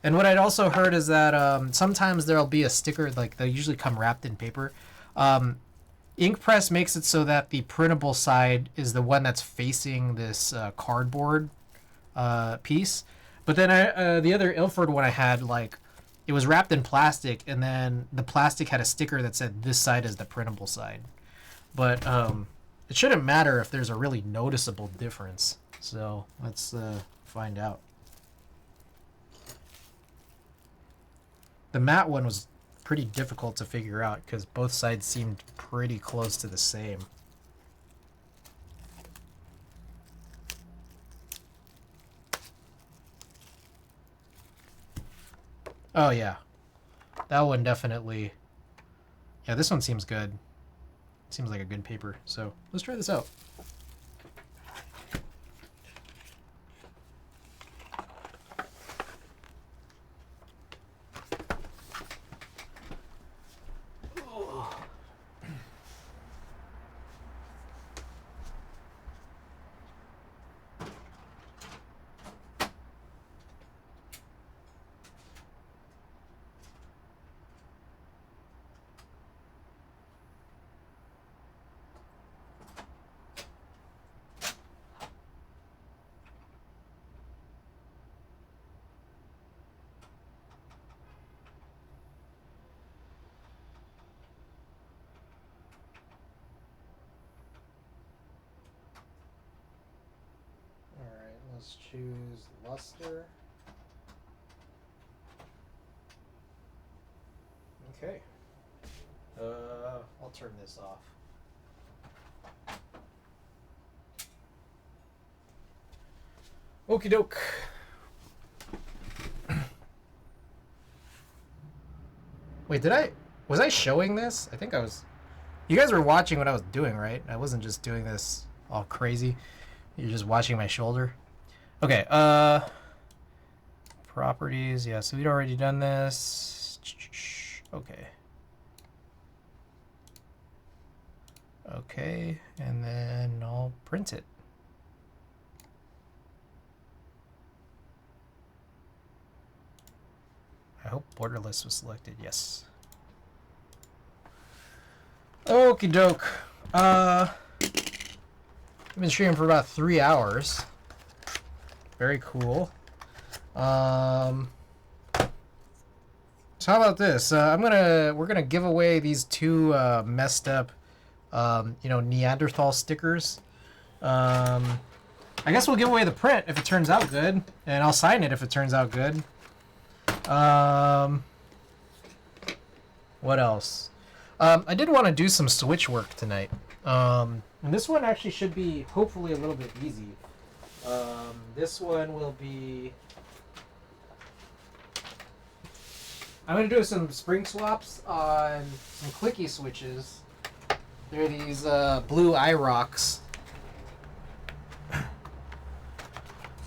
And what I'd also heard is that sometimes there'll be a sticker, like they'll usually come wrapped in paper. InkPress makes it so that the printable side is the one that's facing this cardboard piece. But then the other Ilford one I had, like, it was wrapped in plastic, and then the plastic had a sticker that said this side is the printable side. But it shouldn't matter if there's a really noticeable difference. So let's find out. The matte one was pretty difficult to figure out because both sides seemed pretty close to the same. Oh yeah, that one definitely. Yeah, this one seems good. Seems like a good paper. So let's try this out. Let's choose luster. Okay. I'll turn this off. Okie doke. Wait, was I showing this? I think I was. You guys were watching what I was doing, right? I wasn't just doing this all crazy. You're just watching my shoulder. Okay, properties, yeah, so we'd already done this. Okay. Okay, and then I'll print it. I hope borderless was selected, yes. Okie doke. I've been streaming for about 3 hours. Very cool. So how about this? We're gonna give away these two messed up, Neanderthal stickers. I guess we'll give away the print if it turns out good, and I'll sign it if it turns out good. What else? I did want to do some switch work tonight. And this one actually should be hopefully a little bit easy. This one will be. I'm going to do some spring swaps on some clicky switches. They're these blue iRocks.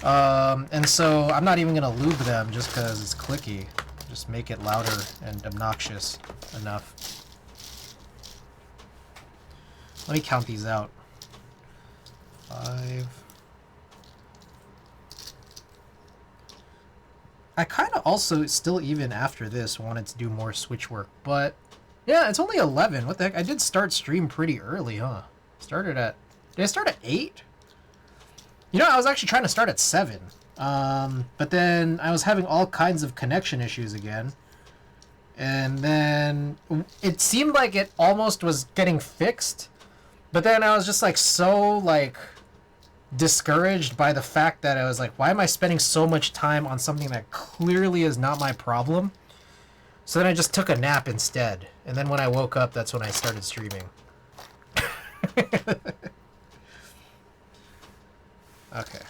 And so I'm not even going to lube them just because it's clicky. Just make it louder and obnoxious enough. Let me count these out. 5. I kind of also, still even after this, wanted to do more switch work, but yeah, it's only 11. What the heck? I did start stream pretty early, huh? Did I start at 8? You know, I was actually trying to start at 7. But then I was having all kinds of connection issues again. And then it seemed like it almost was getting fixed. But then I was just like discouraged by the fact that I was like, why am I spending so much time on something that clearly is not my problem? So then I just took a nap instead. And then when I woke up, that's when I started streaming. Okay.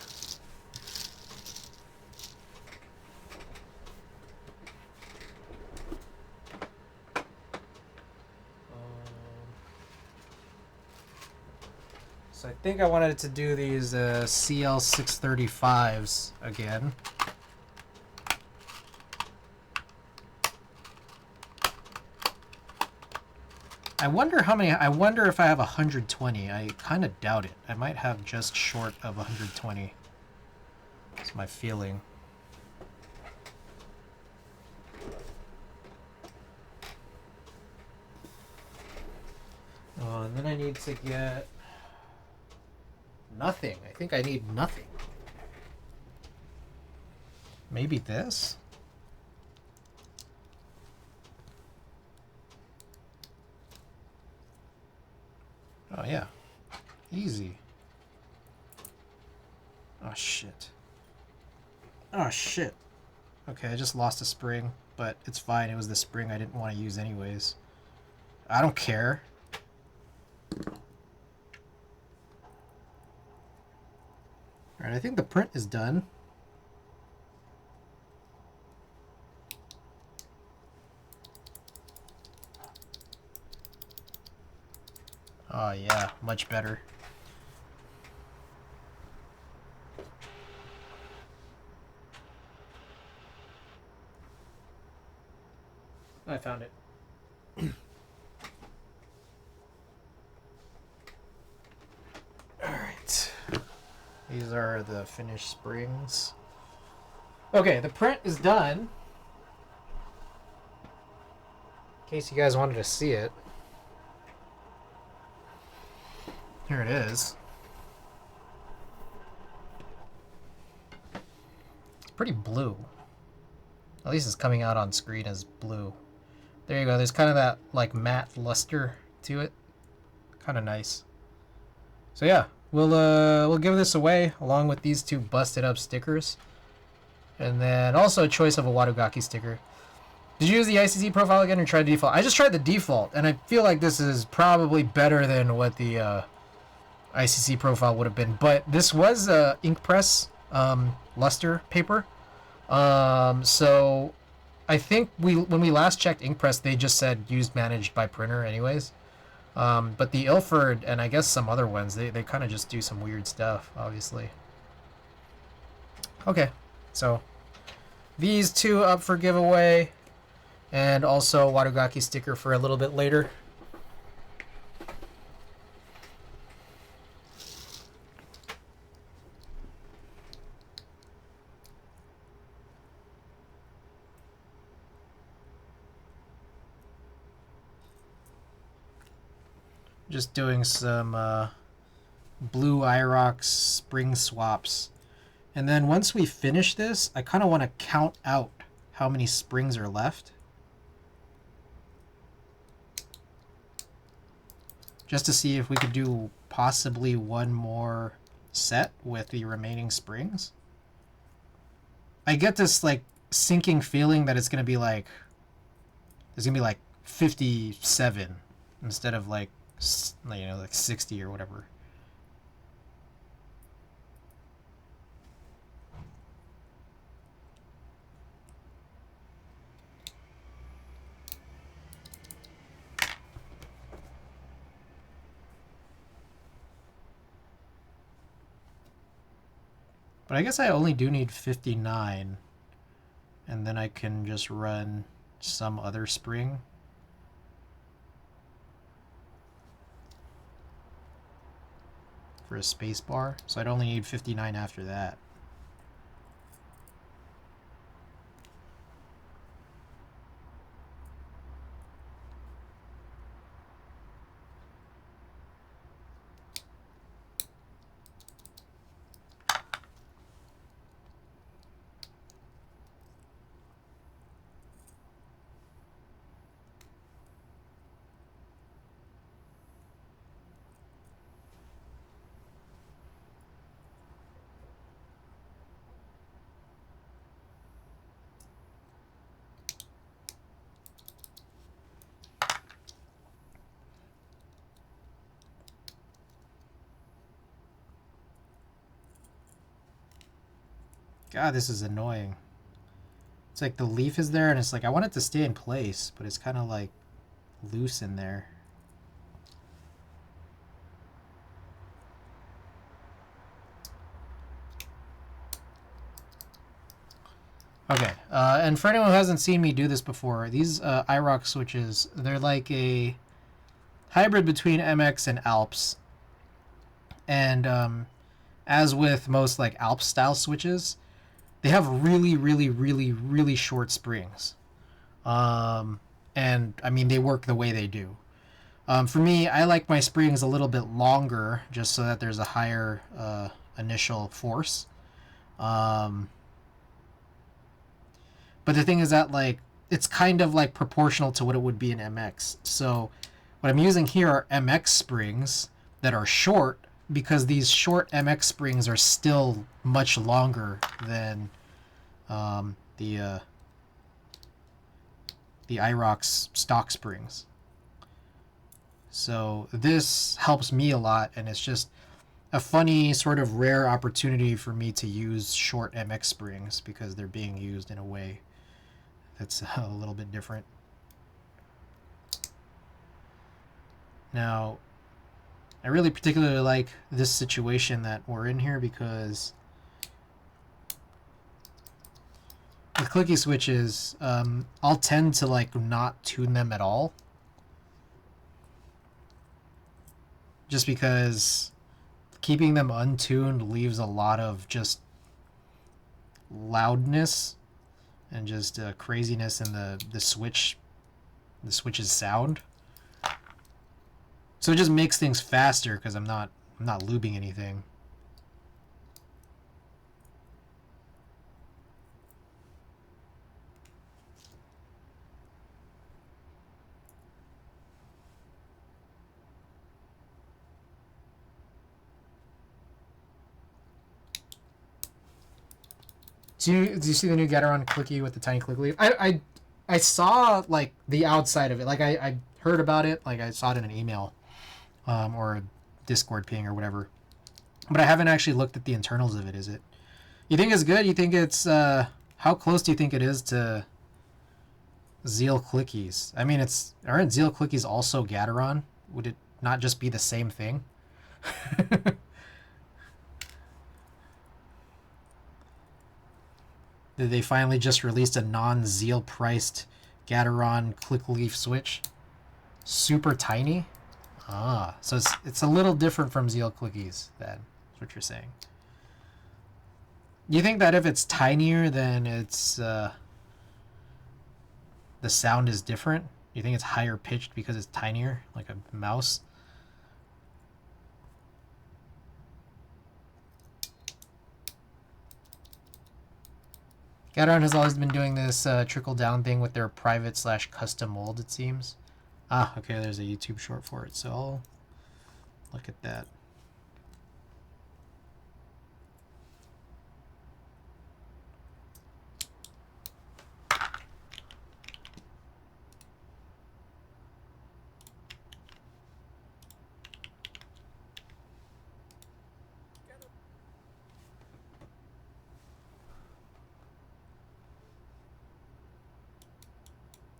So I think I wanted to do these CL635s again. I wonder how many. I wonder if I have 120. I kind of doubt it. I might have just short of 120. That's my feeling. Oh, and then I need to get nothing. I think I need nothing. Maybe this? Oh, yeah. Easy. Oh, shit. Oh, shit. Okay, I just lost a spring, but it's fine. It was the spring I didn't want to use anyways. I don't care. Alright, I think the print is done. Oh, yeah. Much better. I found it. Alright. These are the finished springs. Okay, the print is done. In case you guys wanted to see it. Here it is. It's pretty blue. At least it's coming out on screen as blue. There you go. There's kind of that like matte luster to it. Kind of nice. So yeah, we'll give this away along with these two busted up stickers. And then also a choice of a Wadogaki sticker. Did you use the ICC profile again or try the default? I just tried the default, and I feel like this is probably better than what the ICC profile would have been. But this was ink press luster paper. So I think when we last checked Inkpress, they just said used managed by printer anyways. But the Ilford and I guess some other ones, they kind of just do some weird stuff, obviously. Okay, so these two up for giveaway, and also Wadogaki sticker for a little bit later. Just doing some blue Irox spring swaps. And then once we finish this, I kind of want to count out how many springs are left. Just to see if we could do possibly one more set with the remaining springs. I get this like sinking feeling that it's going to be like, there's going to be like 57 instead of like, you know, like 60 or whatever. But I guess I only do need 59, and then I can just run some other spring. For a space bar, so I'd only need 59 after that. God, this is annoying. It's like the leaf is there and it's like I want it to stay in place, but it's kind of like loose in there. Okay, and for anyone who hasn't seen me do this before, these IROC switches, they're like a hybrid between MX and Alps. And as with most like Alps style switches, they have really, really, really, really short springs. And I mean, they work the way they do. For me, I like my springs a little bit longer just so that there's a higher initial force. But the thing is that like it's kind of like proportional to what it would be in MX. So what I'm using here are MX springs that are short because these short MX springs are still much longer than the IROC's stock springs. So this helps me a lot, and it's just a funny sort of rare opportunity for me to use short MX springs because they're being used in a way that's a little bit different. Now, I really particularly like this situation that we're in here because with clicky switches, I'll tend to like not tune them at all. Just because keeping them untuned leaves a lot of just loudness and just craziness in the switch's sound. So it just makes things faster because I'm not lubing anything. Do you see the new Gateron clicky with the tiny click leaf? I saw like the outside of it. Like I heard about it. Like I saw it in an email, or a Discord ping or whatever. But I haven't actually looked at the internals of it. Is it? You think it's good? You think it's how close do you think it is to Zeal clickies? I mean, aren't Zeal clickies also Gateron? Would it not just be the same thing? Did they finally just release a non-Zeal priced Gateron click leaf switch? Super tiny? Ah, so it's a little different from Zeal clickies then, is what you're saying. You think that if it's tinier then it's the sound is different? You think it's higher pitched because it's tinier, like a mouse? Gateron has always been doing this trickle-down thing with their private/custom mold, it seems. Ah, okay, there's a YouTube short for it, so I'll look at that.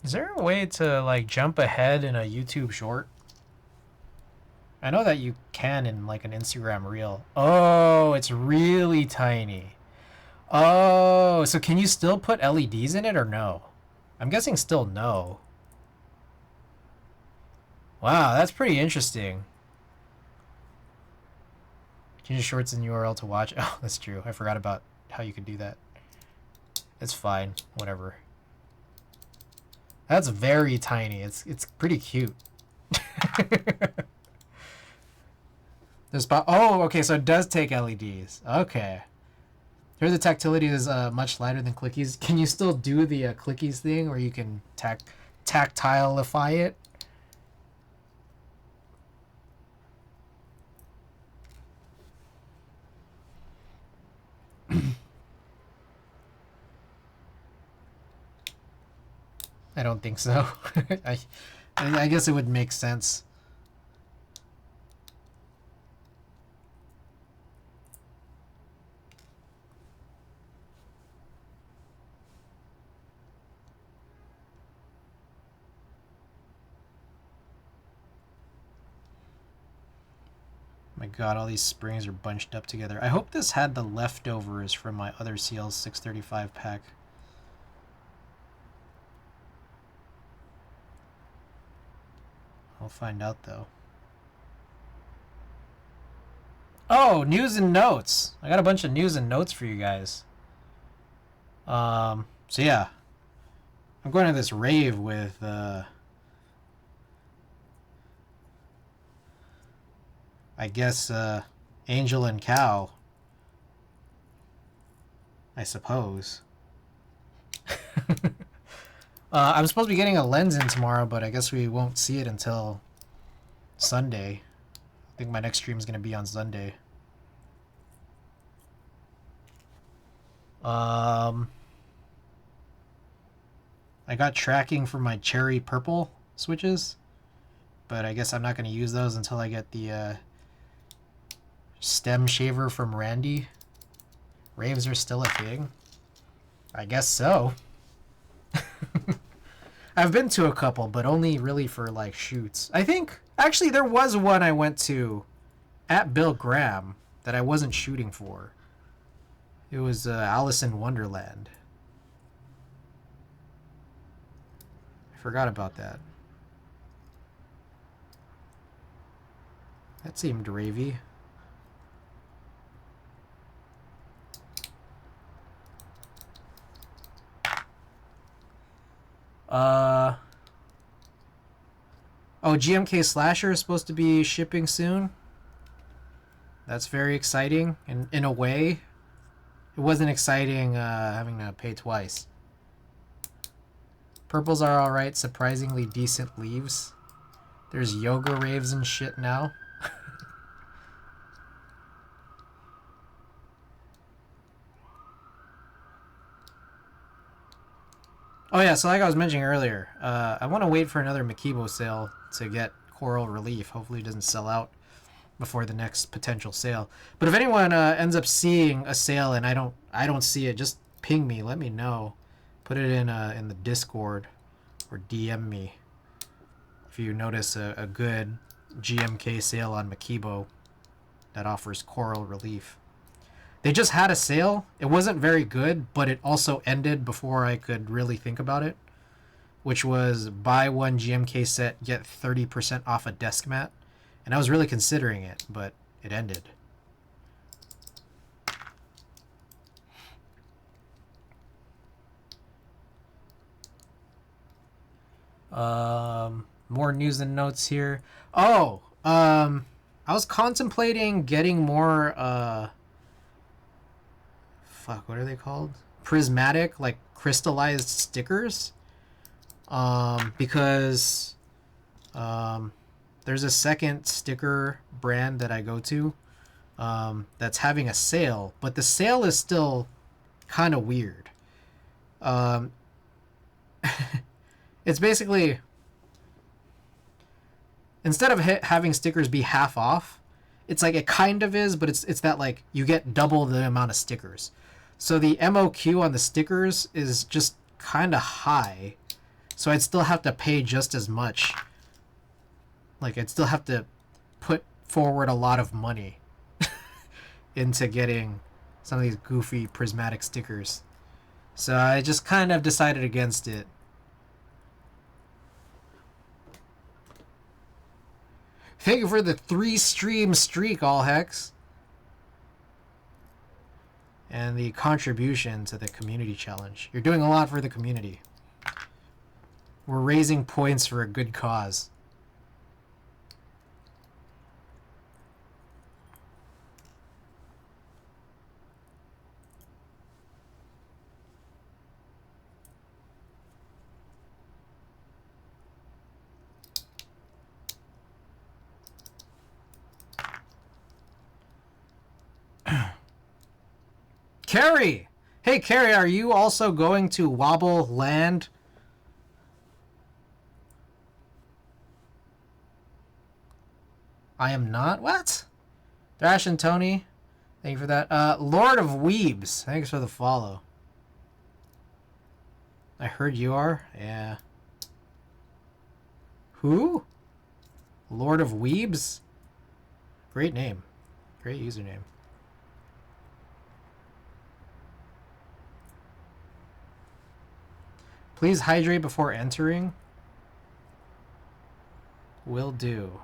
Is there a way to like jump ahead in a YouTube short? I know that you can in like an Instagram reel. Oh, it's really tiny. Oh, so can you still put LEDs in it or no? I'm guessing still no. Wow, that's pretty interesting. Change shorts in URL to watch. Oh, that's true. I forgot about how you could do that. It's fine. Whatever. That's very tiny. It's pretty cute. Oh, okay, so it does take LEDs. Okay. Here the tactility is much lighter than clickies. Can you still do the clickies thing where you can tactilify it? I don't think so. I guess it would make sense. My god, all these springs are bunched up together. I hope this had the leftovers from my other CL's 635 pack. I'll find out though. Oh, news and notes. I got a bunch of news and notes for you guys. So yeah. I'm going to this rave with I guess Angel and Cow. I suppose. I'm supposed to be getting a lens in tomorrow, but I guess we won't see it until Sunday. I think my next stream is going to be on Sunday. I got tracking for my cherry purple switches, but I guess I'm not going to use those until I get the stem shaver from Randy. Raves are still a thing? I guess so. I've been to a couple, but only really for like shoots. I think actually there was one I went to at Bill Graham that I wasn't shooting for. It was Alice in Wonderland. I forgot about that. That seemed ravey. Oh, GMK Slasher is supposed to be shipping soon. That's very exciting in a way. It wasn't exciting having to pay twice. Purples are alright, surprisingly decent leaves. There's yoga raves and shit now. Oh yeah, so like I was mentioning earlier, I want to wait for another Makibo sale to get Coral Relief. Hopefully it doesn't sell out before the next potential sale. But if anyone ends up seeing a sale and I don't see it, just ping me, let me know. Put it in the Discord or DM me if you notice a good GMK sale on Makibo that offers Coral Relief. They just had a sale. It wasn't very good, but it also ended before I could really think about it, which was buy one GMK set, get 30% off a desk mat. And I was really considering it, but it ended. More news and notes here. Oh, I was contemplating getting more fuck, what are they called? Prismatic, like crystallized stickers. Because there's a second sticker brand that I go to that's having a sale, but the sale is still kind of weird. It's basically, instead of having stickers be half off, it's like it kind of is, but it's that like you get double the amount of stickers. So the MOQ on the stickers is just kind of high. So I'd still have to pay just as much. Like I'd still have to put forward a lot of money into getting some of these goofy prismatic stickers. So I just kind of decided against it. Thank you for the 3-stream streak, All Hex. And the contribution to the community challenge. You're doing a lot for the community. We're raising points for a good cause. Carrie! Hey, Carrie, are you also going to Wobble Land? I am not? What? Thrash and Tony, thank you for that. Lord of Weebs, thanks for the follow. I heard you are? Yeah. Who? Lord of Weebs? Great name. Great username. Please hydrate before entering. Will do.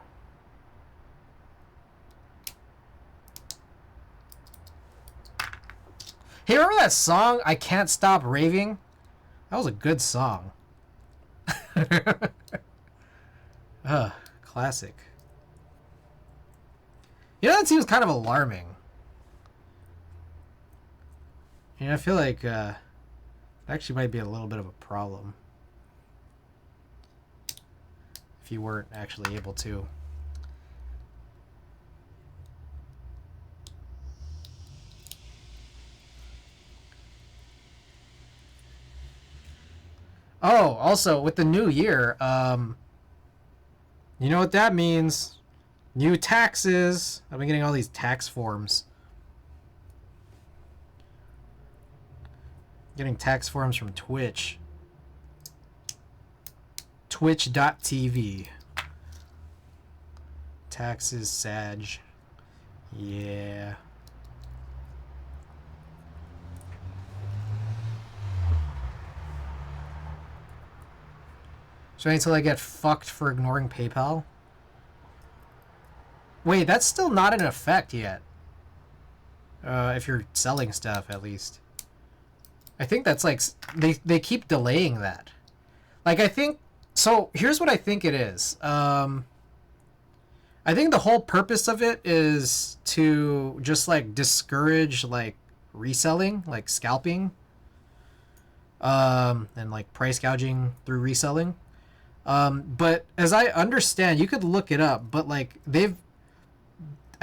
Hey, remember that song, I Can't Stop Raving? That was a good song. Classic. You know, that seems kind of alarming. You know, I feel like it actually might be a little bit of a problem if you weren't actually able to. Oh, also with the new year, you know what that means? New taxes. I've been getting all these tax forms. Getting tax forms from Twitch. Twitch.tv. Taxes, Sag. Yeah. So until I get fucked for ignoring PayPal? Wait, that's still not in effect yet. If you're selling stuff, at least. I think that's like... They keep delaying that. Like, I think... So, here's what I think it is. I think the whole purpose of it is to just, like, discourage, like, reselling, like, scalping. And, like, price gouging through reselling. But as I understand, you could look it up, but, like,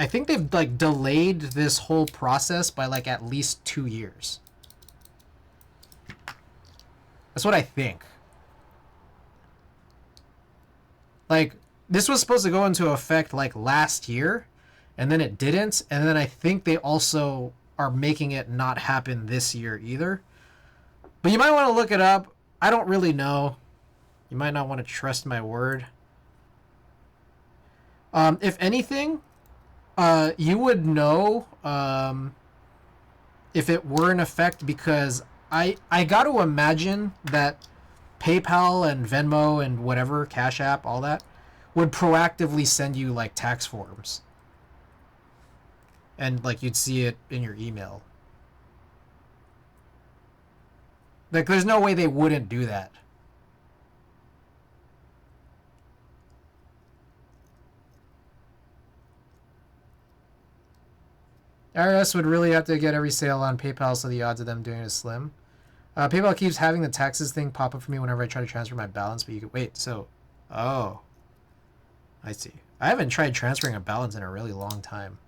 I think they've, like, delayed this whole process by, like, at least 2 years. That's what I think. Like, this was supposed to go into effect, like, last year, and then it didn't, and then I think they also are making it not happen this year either. But you might want to look it up. I don't really know. You might not want to trust my word. If anything, you would know if it were in effect, because I got to imagine that PayPal and Venmo and whatever, Cash App, all that, would proactively send you, like, tax forms. And, like, you'd see it in your email. Like, there's no way they wouldn't do that. IRS would really have to get every sale on PayPal, so the odds of them doing it is slim. PayPal keeps having the taxes thing pop up for me whenever I try to transfer my balance, but you can wait. So, oh, I see. I haven't tried transferring a balance in a really long time.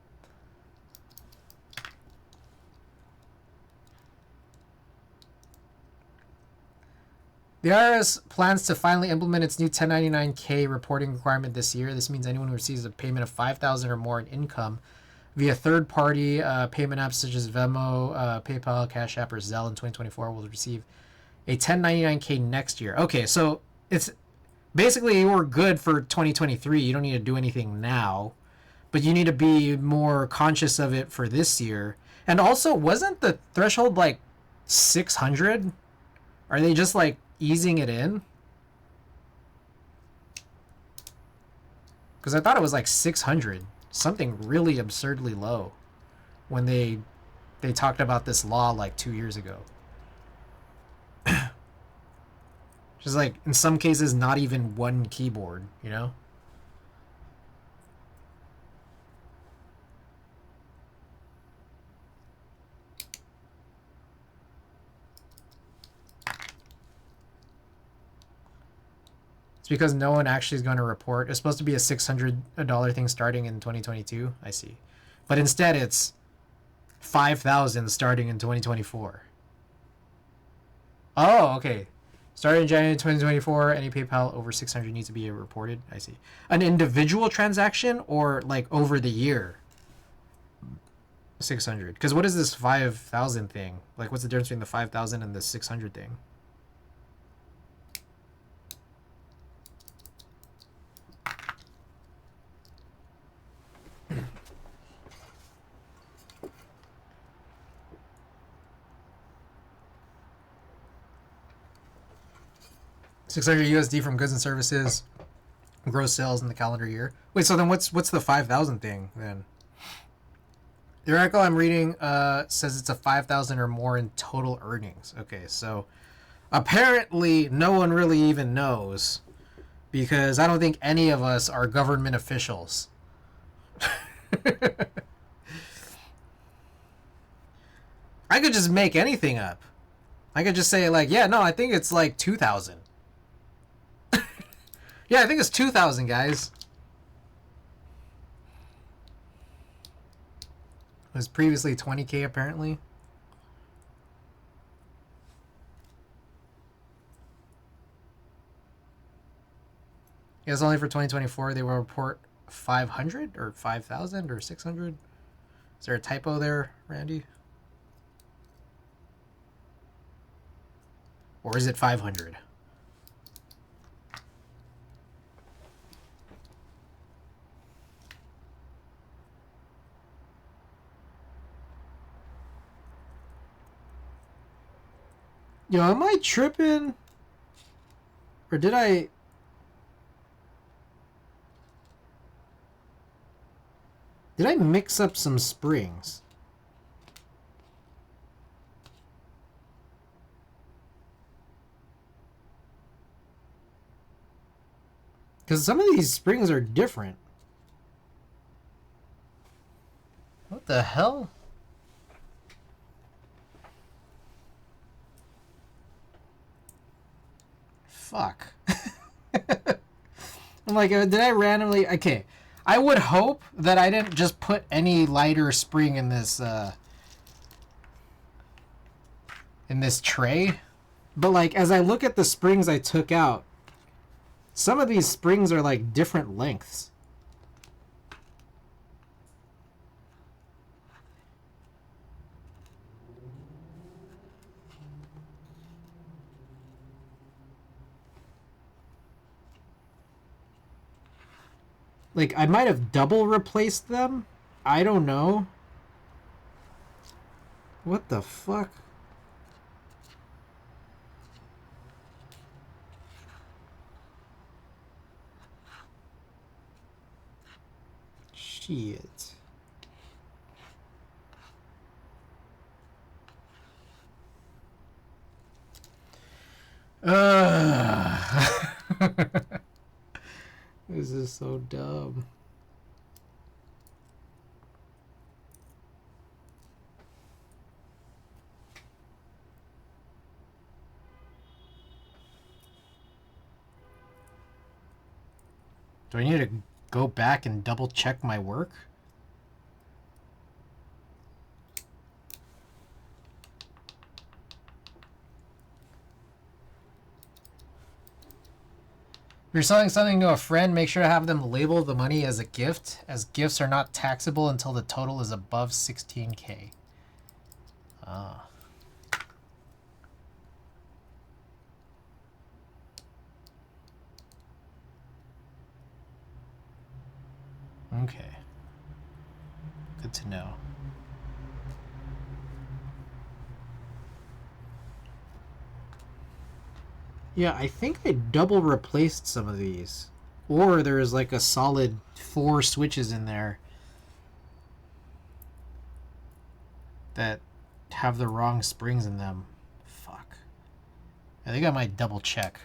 The IRS plans to finally implement its new 1099-K reporting requirement this year. This means anyone who receives a payment of $5,000 or more in income via third-party payment apps such as Venmo, PayPal, Cash App, or Zelle in 2024 will receive a 1099-K next year. Okay, so it's basically we're good for 2023. You don't need to do anything now, but you need to be more conscious of it for this year. And also, wasn't the threshold like 600? Are they just like easing it in? Because I thought it was like 600. Something really absurdly low when they talked about this law like 2 years ago. Just like in some cases not even one keyboard, you know? It's because no one actually is going to report. It's supposed to be a $600 thing starting in 2022. I see. But instead it's 5,000 starting in 2024. Oh, okay. Starting in January 2024, any PayPal over 600 needs to be reported. I see. An individual transaction or like over the year? 600. Because what is this 5,000 thing? Like, what's the difference between the 5,000 and the 600 thing? 600 USD from goods and services, gross sales in the calendar year. Wait, so then what's the 5,000 thing then? The article I'm reading says it's a 5,000 or more in total earnings. Okay, so apparently no one really even knows, because I don't think any of us are government officials. I could just make anything up. I could just say like, yeah, no, I think it's like 2,000. Yeah, I think it's 2,000, guys. It was previously 20K apparently. Yeah, it's only for 2024. They will report 500 or 5,000 or 600. Is there a typo there, Randy? Or is it 500? Yo, am I tripping? Or did I... Did I mix up some springs? Because some of these springs are different. What the hell? Fuck. I'm like, did I randomly... Okay. I would hope that I didn't just put any lighter spring in this tray. But like, as I look at the springs I took out, some of these springs are like different lengths. Like, I might have double replaced them. I don't know. What the fuck? Shit. This is so dumb. Do I need to go back and double check my work? If you're selling something to a friend, make sure to have them label the money as a gift, as gifts are not taxable until the total is above 16K. Ah. Okay. Good to know. Yeah, I think I double replaced some of these. Or there's like a solid 4 switches in there that have the wrong springs in them. Fuck. I think I might double check.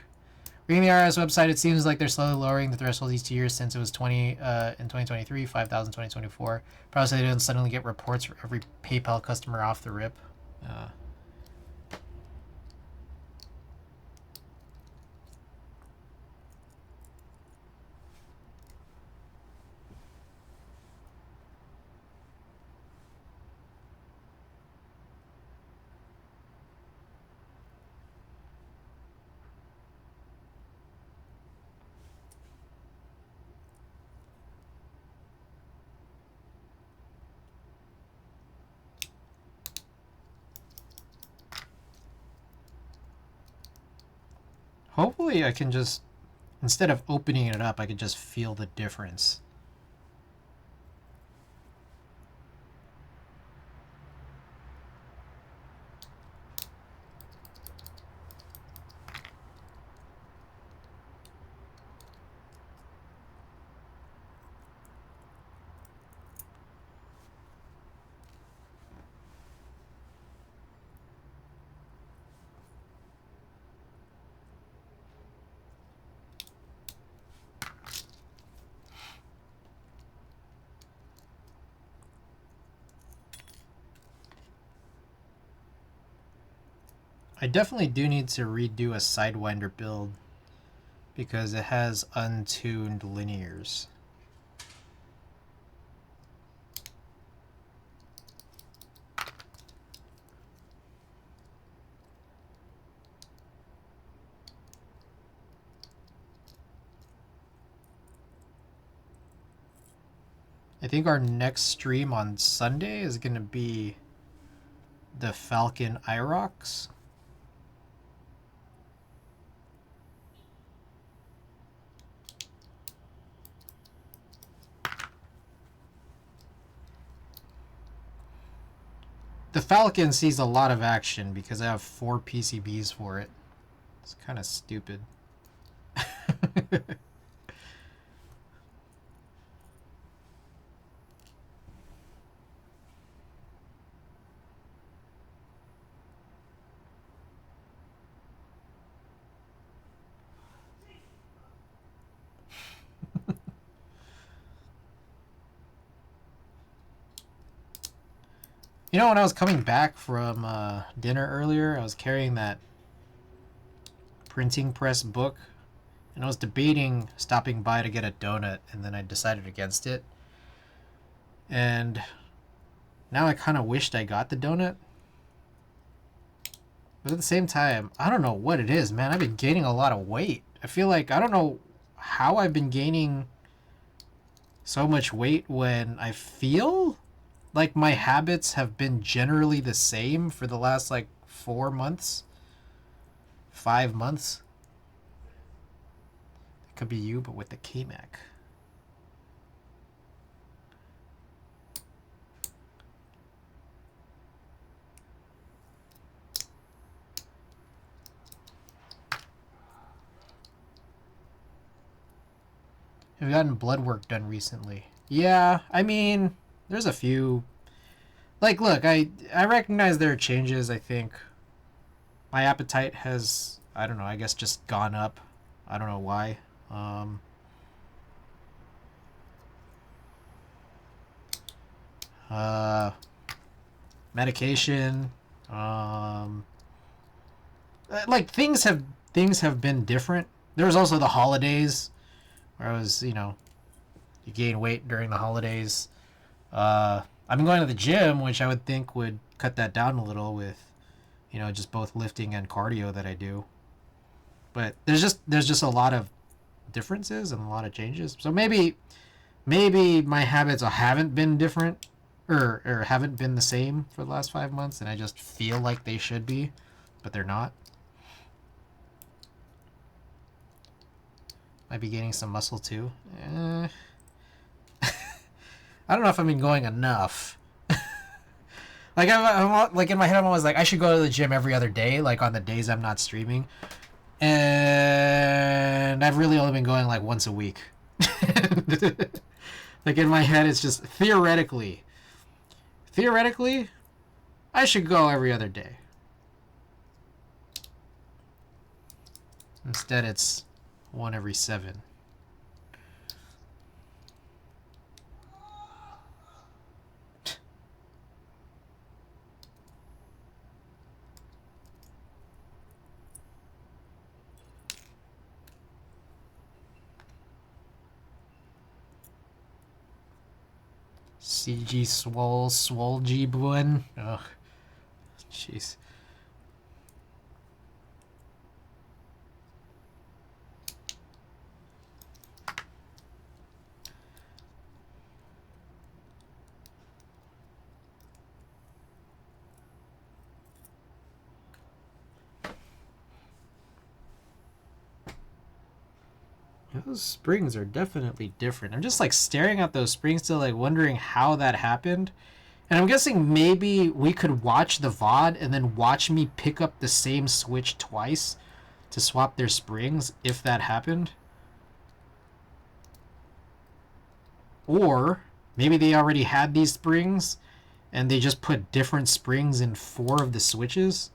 Reading the IRS website, it seems like they're slowly lowering the threshold each year since it was 20 in 2023, 5,000 2024. Probably so they don't suddenly get reports for every PayPal customer off the rip. Hopefully I can just, instead of opening it up, I can just feel the difference. I definitely do need to redo a Sidewinder build because it has untuned linears. I think our next stream on Sunday is going to be the Falcon IROX. The Falcon sees a lot of action because I have 4 PCBs for it. It's kind of stupid. You know, when I was coming back from dinner earlier, I was carrying that printing press book, and I was debating stopping by to get a donut, and then I decided against it. And now I kind of wished I got the donut. But at the same time, I don't know what it is, man. I've been gaining a lot of weight. I feel like, I don't know how I've been gaining so much weight when I feel like my habits have been generally the same for the last like 4 months, 5 months. It could be you, but with the K-Mac. Have you gotten blood work done recently? Yeah, I mean, there's a few. Like, look, I recognize there are changes. I think my appetite has, I don't know, I guess just gone up. I don't know why. Medication. Like things have been different. There was also the holidays where I was, you gain weight during the holidays. I've been going to the gym, which I would think would cut that down a little with, just both lifting and cardio that I do. But there's just a lot of differences and a lot of changes. So maybe my habits haven't been different or haven't been the same for the last 5 months, and I just feel like they should be, but they're not. Might be gaining some muscle too. I don't know if I've been going enough. Like I'm like in my head, I'm always like I should go to the gym every other day, like on the days I'm not streaming, and I've really only been going like once a week. Like in my head, it's just theoretically, I should go every other day. Instead, it's 1 every 7. CG swole G bun. Ugh. Jeez. Those springs are definitely different. I'm just like staring at those springs still, like wondering how that happened. And I'm guessing maybe we could watch the VOD and then watch me pick up the same switch twice to swap their springs if that happened. Or maybe they already had these springs and they just put different springs in 4 of the switches.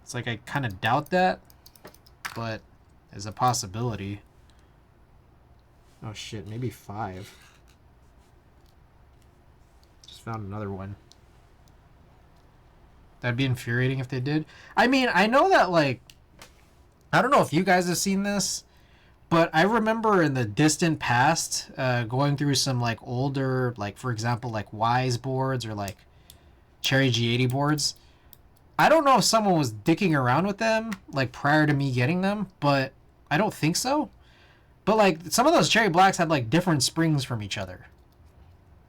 It's like I kind of doubt that, but there's a possibility. Oh shit, maybe 5. Just found another one. That'd be infuriating if they did. I mean, I know that, like, I don't know if you guys have seen this, but I remember in the distant past going through some, like, older, like, for example, like, Wise boards or, like, Cherry G80 boards. I don't know if someone was dicking around with them, like, prior to me getting them, but I don't think so. But, like, some of those Cherry Blacks had, like, different springs from each other.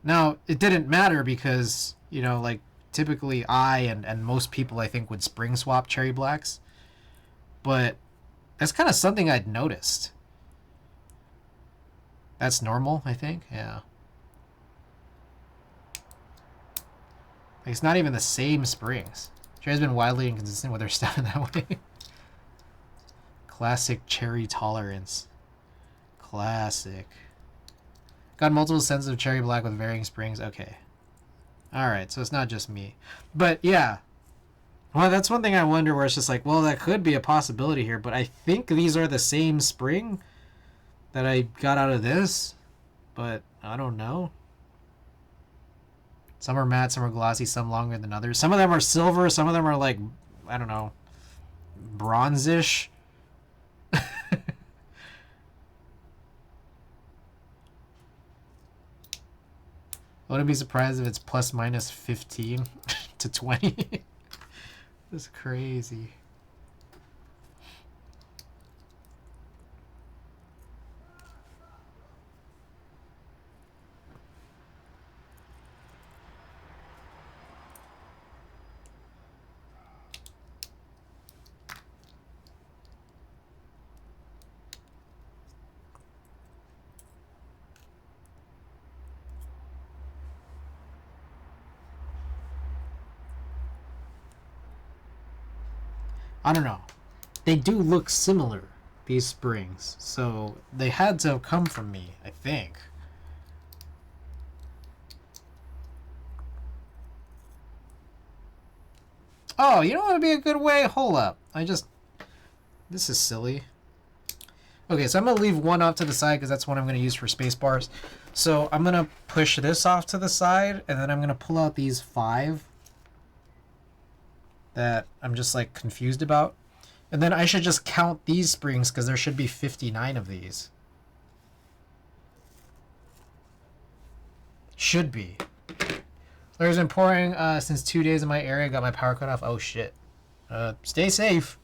Now, it didn't matter because, you know, like, typically and most people, I think, would spring swap Cherry Blacks. But that's kind of something I'd noticed. That's normal, I think. Yeah. Like, it's not even the same springs. Cherry's been wildly inconsistent with her stuff in that way. Classic cherry tolerance. Classic. Got multiple sets of Cherry Black with varying springs. Okay. Alright, so it's not just me. But, yeah. Well, that's one thing I wonder where it's just like, well, that could be a possibility here, but I think these are the same spring that I got out of this, but I don't know. Some are matte, some are glossy, some longer than others. Some of them are silver, some of them are like, I don't know, bronzish. I wouldn't be surprised if it's plus minus 15 to 20. That's crazy. I don't know. They do look similar, these springs. So they had to have come from me, I think. Oh, you know what would be a good way? Hold up. This is silly. Okay, so I'm going to leave one off to the side because that's what I'm going to use for space bars. So I'm going to push this off to the side, and then I'm going to pull out these 5 that I'm just, like, confused about. And then I should just count these springs because there should be 59 of these. Should be. There's been pouring since 2 days in my area. Got my power cut off. Oh, shit. Stay safe.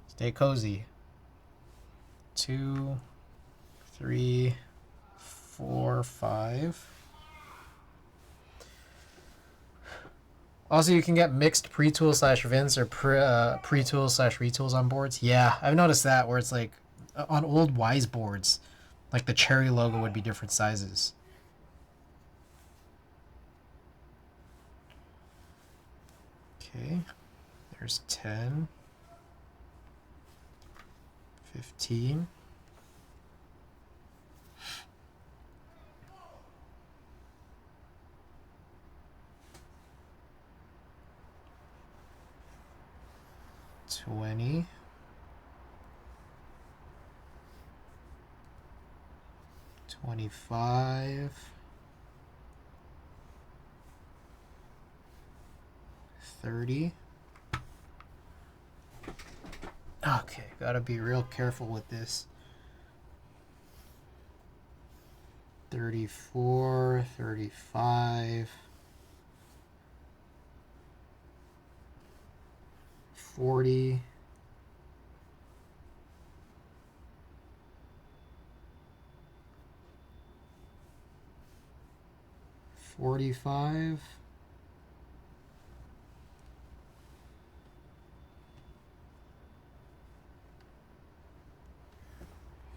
Stay cozy. 2, 3, 4, 5. Also, you can get mixed pre-tool / Vince or pre-tool / retools on boards. Yeah, I've noticed that where it's like on old Wise boards, like the Cherry logo would be different sizes. Okay, there's 10, 15. $20. 25. 30. Okay, gotta be real careful with this. 34, 35, 40, 45,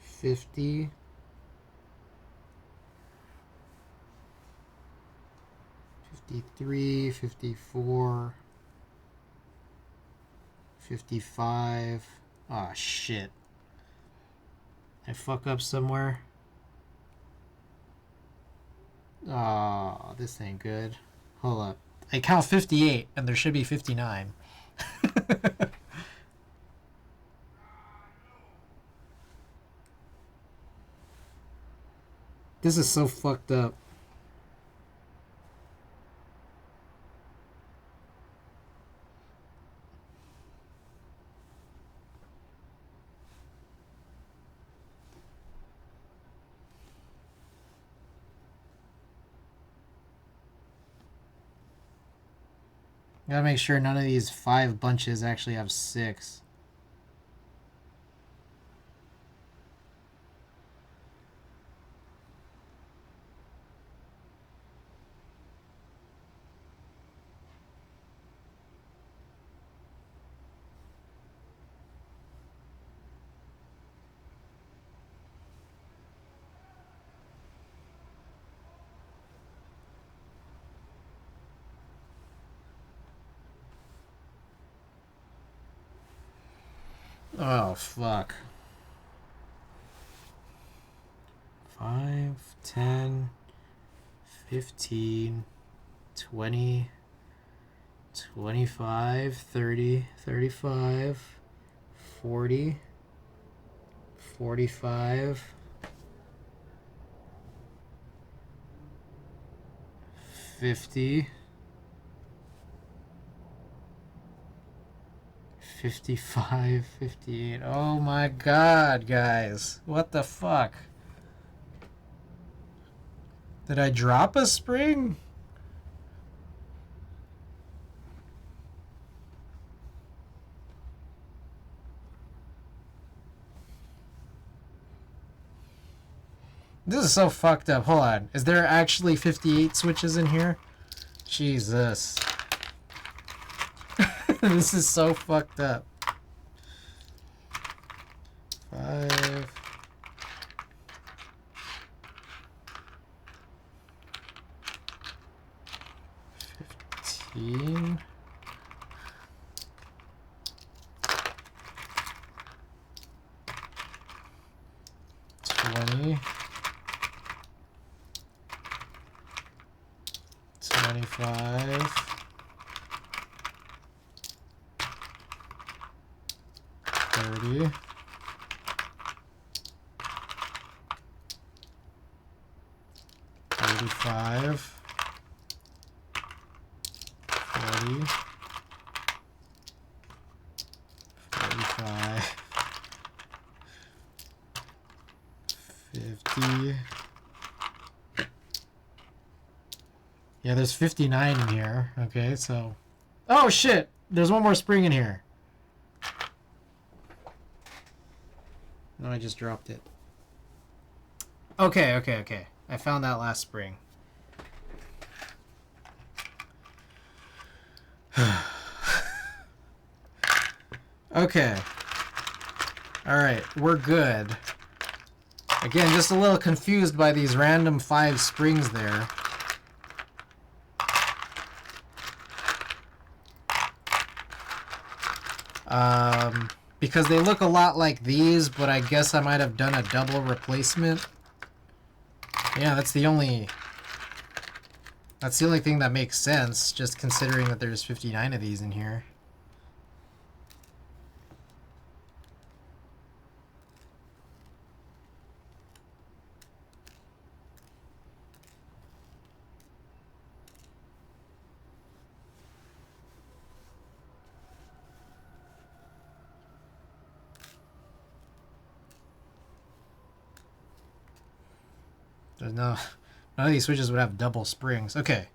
50, 53, 54, 55. Ah, shit. I fuck up somewhere. Oh, this ain't good. Hold up. I count 58, and there should be 59. This is so fucked up. Gotta make sure none of these 5 bunches actually have 6. Oh, fuck. 5, 10, 15, 20, 25, 30, 35, 40, 45, 50, 55, 58. Oh my god, guys. What the fuck? Did I drop a spring? This is so fucked up. Hold on. Is there actually 58 switches in here? Jesus. This is so fucked up. 5. 15. 20. 25. 30. 35. 40. 45. 50. Yeah, there's 59 in here. Okay, so... Oh, shit! There's one more spring in here. No, I just dropped it. Okay. I found that last spring. Okay. Alright, we're good. Again, just a little confused by these random 5 springs there. Because they look a lot like these, but I guess I might have done a double replacement. Yeah, that's the only thing that makes sense, just considering that there's 59 of these in here. There's none of these switches would have double springs. Okay,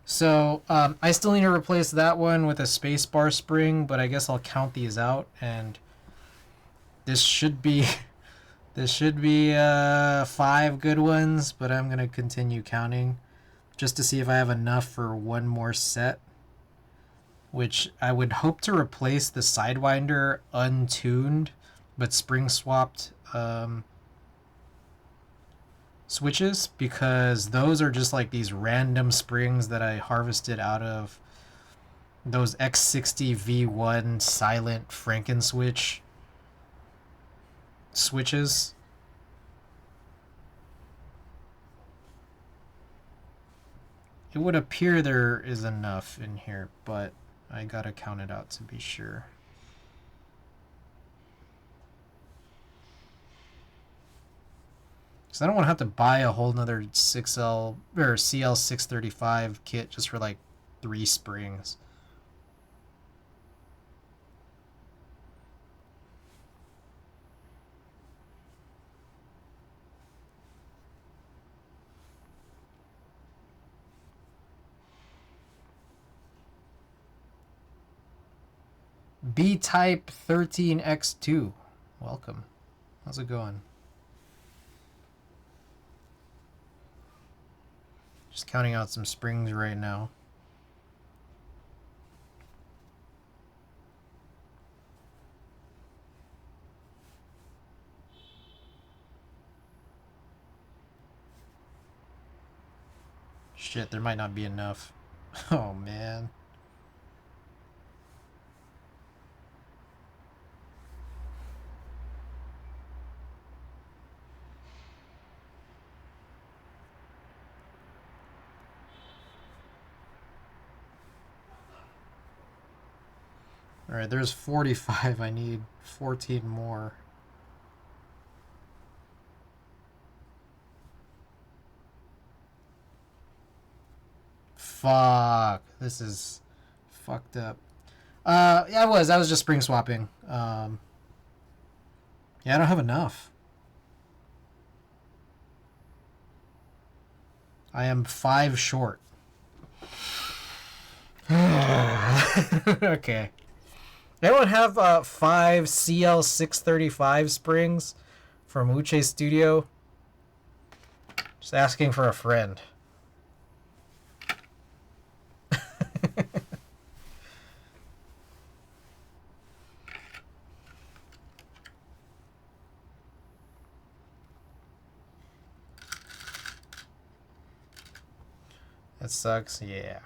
so I still need to replace that one with a spacebar spring, but I guess I'll count these out, and this should be 5 good ones, but I'm gonna continue counting just to see if I have enough for one more set, which I would hope to replace the Sidewinder untuned but spring swapped switches, because those are just like these random springs that I harvested out of those X60 V1 silent Frankenswitch switches. It would appear there is enough in here, but I gotta count it out to be sure. So I don't want to have to buy a whole nother 6L or CL635 kit just for like 3 springs. B-Type 13X2. Welcome. How's it going? Just counting out some springs right now. Shit, there might not be enough. Oh, man. Alright, there's 45. I need 14 more. Fuck. This is fucked up. Yeah, I was just spring swapping. Yeah, I don't have enough. I am 5 short. Okay. Anyone have 5 CL635 springs from Uche Studio? Just asking for a friend. That sucks, yeah.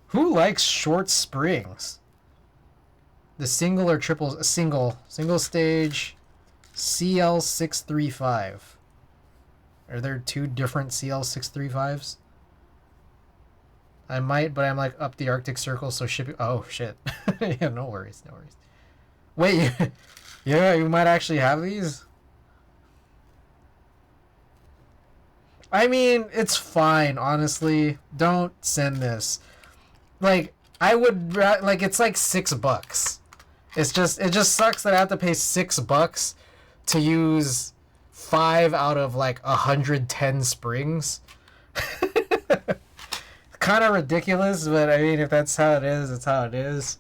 Who likes short springs? The single or triple, single stage CL635. Are there 2 different CL635s? I might, but I'm like up the Arctic Circle, so shipping. Oh shit. Yeah, no worries, no worries. Wait, yeah, you might actually have these. I mean, it's fine, honestly. Don't send this. Like, I would like it's like $6. It just sucks that I have to pay $6 to use 5 out of like 110 springs. Kind of ridiculous, but I mean, if that's how it is, it's how it is.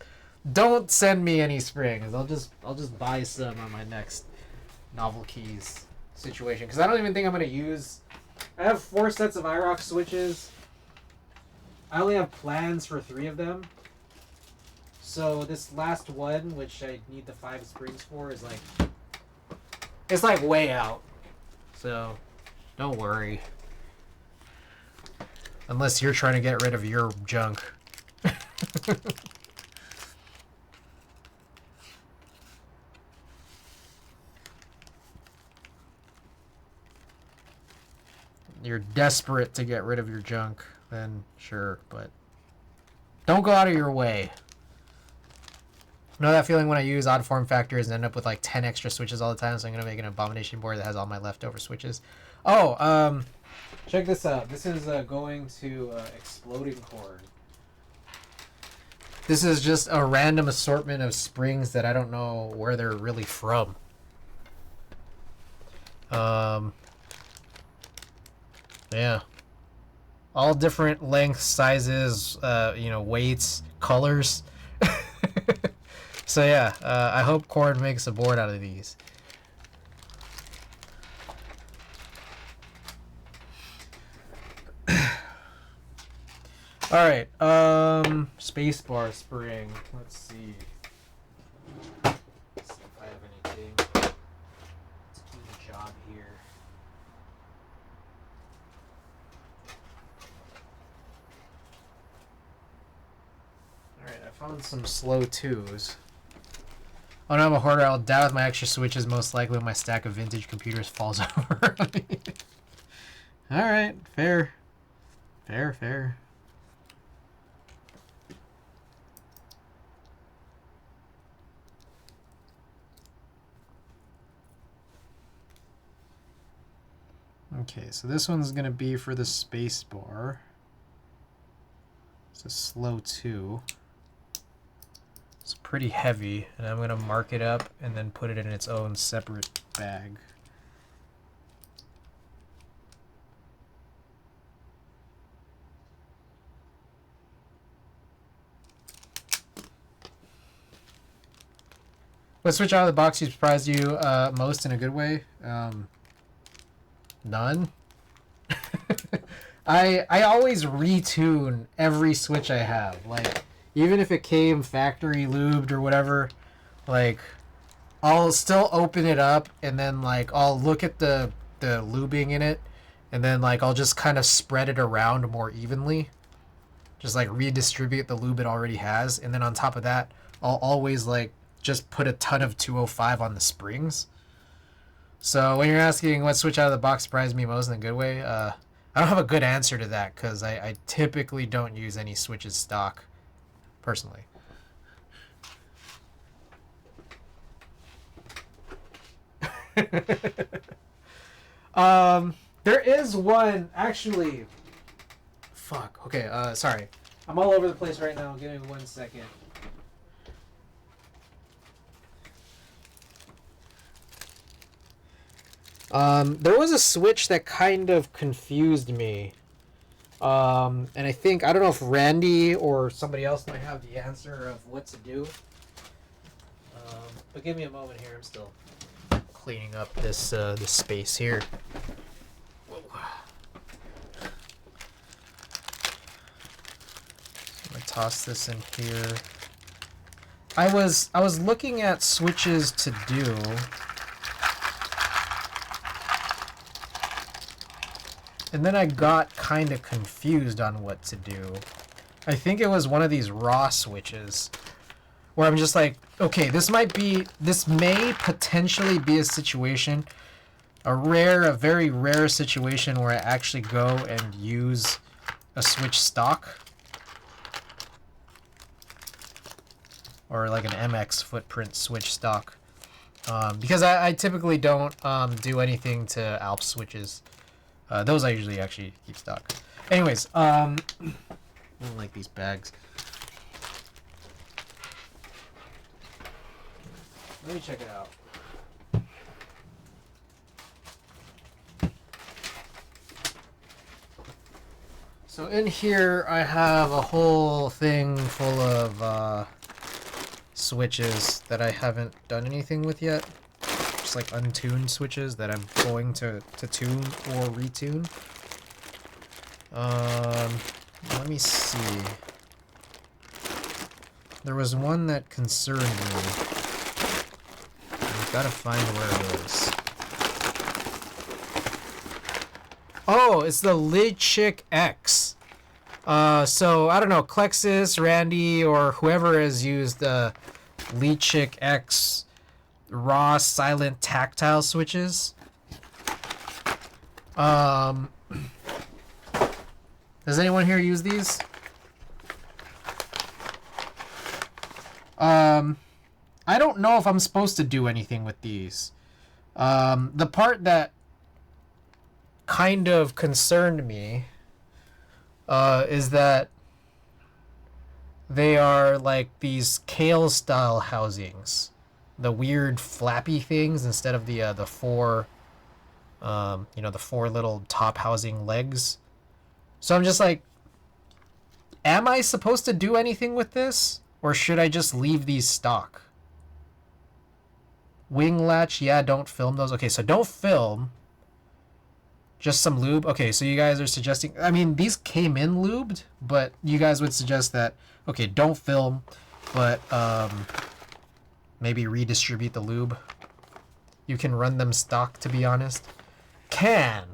Don't send me any springs. I'll just buy some on my next novel keys situation, because I don't even think I'm gonna use. I have 4 sets of IROC switches. I only have plans for 3 of them. So this last one, which I need the 5 springs for, is like, it's like way out. So don't worry. Unless you're trying to get rid of your junk. You're desperate to get rid of your junk, then sure, but don't go out of your way. I know that feeling when I use odd form factors and end up with like 10 extra switches all the time, so I'm going to make an abomination board that has all my leftover switches. Oh, check this out. This is going to Exploding Cord. This is just a random assortment of springs that I don't know where they're really from. Yeah. All different lengths, sizes, weights, colors. So yeah, I hope Cord makes a board out of these. Alright, spacebar spring. Let's see. Let's see if I have anything. Let's do the job here. Alright, I found some slow 2s. Oh no, I'm a hoarder. I'll die with my extra switches most likely when my stack of vintage computers falls over on me. Alright, fair. Fair. Okay, so this one's going to be for the space bar. It's a slow 2. It's pretty heavy, and I'm going to mark it up and then put it in its own separate bag. What switch out of the box surprised you most in a good way? None. I always retune every switch I have. Like, even if it came factory lubed or whatever, like, I'll still open it up and then, like, I'll look at the lubing in it, and then, like, I'll just kind of spread it around more evenly. Just, like, redistribute the lube it already has. And then on top of that, I'll always, like, just put a ton of 205 on the springs. So when you're asking what switch out of the box surprised me most in a good way, I don't have a good answer to that because I typically don't use any switches stock, personally. There is one, actually. Fuck. Okay, sorry. I'm all over the place right now. Give me 1 second. There was a switch that kind of confused me. And I think, I don't know if Randy or somebody else might have the answer of what to do. But give me a moment here. I'm still cleaning up this space here. Whoa. I'm gonna toss this in here. I was looking at switches to do. And then I got kind of confused on what to do. I think it was one of these raw switches where I'm just like, okay, this may potentially be a situation, a very rare situation where I actually go and use a switch stock. Or like an MX footprint switch stock. Because I typically don't do anything to Alps switches. Those I usually actually keep stock. Anyways, I don't like these bags. Let me check it out. So in here I have a whole thing full of switches that I haven't done anything with yet. Just like untuned switches that I'm going to tune or retune. Let me see. There was one that concerned me. I've got to find where it is. Oh, it's the Lidchick X. So I don't know, Klexis, Randy, or whoever has used the Lidchick X raw silent tactile switches. Does anyone here use these? I don't know if I'm supposed to do anything with these. The part that kind of concerned me is that they are like these kale style housings. The weird flappy things instead of the four, the four little top housing legs. So I'm just like, am I supposed to do anything with this? Or should I just leave these stock? Wing latch, yeah, don't film those. Okay, so don't film. Just some lube. Okay, so you guys are suggesting, I mean, these came in lubed, but you guys would suggest that, okay, don't film, but maybe redistribute the lube. You can run them stock, to be honest. Can,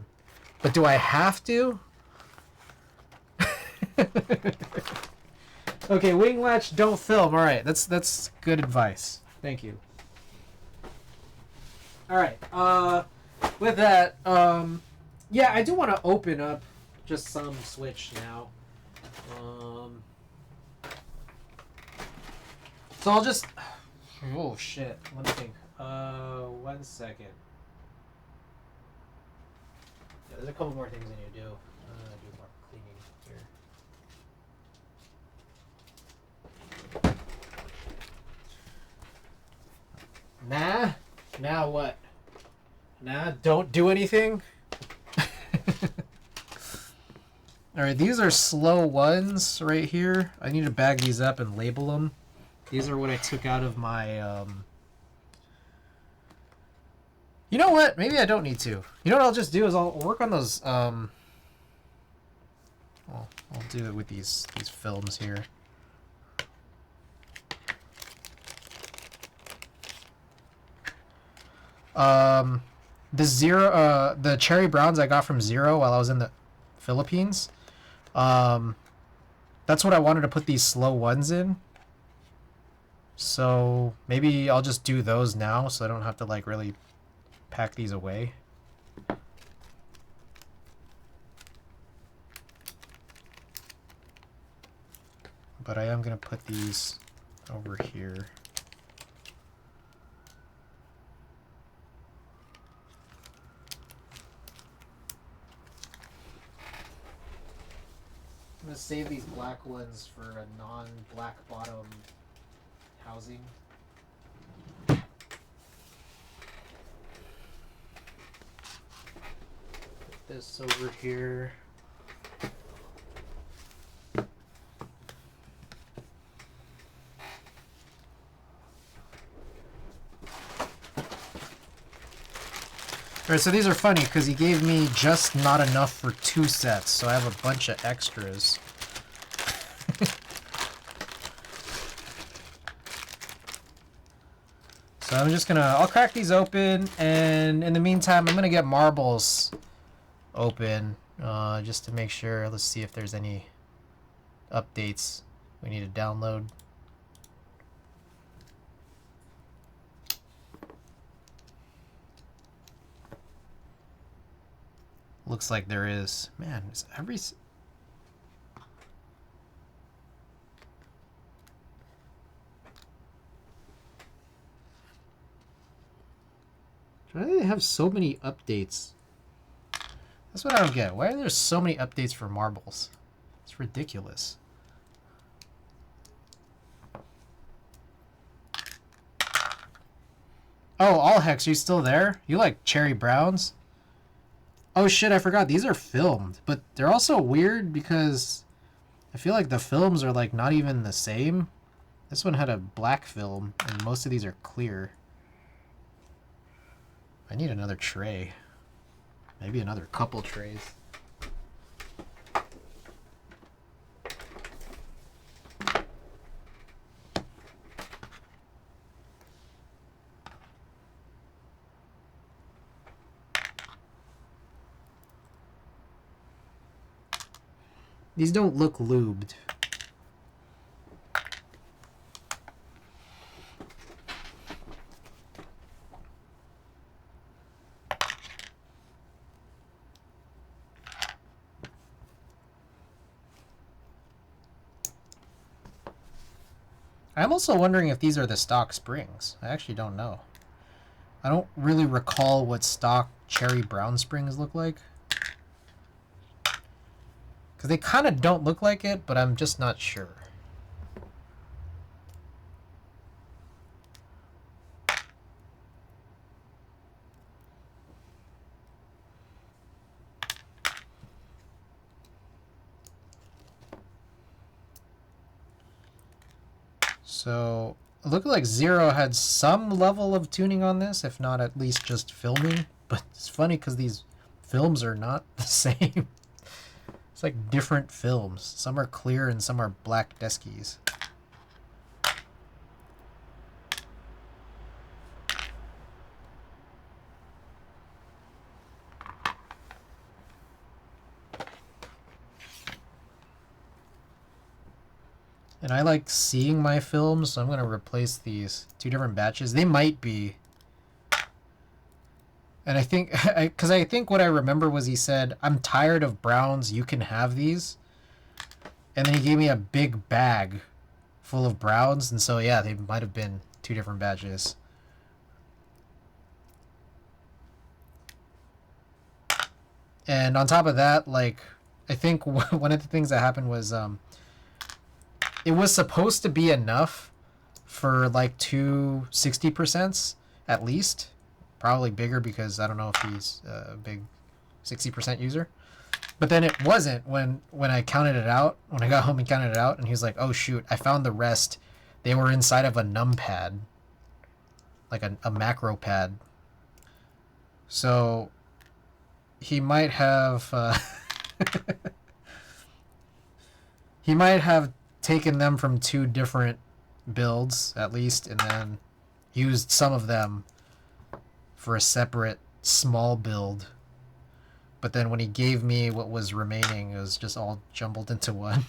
but do I have to? Okay, wing latch, don't film. All right, that's good advice. Thank you. All right. With that, yeah, I do want to open up just some switch now. So I'll just. Oh shit! Let me think. 1 second. Yeah, there's a couple more things I need to do. Do more cleaning here. Nah. Now what? Nah, don't do anything? Alright, these are slow ones right here. I need to bag these up and label them. These are what I took out of my You know what? Maybe I don't need to. You know what I'll just do is I'll work on those. Well, I'll do it with these films here. The cherry browns I got from Zero while I was in the Philippines. That's what I wanted to put these slow ones in. So maybe I'll just do those now so I don't have to like really pack these away. But I am going to put these over here. I'm going to save these black ones for a non-black bottom housing. Put this over here. Alright, so these are funny because he gave me just not enough for 2 sets, so I have a bunch of extras. So I'm just I'll crack these open, and in the meantime, I'm gonna get marbles open, just to make sure. Let's see if there's any updates we need to download. Looks like there is. Man, is every... Why do they have so many updates? That's what I don't get. Why are there so many updates for marbles? It's ridiculous. Oh, Allhex, are you still there? You like cherry browns? Oh shit, I forgot. These are filmed, but they're also weird because I feel like the films are like not even the same. This one had a black film, and most of these are clear. I need another tray. Maybe another couple trays. These don't look lubed. I'm also wondering if these are the stock springs. I actually don't know. I don't really recall what stock cherry brown springs look like. Because they kind of don't look like it, but I'm just not sure. So, it looked like Zero had some level of tuning on this, if not at least just filming. But it's funny because these films are not the same. It's like different films. Some are clear and some are black deskies. And I like seeing my films, so I'm going to replace these 2 different batches. They might be... And I think, because I think what I remember was he said, I'm tired of browns, you can have these. And then he gave me a big bag full of browns, and so yeah, they might have been 2 different batches. And on top of that, like, I think one of the things that happened was, it was supposed to be enough for like 2 60% at least. Probably bigger because I don't know if he's a big 60% user. But then it wasn't when I counted it out. When I got home and counted it out, and he was like, oh shoot, I found the rest. They were inside of a numpad. Like a macro pad. So he might have he might have taken them from two different builds at least, and then used some of them for a separate small build. But then when he gave me what was remaining, it was just all jumbled into one.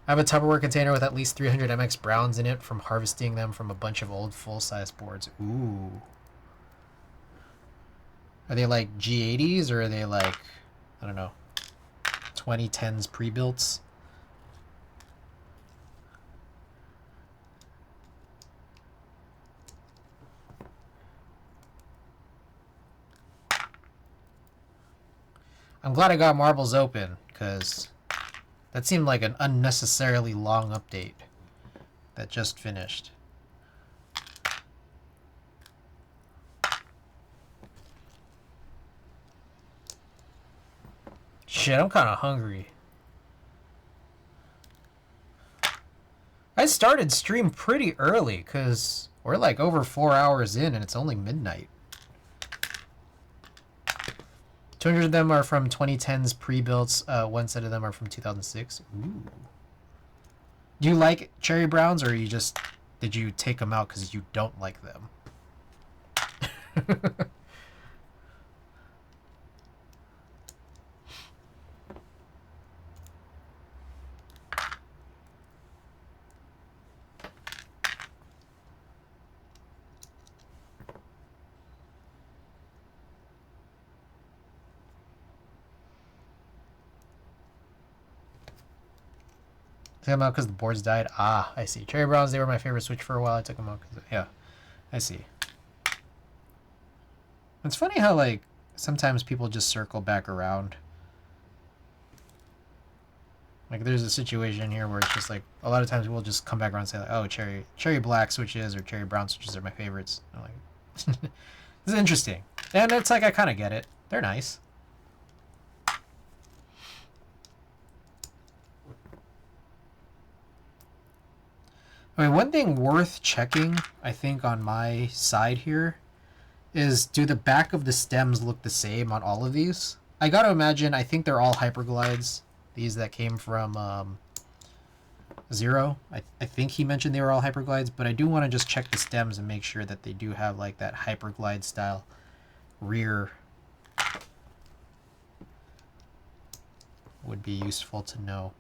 I have a Tupperware container with at least 300 MX Browns in it from harvesting them from a bunch of old full-size boards. Ooh. Are they like G80s or are they like, I don't know, 2010s pre-builts? I'm glad I got Marbles open, because that seemed like an unnecessarily long update that just finished. Shit, I'm kind of hungry. I started stream pretty early, because we're like over 4 hours in and it's only midnight. 200 of them are from 2010's pre-builts. One set of them are from 2006. Ooh. Do you like cherry browns, or did you take them out because you don't like them? Took them out because the boards died. Ah, I see. Cherry browns, they were my favorite Switch for a while. I took them out because, yeah, I see. It's funny how, like, sometimes people just circle back around. Like, there's a situation here where it's just like, a lot of times we'll just come back around and say, like, oh, cherry black switches or cherry brown switches are my favorites. I'm like, this is interesting. And it's like, I kind of get it. They're nice. I mean, one thing worth checking, I think, on my side here is, do the back of the stems look the same on all of these? I gotta imagine, I think they're all hyperglides. These that came from Zero. I think he mentioned they were all hyperglides, but I do want to just check the stems and make sure that they do have like that hyperglide style rear. Would be useful to know.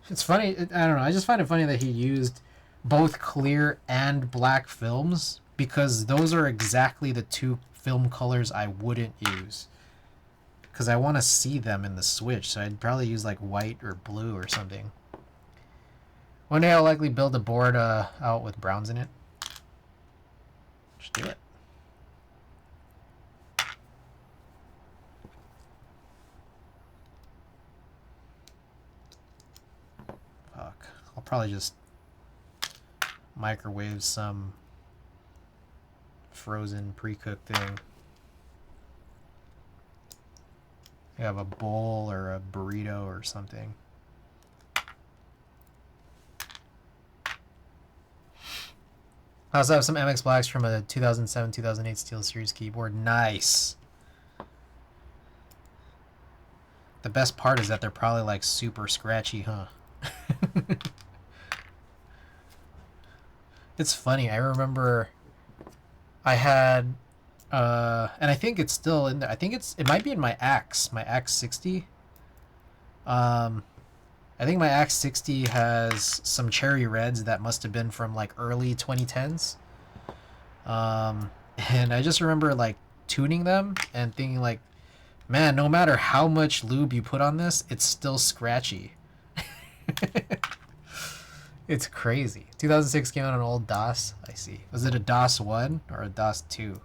It's funny, I don't know, I just find it funny that he used both clear and black films, because those are exactly the two film colors I wouldn't use. Because I want to see them in the Switch, so I'd probably use like white or blue or something. One day I'll likely build a board out with browns in it. Just do it. Fuck. I'll probably just microwave some frozen pre-cooked thing. You have a bowl or a burrito or something. I also have some MX Blacks from a 2007-2008 SteelSeries keyboard. Nice. The best part is that they're probably like super scratchy, huh? It's funny. I remember I had, and I think it's still in there. I think it might be in my Axe 60. I think my Axe 60 has some cherry reds that must have been from like early 2010s. And I just remember like tuning them and thinking like, man, no matter how much lube you put on this, it's still scratchy. It's crazy. 2006 came out on old DOS. I see. Was it a DOS 1 or a DOS 2?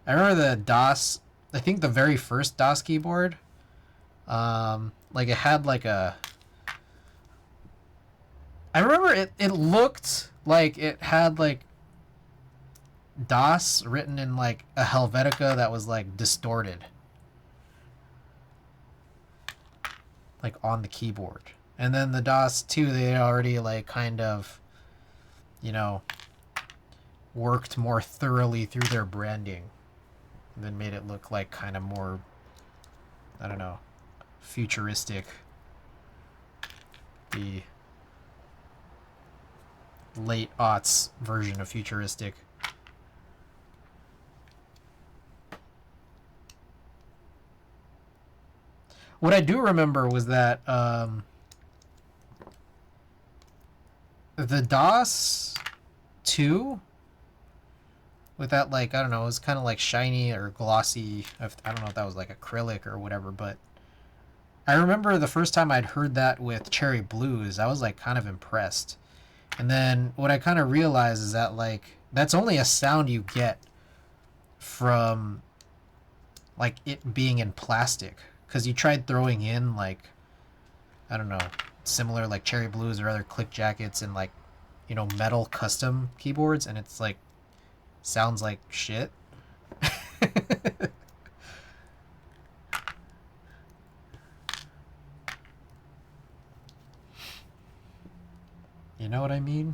I remember the DOS, I think the very first DOS keyboard, like it had like a, I remember it looked like it had like DOS written in like a Helvetica that was like distorted. like on the keyboard. And then the DOS 2, they already like kind of, you know, worked more thoroughly through their branding. And then made it look like kind of more, I don't know, futuristic. The late aughts version of futuristic. What I do remember was that the DOS 2 with that, like, I don't know, it was kind of like shiny or glossy. I don't know if that was like acrylic or whatever, but I remember the first time I'd heard that with Cherry Blues, I was like kind of impressed. And then what I kind of realized is that like that's only a sound you get from like it being in plastic, because you tried throwing in like, I don't know, similar like Cherry Blues or other click jackets and like, you know, metal custom keyboards, and it's like sounds like shit. You know what I mean?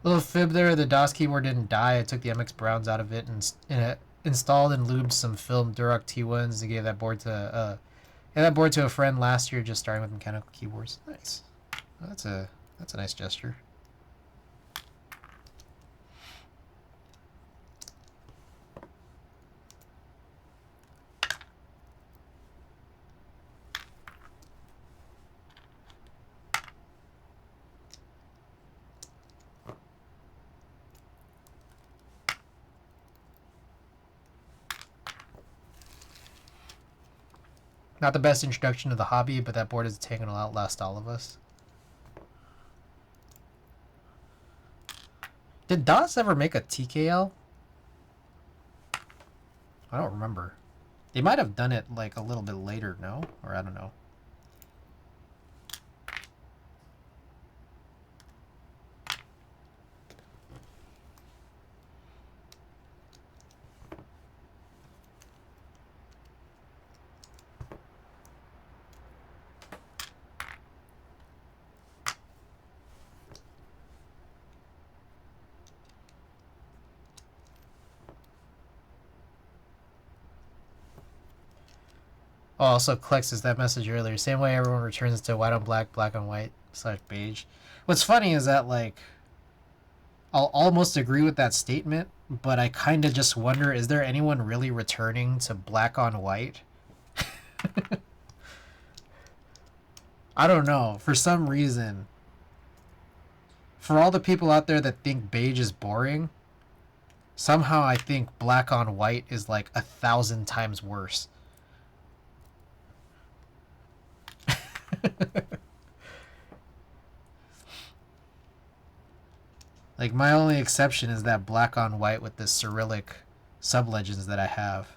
Little fib there, the DOS keyboard didn't die. I took the MX Browns out of it and installed and lubed some film Duroc T1s and gave that board to a friend last year, just starting with mechanical keyboards. Nice. That's a nice gesture. Not the best introduction to the hobby, but that board has taken to outlast all of us. Did DOS ever make a TKL? I don't remember. They might have done it like a little bit later, no? Or I don't know. Oh, also Klex is that message earlier. Same way everyone returns to white on black, black on white / beige. What's funny is that like I'll almost agree with that statement, but I kind of just wonder, is there anyone really returning to black on white? I don't know. For some reason, for all the people out there that think beige is boring, somehow I think black on white is like 1,000 times worse. Like, my only exception is that black on white with the Cyrillic sublegends that I have.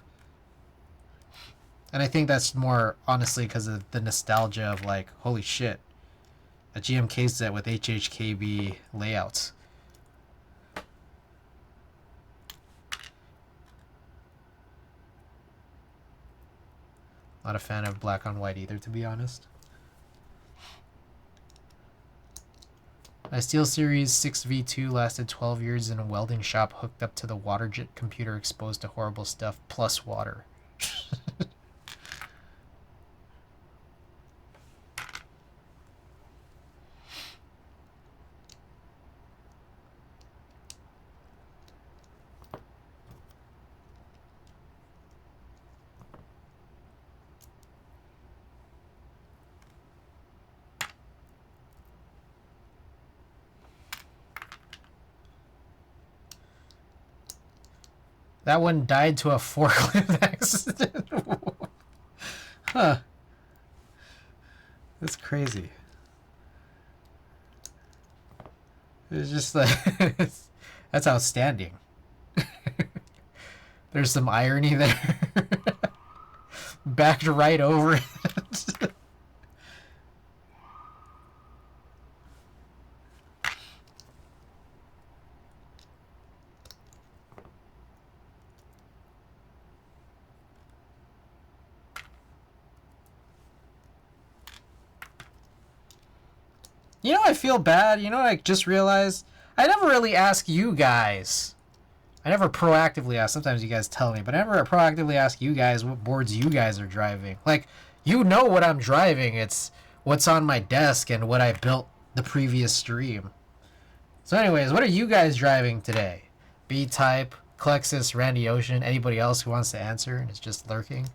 And I think that's more, honestly, because of the nostalgia of, like, holy shit, a GMK set with HHKB layouts. Not a fan of black on white either, to be honest. My SteelSeries 6V2 lasted 12 years in a welding shop hooked up to the waterjet computer exposed to horrible stuff plus water. That one died to a forklift accident. Huh. That's crazy. It's just like that's outstanding. There's some irony there. Backed right over it. You know, I feel bad. You know what I just realized? I never really ask you guys. I never proactively ask. Sometimes you guys tell me, but I never proactively ask you guys what boards you guys are driving. Like, you know what I'm driving. It's what's on my desk and what I built the previous stream. So anyways, what are you guys driving today? B-Type, Klexus, Randy Ocean, anybody else who wants to answer and is just lurking?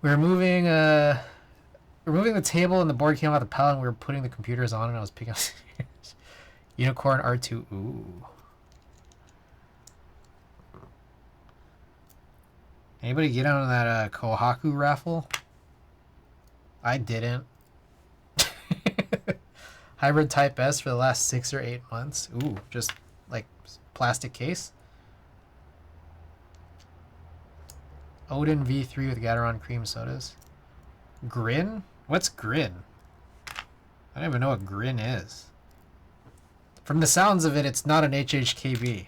We're moving the table and the board came out the pallet and we were putting the computers on and I was picking up Unicorn R2. Ooh. Anybody get on that Kohaku raffle? I didn't. Hybrid Type S for the last 6 or 8 months. Ooh, just like plastic case. Odin V3 with Gateron cream sodas. Grin? What's Grin? I don't even know what Grin is. From the sounds of it, it's not an HHKB.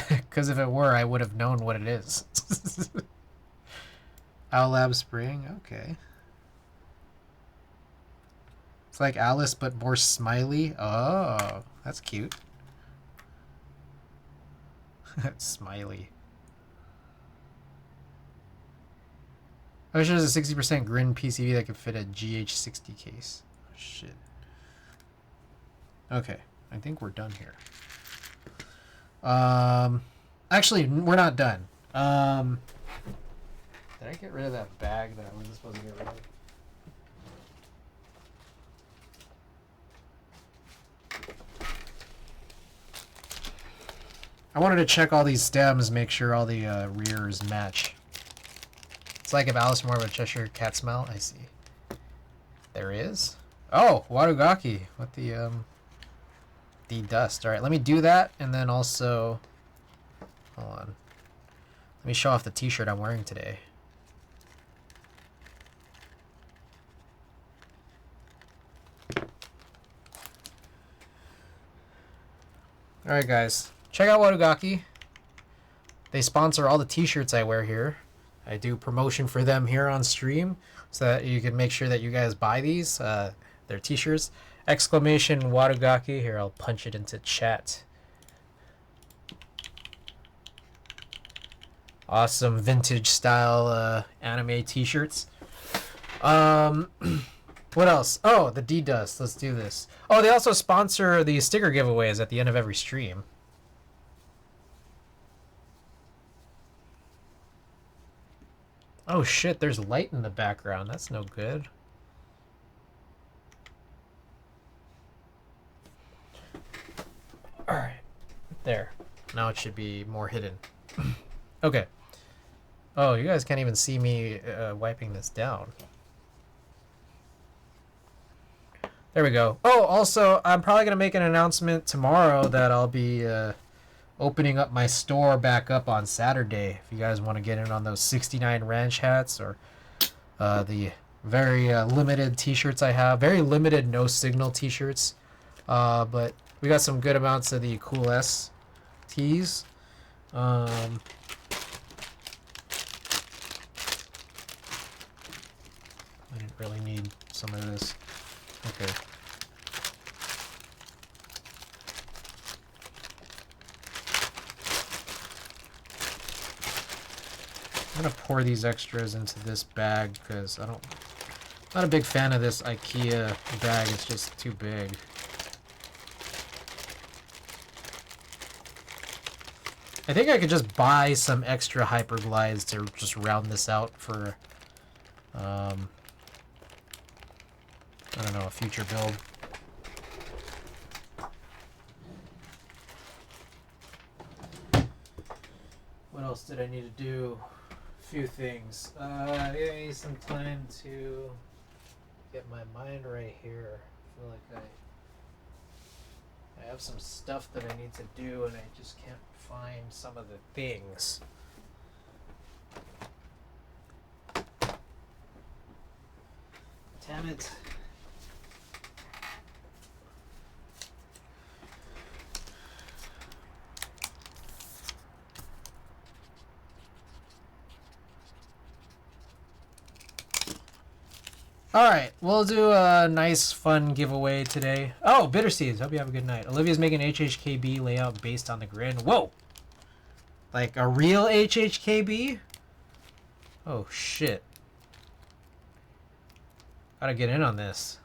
Because if it were, I would have known what it is. Owl Lab Spring? Okay. It's like Alice, but more smiley. Oh, that's cute. Smiley. I wish there was a 60% Grin PCB that could fit a GH60 case. Oh, shit. Okay, I think we're done here. Actually, we're not done. Did I get rid of that bag that I wasn't supposed to get rid of? I wanted to check all these stems, make sure all the rears match. It's like if Alice Moore with Cheshire Cat smell. I see. There is. Oh, Wadugaki with the dust. All right, let me do that, and then also, hold on. Let me show off the T-shirt I'm wearing today. All right, guys. Check out Wadugaki. They sponsor all the T-shirts I wear here. I do promotion for them here on stream so that you can make sure that you guys buy these. They're T-shirts. Exclamation Wadugaki. Here, I'll punch it into chat. Awesome vintage style anime T-shirts. What else? Oh, the D-Dust. Let's do this. Oh, they also sponsor the sticker giveaways at the end of every stream. Oh shit, there's light in the background. That's no good. Alright. There. Now it should be more hidden. Okay. Oh, you guys can't even see me wiping this down. There we go. Oh, also, I'm probably going to make an announcement tomorrow that I'll be opening up my store back up on Saturday. If you guys want to get in on those 69 ranch hats or the very limited t-shirts I have. Very limited no signal t-shirts. But we got some good amounts of the Cool S tees. I didn't really need some of this. Okay. I'm gonna pour these extras into this bag because I'm not a big fan of this IKEA bag. It's just too big. I think I could just buy some extra Hyperglides to just round this out for I don't know, a future build. What else did I need to do? A few things. Give me some time to get my mind right here. I feel like I have some stuff that I need to do and I just can't find some of the things. Damn it. Alright, we'll do a nice fun giveaway today. Oh, Bitter Seeds. Hope you have a good night. Olivia's making HHKB layout based on the grid. Whoa! Like a real HHKB? Oh, shit. Gotta get in on this.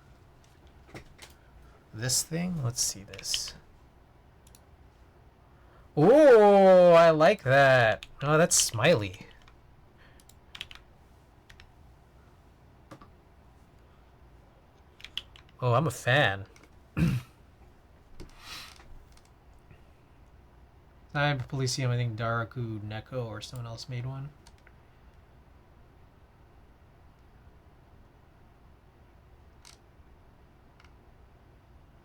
This thing? Let's see this. Oh, I like that. Oh, that's Smiley. Oh, I'm a fan. I have Policium, I think Daraku Neko or someone else made one.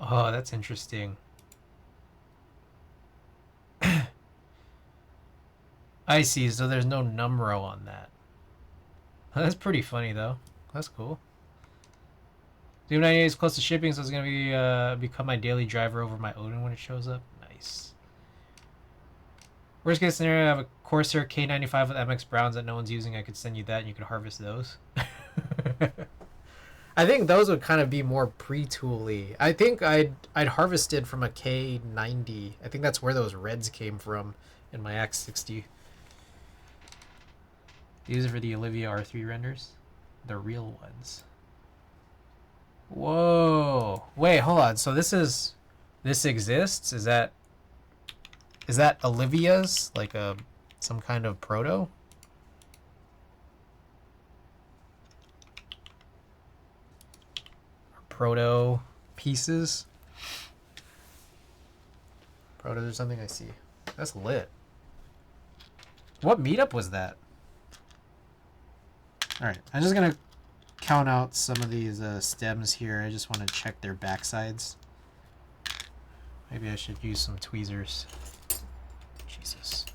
Oh, that's interesting. I see, so there's no numero on that. That's pretty funny though. That's cool. Doom 98 is close to shipping, so it's gonna be become my daily driver over my Odin when it shows up. Nice. Worst case scenario, I have a Corsair K95 with MX Browns that no one's using. I could send you that and you could harvest those. I think those would kind of be more pre-tooly. I think I'd harvested from a K90. I think that's where those reds came from in my X60. These are for the Olivia R3 renders. The real ones. Whoa. Wait, hold on. So this exists? Is that Olivia's? Like some kind of proto? Proto pieces? Proto or something, I see. That's lit. What meetup was that? Alright, I'm just gonna count out some of these stems here. I just want to check their backsides. Maybe I should use some tweezers. Jesus.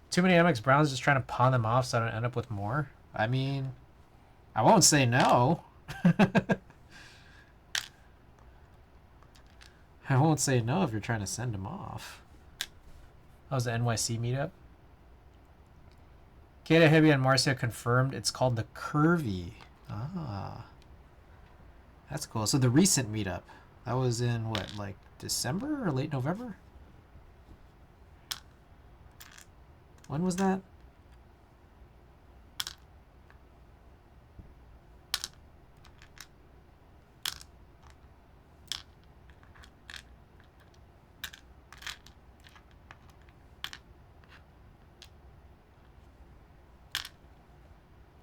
Too many MX Browns, just trying to pawn them off so I don't end up with more? I mean, I won't say no. I won't say no if you're trying to send them off. That was the NYC meetup. Kata, Heavy, and Marcia confirmed it's called the Curvy. Ah. That's cool. So the recent meetup, that was in what, like December or late November? When was that?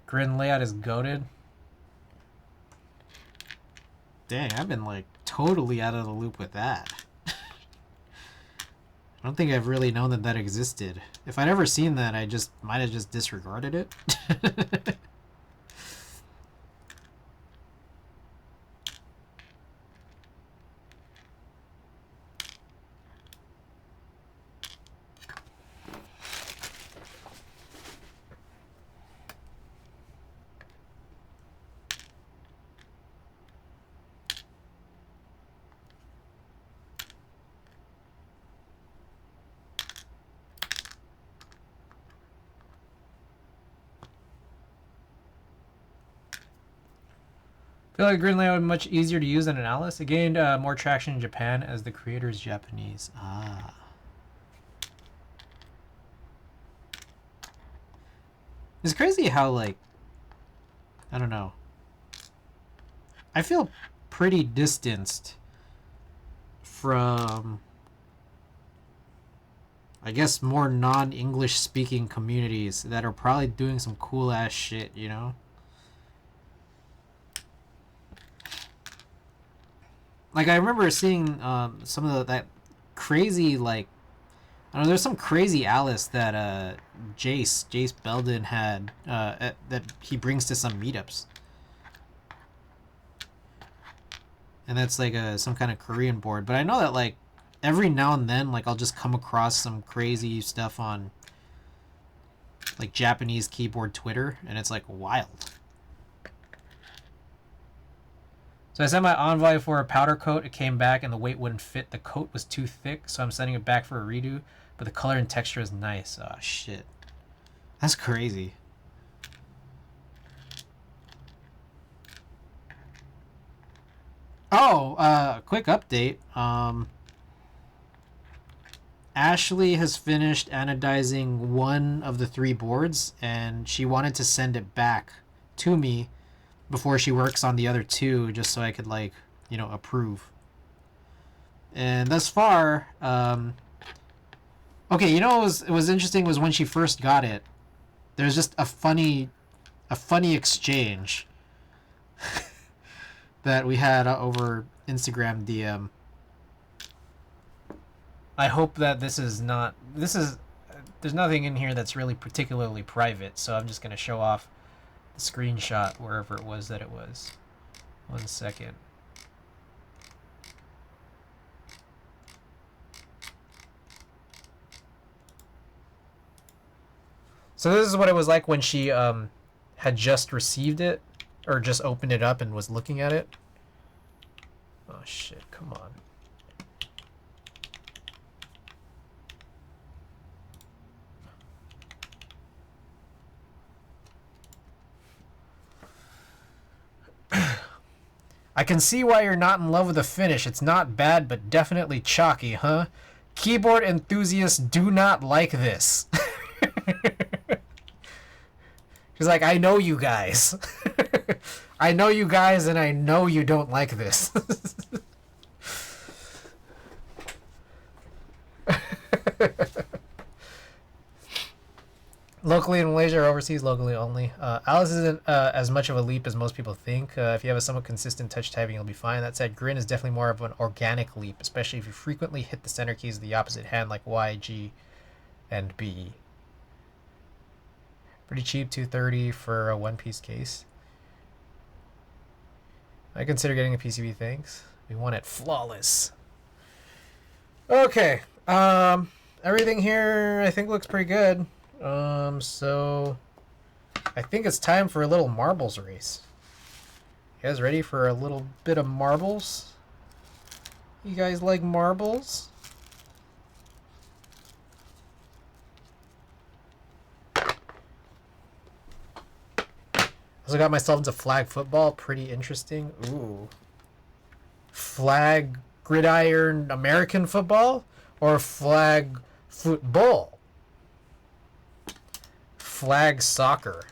Grid layout is goated. Dang, I've been like totally out of the loop with that. I don't think I've really known that existed. If I'd ever seen that, I just might have just disregarded it. I feel like Green layout would be much easier to use than an Alice. It gained more traction in Japan as the creator is Japanese. Ah. It's crazy how, like, I don't know. I feel pretty distanced from I guess more non-English speaking communities that are probably doing some cool ass shit, you know? Like I remember seeing some of that crazy, like, I don't know, there's some crazy Alice that Jace Belden had that he brings to some meetups. And that's like some kind of Korean board, but I know that like every now and then, like I'll just come across some crazy stuff on like Japanese keyboard Twitter, and it's like wild. So I sent my Envoy for a powder coat. It came back and the weight wouldn't fit. The coat was too thick, so I'm sending it back for a redo. But the color and texture is nice. Oh shit, that's crazy. Oh, quick update. Ashley has finished anodizing one of the 3 boards, and she wanted to send it back to me before she works on the other 2, just so I could, like, you know, approve. And thus far, okay, you know what was interesting was when she first got it, there's just a funny exchange that we had over Instagram DM. I hope that there's nothing in here that's really particularly private, so I'm just going to show off the screenshot wherever it was that it was. 1 second. So this is what it was like when she had just received it, or just opened it up and was looking at it. Oh shit, come on. I can see why you're not in love with the finish. It's not bad, but definitely chalky, huh? Keyboard enthusiasts do not like this. She's like, I know you guys. I know you guys, and I know you don't like this. Locally in Malaysia or overseas, locally only. Alice isn't as much of a leap as most people think. If you have a somewhat consistent touch typing, you'll be fine. That said, Grin is definitely more of an organic leap, especially if you frequently hit the center keys of the opposite hand like Y, G, and B. Pretty cheap, $230 for a one-piece case. I consider getting a PCB, thanks. We want it flawless. Okay. Everything here I think looks pretty good. So I think it's time for a little marbles race. You guys ready for a little bit of marbles? You guys like marbles? Also got myself into flag football. Pretty interesting. Ooh. Flag gridiron American football or flag football? Flag soccer.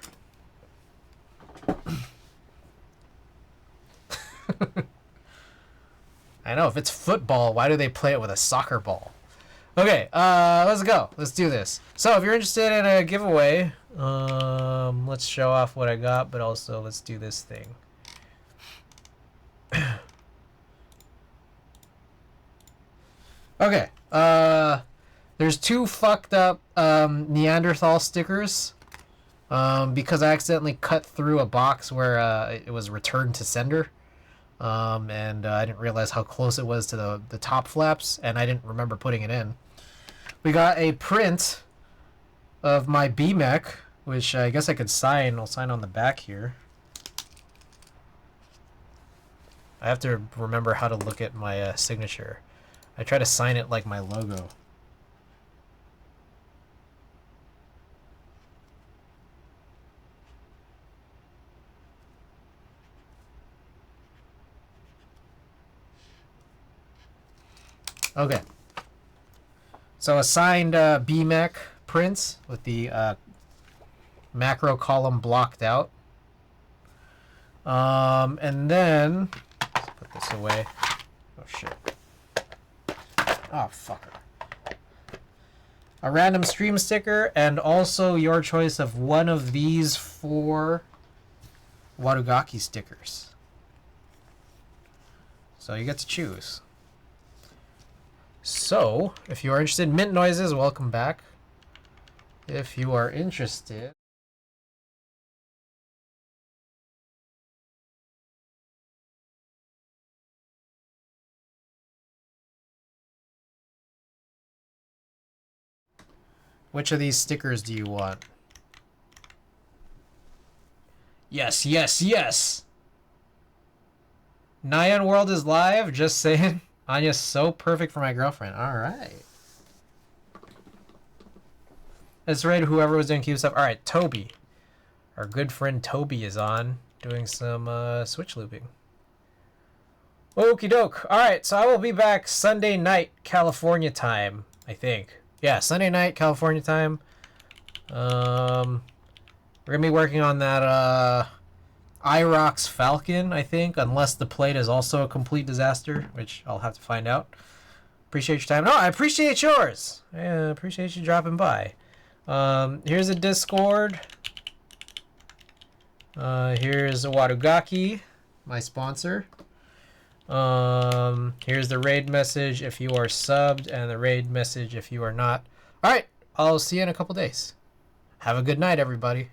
I know, if it's football, why do they play it with a soccer ball? Okay, let's go. Let's do this. So if you're interested in a giveaway, let's show off what I got, but also let's do this thing. Okay, there's 2 fucked up Neanderthal stickers because I accidentally cut through a box where it was returned to sender. And I didn't realize how close it was to the top flaps, and I didn't remember putting it in. We got a print of my BMEC, which I guess I could sign. I'll sign on the back here. I have to remember how to look at my signature. I try to sign it like my logo. Okay. So a signed BMEC prints with the macro column blocked out. And then, let's put this away. Oh shit. Oh, fucker. a random stream sticker, and also your choice of one of these 4 Wadugaki stickers. So you get to choose. So, if you are interested in mint noises, welcome back. If you are interested... Which of these stickers do you want? Yes, yes, yes! Nyan World is live, just saying. Anya's so perfect for my girlfriend. Alright. Let's rate whoever was doing cube stuff. Alright, Toby. Our good friend Toby is on, doing some switch looping. Okie doke. Alright, so I will be back Sunday night, California time, I think. Yeah, Sunday night, California time. We're going to be working on that IROX Falcon, I think, unless the plate is also a complete disaster, which I'll have to find out. Appreciate your time. No, I appreciate yours. I appreciate you dropping by. Here's a Discord. Here's a Wadugaki, my sponsor. Here's the raid message if you are subbed, and the raid message if you are not. Alright, I'll see you in a couple days. Have a good night, everybody.